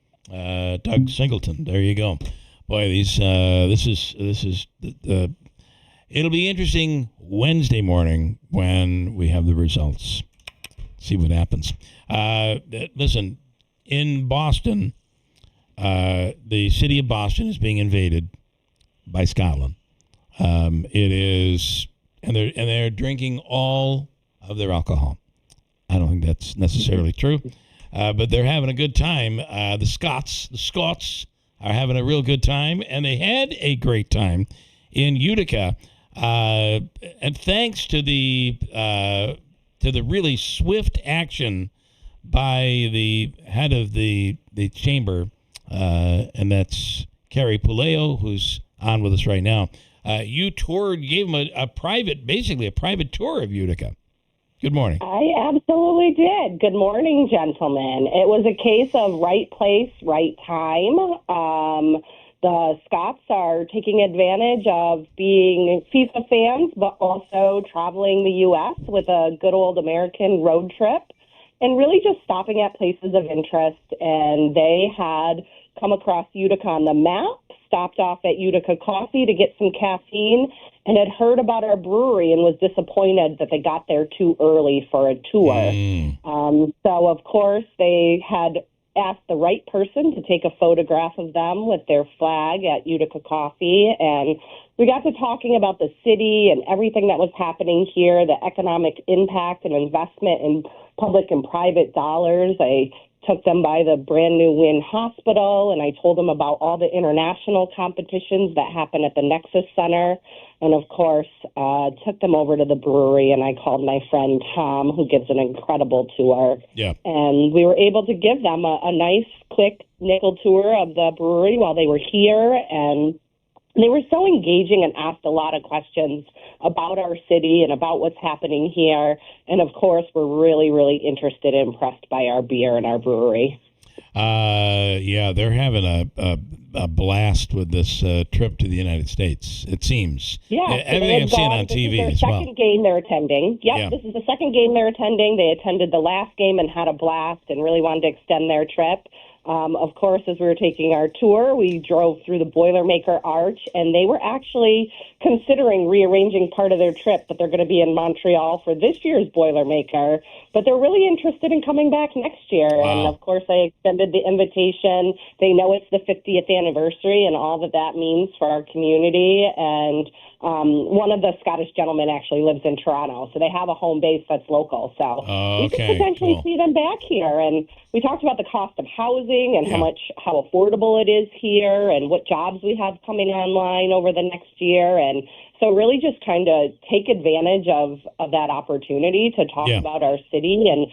Doug Singleton, there you go. Boy, this is it'll be interesting Wednesday morning when we have the results. See what happens. Listen, in Boston, the city of Boston is being invaded by Scotland. It is, and they're drinking all of their alcohol. I don't think that's necessarily true, but they're having a good time. The Scots are having a real good time, and they had a great time in Utica. And thanks to the really swift action by the head of the chamber, and that's Carrie Puleo, who's on with us right now. You gave him a private tour of Utica. Good morning. I absolutely did. Good morning, gentlemen. It was a case of right place, right time. The Scots are taking advantage of being FIFA fans, but also traveling the U.S. with a good old American road trip and really just stopping at places of interest. And they had come across Utica on the map, stopped off at Utica Coffee to get some caffeine, and had heard about our brewery and was disappointed that they got there too early for a tour. So, of course, they had asked the right person to take a photograph of them with their flag at Utica Coffee, and we got to talking about the city and everything that was happening here, the economic impact and investment in public and private dollars. I took them by the brand new Wynn Hospital, and I told them about all the international competitions that happen at the Nexus Center, and of course, took them over to the brewery, and I called my friend Tom, who gives an incredible tour. Yeah. And we were able to give them a nice, quick nickel tour of the brewery while they were here, and they were so engaging and asked a lot of questions about our city and about what's happening here. And, of course, we're really, really interested and impressed by our beer and our brewery. Yeah, they're having a blast with this trip to the United States, it seems. Yeah. Everything I've seen on TV as well. This is their second game they're attending. Yep, Yeah. This is the second game they're attending. They attended the last game and had a blast and really wanted to extend their trip. Of course, as we were taking our tour, we drove through the Boilermaker Arch, and they were actually considering rearranging part of their trip, but they're going to be in Montreal for this year's Boilermaker. But they're really interested in coming back next year. Wow. And, of course, I extended the invitation. They know it's the 50th anniversary and all that that means for our community. And one of the Scottish gentlemen actually lives in Toronto, so they have a home base that's local. So we could potentially see them back here. And we talked about the cost of housing and how affordable it is here and what jobs we have coming online over the next year. And so really just trying to take advantage of that opportunity to talk about our city and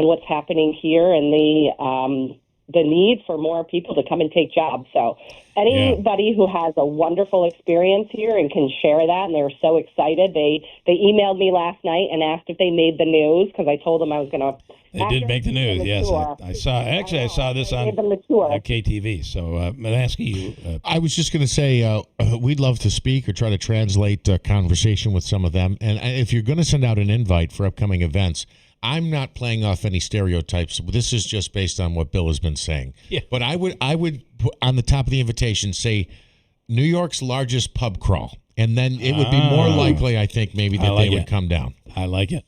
what's happening here and the need for more people to come and take jobs. So anybody who has a wonderful experience here and can share that, and they were so excited. They emailed me last night and asked if they made the news because I told them I was going to. They did make the news, yes. I saw this on KTV, so I'm going to ask you. I was just going to say, we'd love to speak or try to translate a conversation with some of them. And if you're going to send out an invite for upcoming events, I'm not playing off any stereotypes. This is just based on what Bill has been saying. Yeah. But I would on the top of the invitation say New York's largest pub crawl, and then it would be more likely, I think, maybe that they would come down. I like it.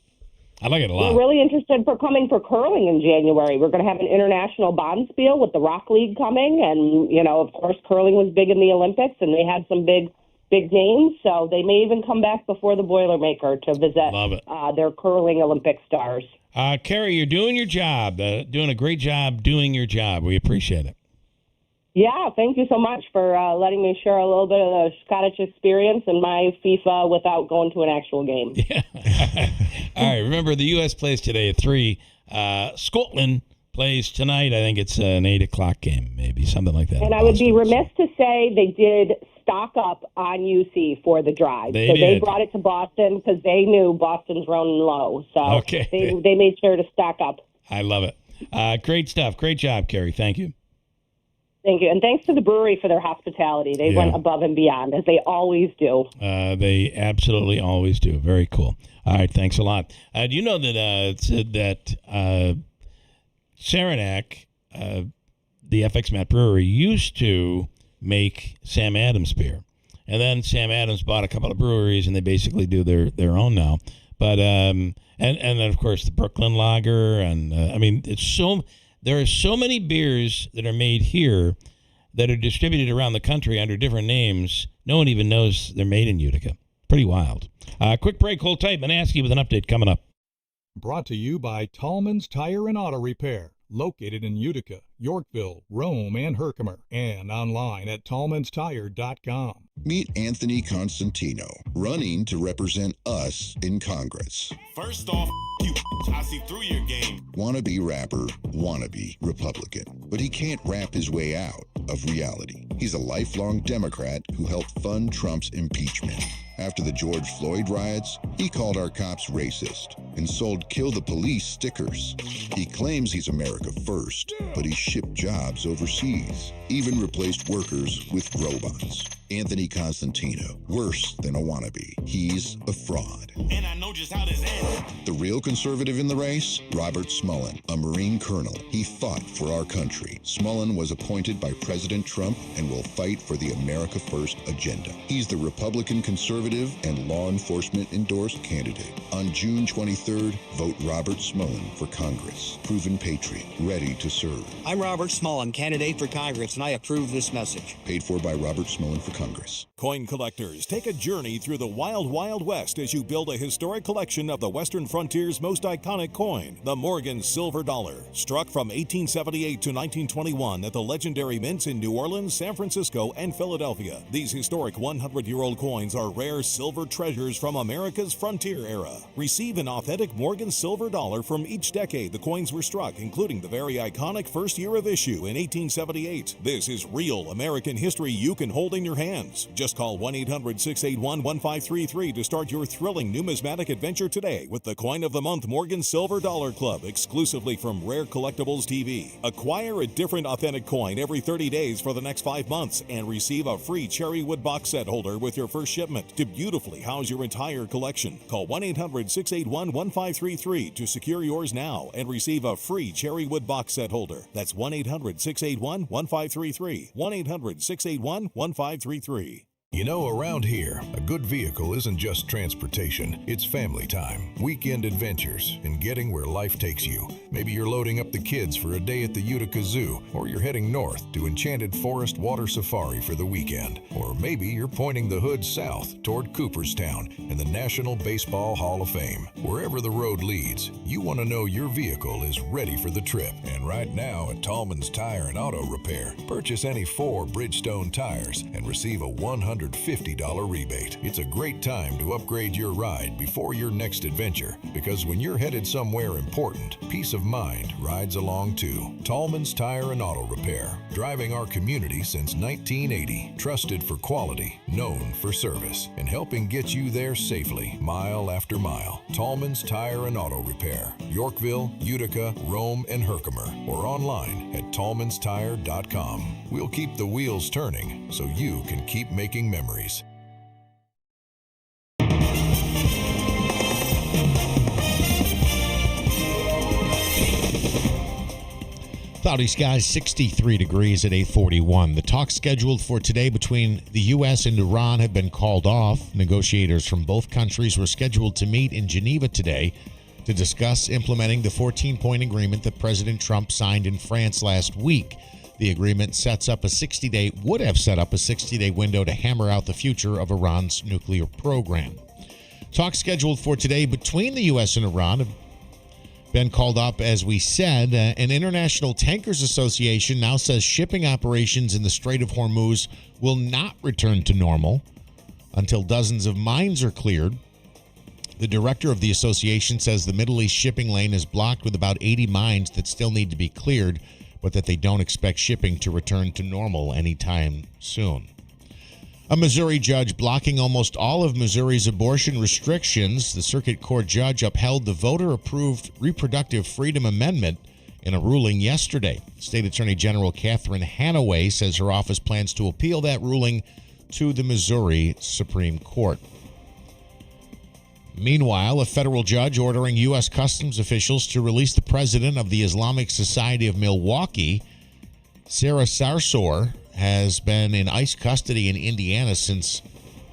I like it a lot. We're really interested for coming for curling in January. We're going to have an international bonspiel with the Rock League coming, and of course, curling was big in the Olympics, and they had some big big names. So they may even come back before the Boilermaker to visit their curling Olympic stars. Carrie, you're doing your job, doing a great job doing your job. We appreciate it. Yeah, thank you so much for letting me share a little bit of the Scottish experience and my FIFA without going to an actual game. Yeah. All right, remember the U.S. plays today at 3. Scotland plays tonight. I think it's an 8 o'clock game, maybe, something like that. And I would be remiss to say they did stock up on UC for the drive. They brought it to Boston because they knew Boston's running low. So they made sure to stock up. I love it. Great stuff. Great job, Carrie. Thank you. Thank you. And thanks to the brewery for their hospitality. They went above and beyond, as they always do. They absolutely always do. Very cool. All right, thanks a lot. Do you know that Saranac, the FX Matt Brewery, used to make Sam Adams beer. And then Sam Adams bought a couple of breweries, and they basically do their own now. But and then, of course, the Brooklyn Lager. And, I mean, there are so many beers that are made here that are distributed around the country under different names. No one even knows they're made in Utica. Pretty wild. Quick break, hold tight. Manaski with an update coming up. Brought to you by Tallman's Tire and Auto Repair, located in Utica, Yorkville, Rome, and Herkimer, and online at tallmanstire.com. Meet Anthony Constantino, running to represent us in Congress. First off, you. I see through your game. Wannabe rapper, wannabe Republican. But he can't rap his way out of reality. He's a lifelong Democrat who helped fund Trump's impeachment. After the George Floyd riots, he called our cops racist and sold Kill the Police stickers. He claims he's America first, but he shipped jobs overseas, even replaced workers with robots. Anthony Constantino, worse than a wannabe. He's a fraud. And I know just how this ends. The real conservative in the race? Robert Smullen, a Marine colonel. He fought for our country. Smullen was appointed by President Trump and will fight for the America First agenda. He's the Republican conservative and law enforcement endorsed candidate. On June 23rd, vote Robert Smullen for Congress. Proven patriot, ready to serve. I'm Robert Smullen, candidate for Congress, and I approve this message. Paid for by Robert Smullen for Congress. Coin collectors, take a journey through the wild, wild west as you build a historic collection of the Western frontier's most iconic coin, the Morgan Silver Dollar. Struck from 1878 to 1921 at the legendary mints in New Orleans, San Francisco, and Philadelphia. These historic 100-year-old coins are rare silver treasures from America's frontier era. Receive an authentic Morgan Silver Dollar from each decade the coins were struck, including the very iconic first year of issue in 1878. This is real American history you can hold in your hands. Just call 1-800-681-1533 to start your thrilling numismatic adventure today with the Coin of the Month Morgan Silver Dollar Club, exclusively from Rare Collectibles TV. Acquire a different authentic coin every 30 days for the next 5 months and receive a free Cherrywood box set holder with your first shipment to beautifully house your entire collection. Call 1-800-681-1533 to secure yours now and receive a free Cherrywood box set holder. That's 1-800-681-1533. 1-800-681-1533. You know, around here, a good vehicle isn't just transportation, it's family time, weekend adventures, and getting where life takes you. Maybe you're loading up the kids for a day at the Utica Zoo, or you're heading north to Enchanted Forest Water Safari for the weekend. Or maybe you're pointing the hood south toward Cooperstown and the National Baseball Hall of Fame. Wherever the road leads, you want to know your vehicle is ready for the trip. And right now at Tallman's Tire and Auto Repair, purchase any 4 Bridgestone tires and receive a $150 rebate. It's a great time to upgrade your ride before your next adventure, because when you're headed somewhere important, peace of mind rides along too. Tallman's Tire and Auto Repair, driving our community since 1980. Trusted for quality, known for service, and helping get you there safely, mile after mile. Tallman's Tire and Auto Repair, Yorkville, Utica, Rome, and Herkimer, or online at tallmanstire.com. We'll keep the wheels turning so you can keep making memories. Cloudy skies, 63 degrees at 8:41. The talks scheduled for today between the U.S. and Iran have been called off. Negotiators from both countries were scheduled to meet in Geneva today to discuss implementing the 14-point agreement that President Trump signed in France last week. The agreement would have set up a 60-day window to hammer out the future of Iran's nuclear program. Talks scheduled for today between the U.S. and Iran have been called up, as we said. An International Tankers Association now says shipping operations in the Strait of Hormuz will not return to normal until dozens of mines are cleared. The director of the association says the Middle East shipping lane is blocked with about 80 mines that still need to be cleared, but that they don't expect shipping to return to normal anytime soon. A Missouri judge blocking almost all of Missouri's abortion restrictions. The circuit court judge upheld the voter-approved Reproductive Freedom Amendment in a ruling yesterday. State Attorney General Catherine Hanaway says her office plans to appeal that ruling to the Missouri Supreme Court. Meanwhile, a federal judge ordering U.S. Customs officials to release the president of the Islamic Society of Milwaukee, Sarah Sarsour, has been in ICE custody in Indiana since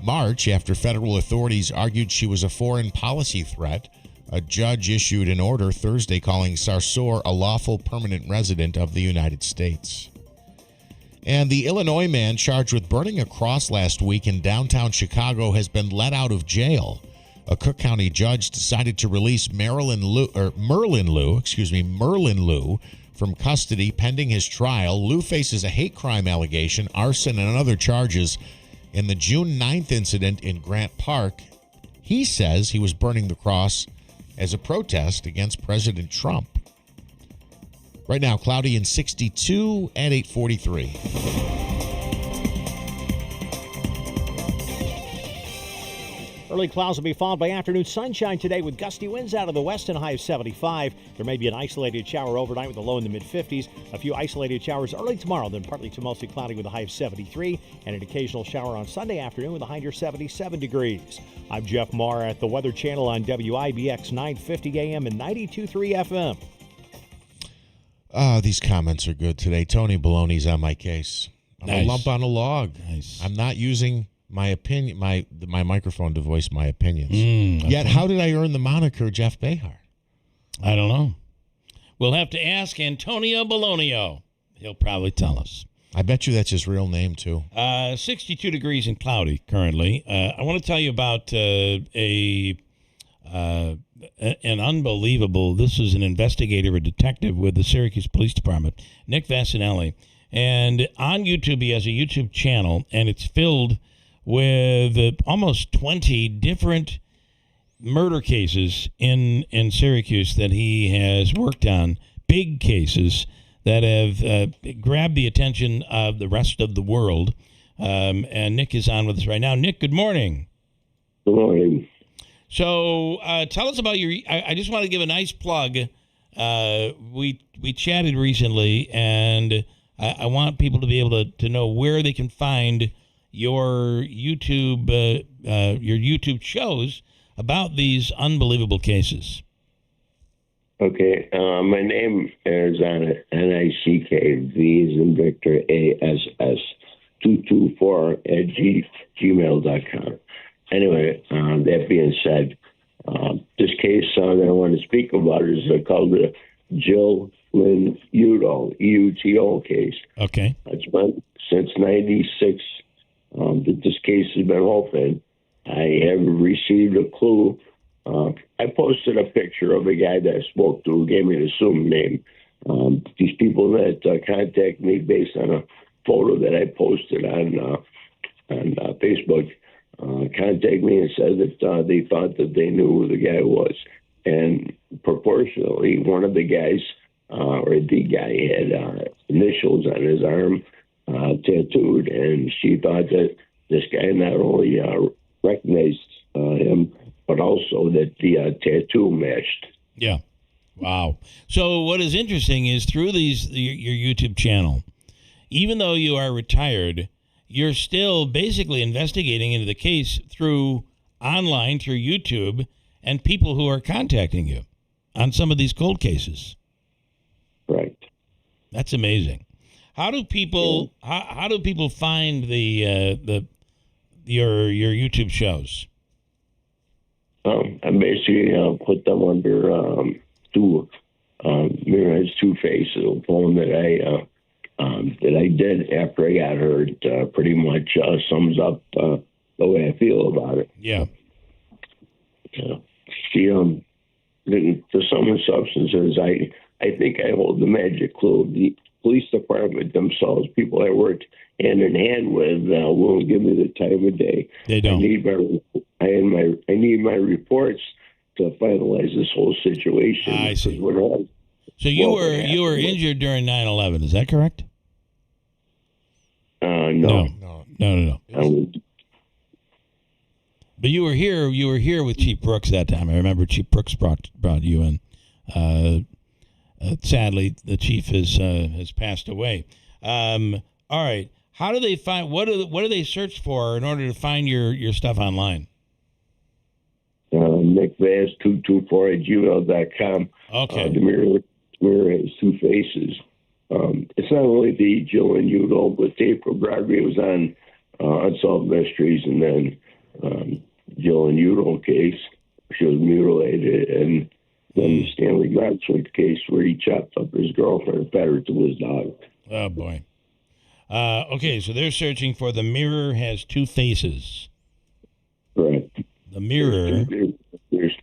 March after federal authorities argued she was a foreign policy threat. A judge issued an order Thursday calling Sarsour a lawful permanent resident of the United States. And the Illinois man charged with burning a cross last week in downtown Chicago has been let out of jail. A Cook County judge decided to release Merlin Liu from custody pending his trial. Liu faces a hate crime allegation, arson, and other charges in the June 9th incident in Grant Park. He says he was burning the cross as a protest against President Trump. Right now, cloudy and 62 at 8:43. Early clouds will be followed by afternoon sunshine today with gusty winds out of the west and a high of 75. There may be an isolated shower overnight with a low in the mid-50s. A few isolated showers early tomorrow, then partly to mostly cloudy with a high of 73. And an occasional shower on Sunday afternoon with a high near 77 degrees. I'm Jeff Marr at the Weather Channel on WIBX 950 AM and 92.3 FM. These comments are good today. Tony Baloney's on my case. I'm Nice. a lump on a log. Nice. I'm not using my opinion, my microphone to voice my opinions. Okay. Yet, how did I earn the moniker Jeff Behar? I don't know. We'll have to ask Antonio Bologna. He'll probably tell us. I bet you that's his real name, too. 62 degrees and cloudy currently. I want to tell you about an unbelievable, this is an investigator, a detective with the Syracuse Police Department, Nick Vassinelli. And on YouTube, he has a YouTube channel, and it's filled with almost 20 different murder cases in Syracuse that he has worked on, big cases that have grabbed the attention of the rest of the world. And Nick is on with us right now. Nick, good morning. Good morning. So tell us about your, I just want to give a nice plug. We chatted recently, and I want people to be able to know where they can find your YouTube shows about these unbelievable cases. Okay, my name is on it, NICK, V as in Victor, ASS 224 at gmail.com. Anyway, that being said, this case that I want to speak about is called the Jill Lynn Uto, EUTO case. Okay. It's been since 96 that this case has been open. I have received a clue. I posted a picture of a guy that I spoke to who gave me an assumed name. These people that contact me based on a photo that I posted on Facebook contact me and said that they thought that they knew who the guy was. And proportionally, one of the guys, or the guy, had initials on his arm tattooed, and she thought that this guy not only recognized him, but also that the tattoo matched. Yeah. Wow. So what is interesting is through your YouTube channel, even though you are retired, you're still basically investigating into the case through online, through YouTube, and people who are contacting you on some of these cold cases. Right. That's amazing. How do people how do people find your YouTube shows? I basically put them under two faces, one that that I did after I got hurt pretty much sums up the way I feel about it. Yeah. The sum of substances, I think I hold the magic clue. The police department themselves, people I worked hand in hand with, won't give me the time of day. They don't. I need my reports to finalize this whole situation. I see. So you were injured during 9/11. Is that correct? No. But you were here. You were here with Chief Brooks that time. I remember Chief Brooks brought you in. Sadly, the chief has passed away. All right. How do they find? What do they search for in order to find your stuff online? NickVaz224@gmail.com. Okay. The mirror has two faces. It's not only the Jill and Udall, but April Broadway was on Unsolved Mysteries, and then Jill and Udall case, she was mutilated, and then the Stanley Godswick case where he chopped up his girlfriend and fed her to his dog. Oh, boy. Okay, so they're searching for The Mirror Has Two Faces. Right. The Mirror. There's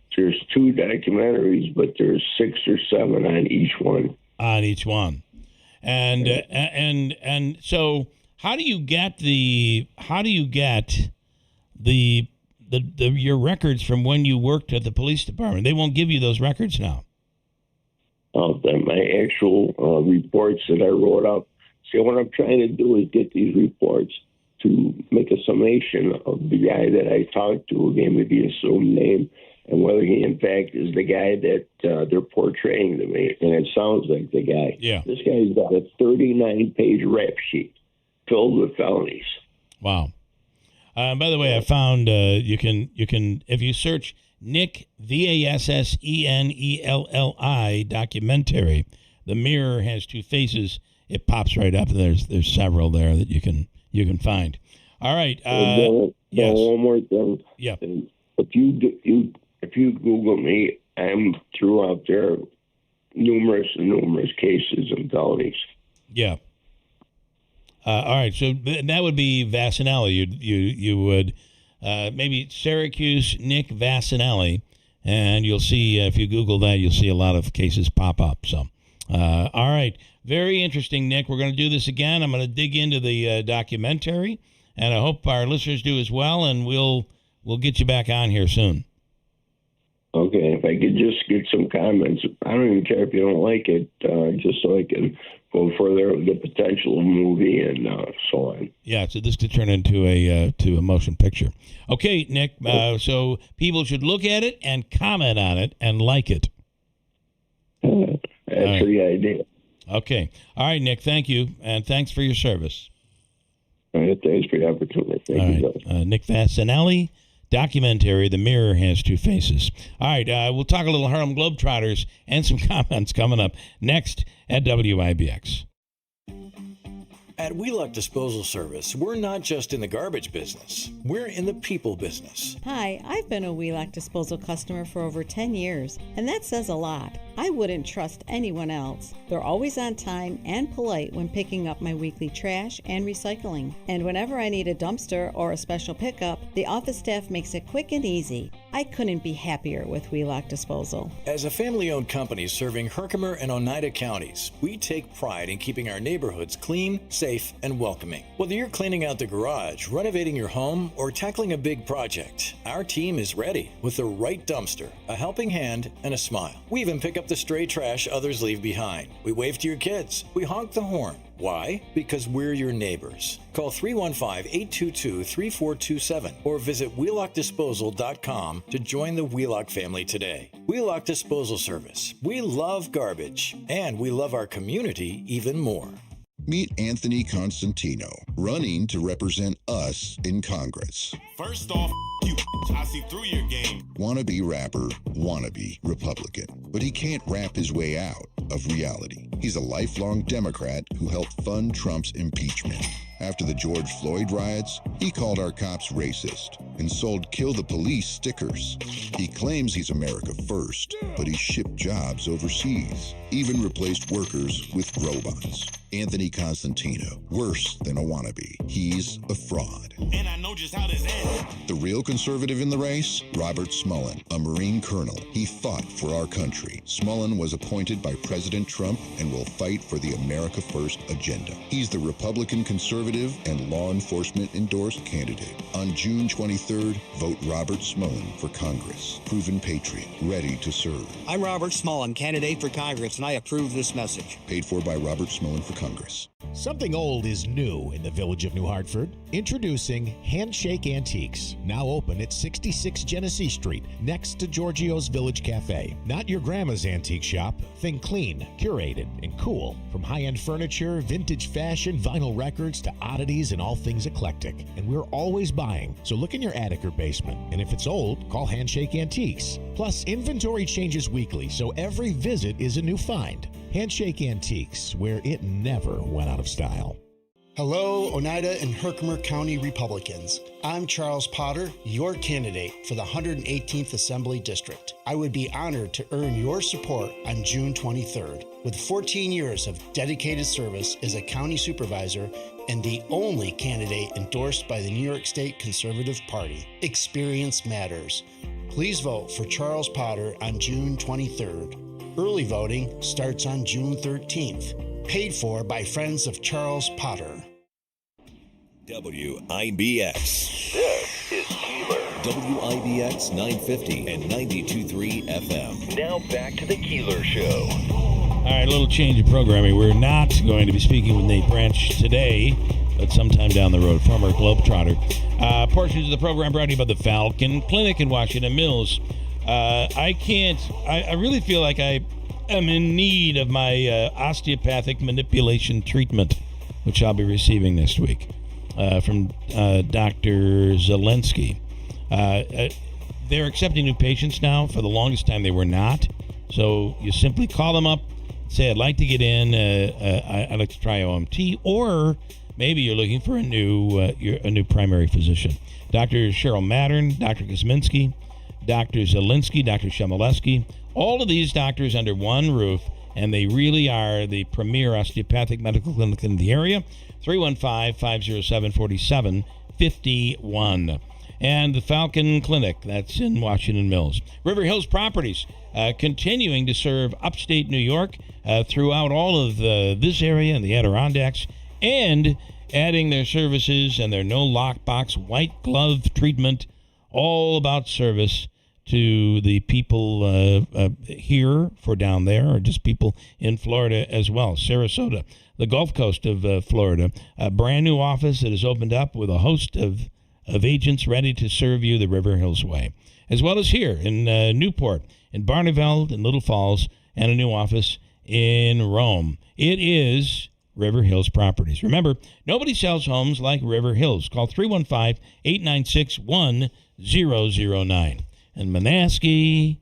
two documentaries, but there's 6 or 7 on each one. On each one. And so how do you get your records from when you worked at the police department? They won't give you those records now. My actual reports that I wrote up. See, what I'm trying to do is get these reports to make a summation of the guy that I talked to, who gave me the assumed name, and whether he, in fact, is the guy that they're portraying to me. And it sounds like the guy. Yeah. This guy's got a 39-page rap sheet filled with felonies. Wow. By the way, I found you can if you search Nick VASSENELLI documentary, The Mirror Has Two Faces. It pops right up. There's several there that you can find. All right. Yes. One more thing. Yeah. If you Google me, I'm throughout there numerous cases and felonies. Yeah. All right. So that would be Vassinelli. You would maybe Syracuse Nick Vassinelli, and you'll see if you Google that, you'll see a lot of cases pop up. So, all right. Very interesting, Nick. We're going to do this again. I'm going to dig into the documentary, and I hope our listeners do as well. And we'll get you back on here soon. Okay, if I could just get some comments. I don't even care if you don't like it, just so I can go further with the potential of a movie and so on. Yeah, so this could turn into a motion picture. Okay, Nick, so people should look at it and comment on it and like it. That's the idea. Okay. All right, Nick, thank you, and thanks for your service. All right, thanks for the opportunity. Thank you, guys. Nick Vassinelli. Documentary, The Mirror Has Two Faces. All right, we'll talk a little Harlem Globetrotters and some comments coming up next at WIBX. At Wheelock Disposal Service, we're not just in the garbage business. We're in the people business. Hi, I've been a Wheelock Disposal customer for over 10 years, and that says a lot. I wouldn't trust anyone else. They're always on time and polite when picking up my weekly trash and recycling. And whenever I need a dumpster or a special pickup, the office staff makes it quick and easy. I couldn't be happier with Wheelock Disposal. As a family-owned company serving Herkimer and Oneida counties, we take pride in keeping our neighborhoods clean, safe, and welcoming. Whether you're cleaning out the garage, renovating your home, or tackling a big project, our team is ready with the right dumpster, a helping hand, and a smile. We even pick up the stray trash others leave behind. We wave to your kids. We honk the horn. Why? Because we're your neighbors. Call 315-822-3427 or visit WheelockDisposal.com to join the Wheelock family today. Wheelock Disposal Service. We love garbage, and we love our community even more. Meet Anthony Constantino, running to represent us in Congress. First off, you. I see through your game. Wannabe rapper, wannabe Republican. But he can't rap his way out of reality. He's a lifelong Democrat who helped fund Trump's impeachment. After the George Floyd riots, he called our cops racist and sold Kill the Police stickers. He claims he's America first, but he shipped jobs overseas, even replaced workers with robots. Anthony Constantino, worse than a wannabe. He's a fraud. And I know just how this ends. The real conservative in the race? Robert Smullen, a Marine colonel. He fought for our country. Smullen was appointed by President Trump and will fight for the America First agenda. He's the Republican conservative and law enforcement endorsed candidate. On June 23rd, vote Robert Smullen for Congress. Proven patriot, ready to serve. I'm Robert Smullen, candidate for Congress, and I approve this message. Paid for by Robert Smullen for Congress. Something old is new in the village of New Hartford. Introducing Handshake Antiques, now open at 66 Genesee Street, next to Giorgio's Village Cafe. Not your grandma's antique shop. Think clean, curated, and cool. From high-end furniture, vintage fashion, vinyl records, to oddities and all things eclectic. And we're always buying, so look in your attic or basement. And if it's old, call Handshake Antiques. Plus, inventory changes weekly, so every visit is a new find. Handshake Antiques, where it never went out of style. Hello, Oneida and Herkimer County Republicans. I'm Charles Potter, your candidate for the 118th Assembly District. I would be honored to earn your support on June 23rd. With 14 years of dedicated service as a county supervisor and the only candidate endorsed by the New York State Conservative Party, experience matters. Please vote for Charles Potter on June 23rd. Early voting starts on June 13th. Paid for by Friends of Charles Potter. WIBX. This is Keeler. WIBX 950 and 92.3 FM. Now back to the Keeler Show. All right, a little change of programming. We're not going to be speaking with Nate Branch today, but sometime down the road. Former Globetrotter. Portions of the program brought to you by the Falcon Clinic in Washington Mills. I really feel like I am in need of my osteopathic manipulation treatment, which I'll be receiving next week from Dr. Zelensky. They're accepting new patients now. For the longest time, they were not. So you simply call them up, say, I'd like to get in, I'd like to try OMT, or maybe you're looking for a new primary physician. Dr. Cheryl Mattern, Dr. Kosminski, Dr. Zelensky, Dr. Shemaleski, all of these doctors under one roof, and they really are the premier osteopathic medical clinic in the area. 315-507-4751. And the Falcon Clinic, that's in Washington Mills. River Hills Properties, continuing to serve upstate New York throughout all of this area and the Adirondacks, and adding their services and their no lockbox white glove treatment, all about service to the people here for down there, or just people in Florida as well. Sarasota, the Gulf Coast of Florida, a brand new office that has opened up with a host of agents ready to serve you the River Hills way, as well as here in Newport, in Barneveld, in Little Falls, and a new office in Rome. It is River Hills Properties. Remember, nobody sells homes like River Hills. Call 315-896-1009. And Manaski.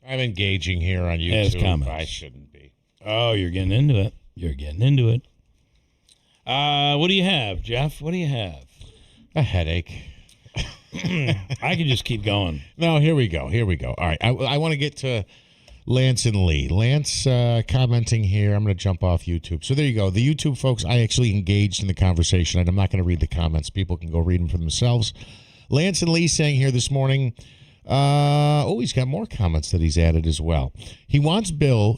I'm engaging here on YouTube. Has comments. I shouldn't be. Oh, you're getting into it. You're getting into it. What do you have, Jeff? What do you have? A headache. I could just keep going. No, here we go. All right. I want to get to Lance and Lee. Lance commenting here. I'm going to jump off YouTube. So there you go. The YouTube folks, I actually engaged in the conversation, and I'm not going to read the comments. People can go read them for themselves. Lance and Lee saying here this morning, he's got more comments that he's added as well. He wants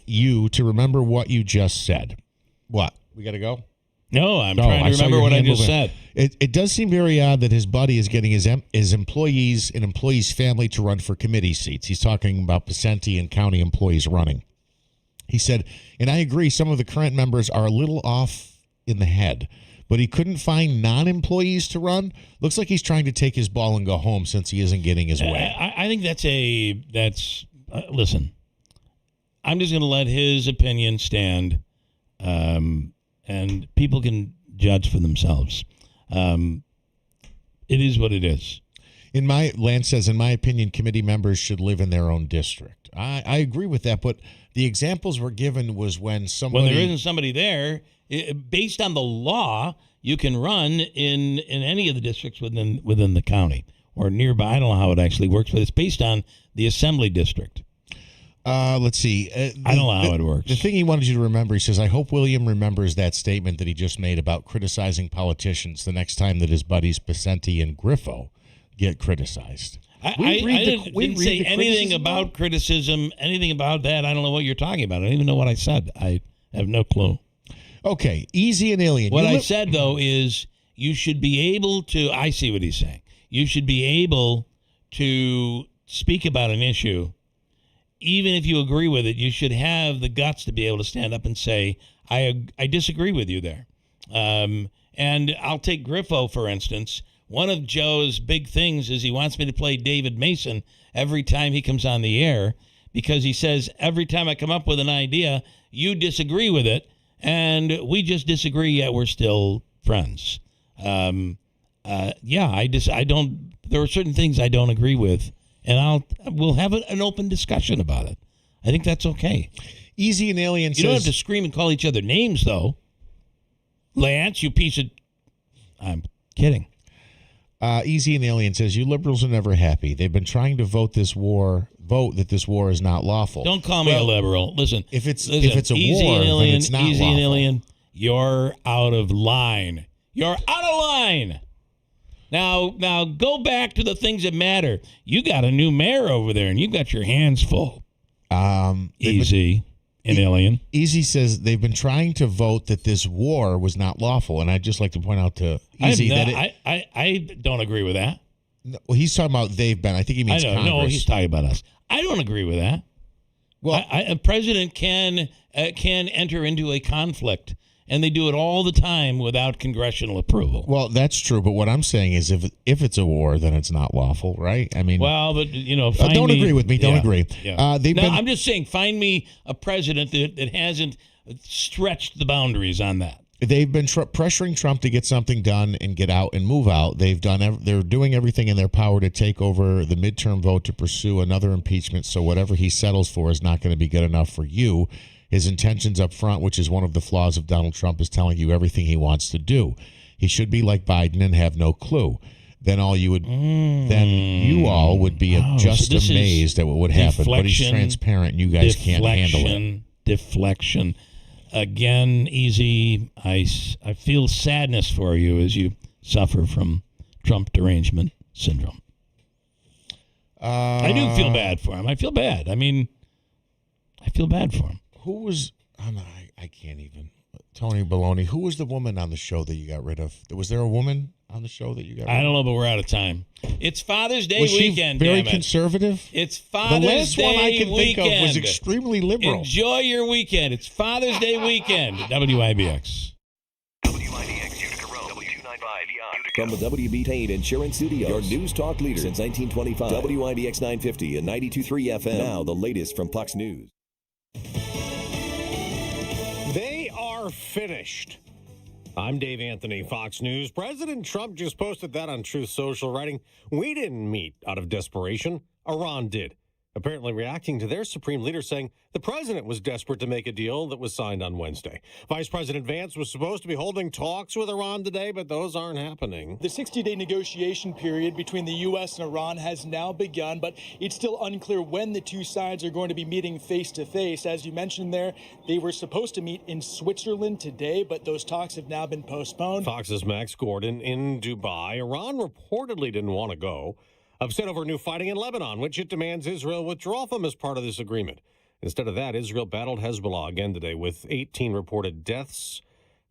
you to remember what you just said. What? We got to go? No, I'm trying to remember what I just said. It does seem very odd that his buddy is getting his employees and employees' family to run for committee seats. He's talking about Pacenti and county employees running. He said, and I agree, some of the current members are a little off in the head, but he couldn't find non-employees to run. Looks like he's trying to take his ball and go home since he isn't getting his way. I think listen, I'm just going to let his opinion stand, and people can judge for themselves. It is what it is. Lance says, in my opinion, committee members should live in their own district. I agree with that, but the examples were given was when somebody... When there isn't somebody there, based on the law, you can run in any of the districts within the county or nearby. I don't know how it actually works, but it's based on the assembly district. Let's see. I don't know how it works. The thing he wanted you to remember, he says, I hope William remembers that statement that he just made about criticizing politicians the next time that his buddies Pacenti and Griffo get criticized. I didn't say anything about criticism, anything about that. I don't know what you're talking about. I don't even know what I said. I have no clue. Okay, easy and alien. What I said, though, is you should be able to, I see what he's saying. You should be able to speak about an issue. Even if you agree with it, you should have the guts to be able to stand up and say, I disagree with you there. And I'll take Griffo, for instance. One of Joe's big things is he wants me to play David Mason every time he comes on the air because he says every time I come up with an idea, you disagree with it, and we just disagree, yet we're still friends. There are certain things I don't agree with. And we'll have an open discussion about it. I think that's okay. Easy and Alien says... You don't have to scream and call each other names, though. Lance, you piece of... I'm kidding. Easy and Alien says, you liberals are never happy. They've been trying to vote that this war is not lawful. Don't call me a liberal. Listen, if it's a war, then it's not Easy lawful. and Alien, you're out of line. You're out of line. Now go back to the things that matter. You got a new mayor over there, and you got your hands full. Easy and Alien. Easy says they've been trying to vote that this war was not lawful, and I'd just like to point out to Easy I don't agree with that. No, he's talking about they've been. I think he means Congress. No, he's talking about us. I don't agree with that. Well, a president can enter into a conflict. And they do it all the time without congressional approval. Well, that's true. But what I'm saying is if it's a war, then it's not lawful, right? I mean, well, but, don't agree with me. Don't agree. Yeah. I'm just saying, find me a president that hasn't stretched the boundaries on that. They've been pressuring Trump to get something done and get out and move out. They're doing everything in their power to take over the midterm vote to pursue another impeachment. So whatever he settles for is not going to be good enough for you. His intentions up front, which is one of the flaws of Donald Trump, is telling you everything he wants to do. He should be like Biden and have no clue. Then you all would be just amazed at what would happen. But he's transparent, and you guys can't handle it. Deflection. Again, Easy, I feel sadness for you as you suffer from Trump derangement syndrome. I do feel bad for him. I feel bad. I mean, I feel bad for him. Who was, I can't even, Tony Baloney, who was the woman on the show that you got rid of? Was there a woman on the show that you got rid of? I don't know, but we're out of time. It's Father's Day was weekend, she very damn it. Conservative? It's Father's Day The last one I can weekend. think of was extremely liberal. Enjoy your weekend. It's Father's Day weekend at WIBX. WIBX Utica Road, W295 Utica. From the WB Payne Insurance Studios, your news talk leader since 1925. WIBX 950 and 92.3 FM. Now the latest from Fox News. They are finished. I'm Dave Anthony, Fox News. President Trump just posted that on Truth Social, writing, "We didn't meet out of desperation. Iran did." Apparently reacting to their supreme leader saying the president was desperate to make a deal that was signed on Wednesday. Vice President Vance was supposed to be holding talks with Iran today, but those aren't happening. The 60-day negotiation period between the U.S. and Iran has now begun, but it's still unclear when the two sides are going to be meeting face-to-face. As you mentioned there, they were supposed to meet in Switzerland today, but those talks have now been postponed. Fox's Max Gordon in Dubai. Iran reportedly didn't want to go. Upset over new fighting in Lebanon, which it demands Israel withdraw from as part of this agreement. Instead of that, Israel battled Hezbollah again today with 18 reported deaths.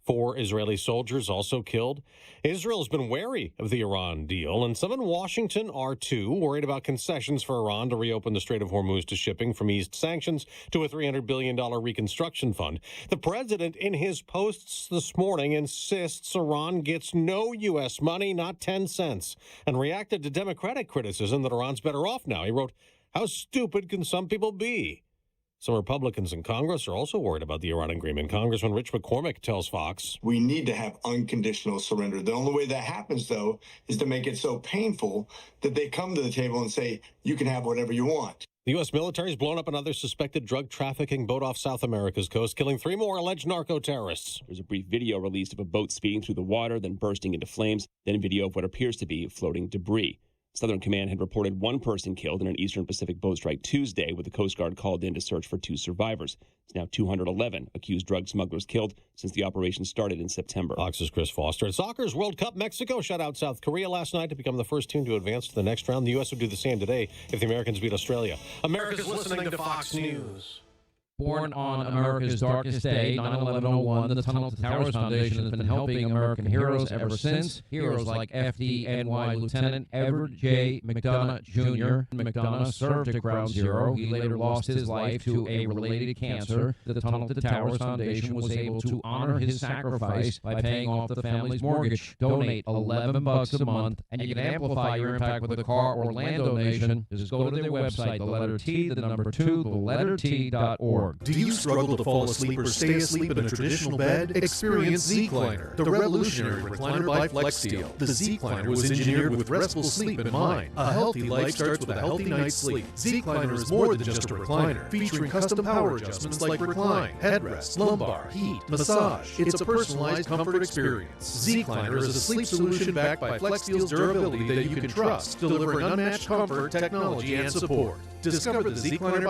4 Israeli soldiers also killed. Israel's been wary of the Iran deal, and some in Washington are too, worried about concessions for Iran to reopen the Strait of Hormuz to shipping from eased sanctions to a $300 billion reconstruction fund. The president, in his posts this morning, insists Iran gets no U.S. money, not 10 cents, and reacted to Democratic criticism that Iran's better off now. He wrote, "How stupid can some people be?" Some Republicans in Congress are also worried about the Iran agreement. Congressman Rich McCormick tells Fox, "We need to have unconditional surrender. The only way that happens, though, is to make it so painful that they come to the table and say, you can have whatever you want." The U.S. military has blown up another suspected drug trafficking boat off South America's coast, killing 3 more alleged narco-terrorists. There's a brief video released of a boat speeding through the water, then bursting into flames, then video of what appears to be floating debris. Southern Command had reported one person killed in an Eastern Pacific boat strike Tuesday, with the Coast Guard called in to search for 2 survivors. It's now 211 accused drug smugglers killed since the operation started in September. Fox's Chris Foster. In soccer's World Cup, Mexico shut out South Korea last night to become the first team to advance to the next round. The U.S. would do the same today if the Americans beat Australia. America's listening to Fox News. Born on America's darkest day, 9/11/01, the Tunnel to Towers Foundation has been helping American heroes ever since. Heroes like FDNY Lieutenant Edward J. McDonough Jr. McDonough served at Ground Zero. He later lost his life to a related cancer. The Tunnel to Towers Foundation was able to honor his sacrifice by paying off the family's mortgage. Donate $11 a month, and you can amplify your impact with a car or land donation. Just go to their website, the letter T, the number 2, the letter T.org. Do you struggle to fall asleep or stay asleep in a traditional bed? Experience Z-Cliner, the revolutionary recliner by FlexSteel. The Z-Cliner was engineered with restful sleep in mind. A healthy life starts with a healthy night's sleep. Z-Cliner is more than just a recliner, featuring custom power adjustments like recline, headrest, lumbar, heat, massage. It's a personalized comfort experience. Z-Cliner is a sleep solution backed by FlexSteel's durability that you can trust, delivering unmatched comfort, technology, and support. Discover the Z-Cliner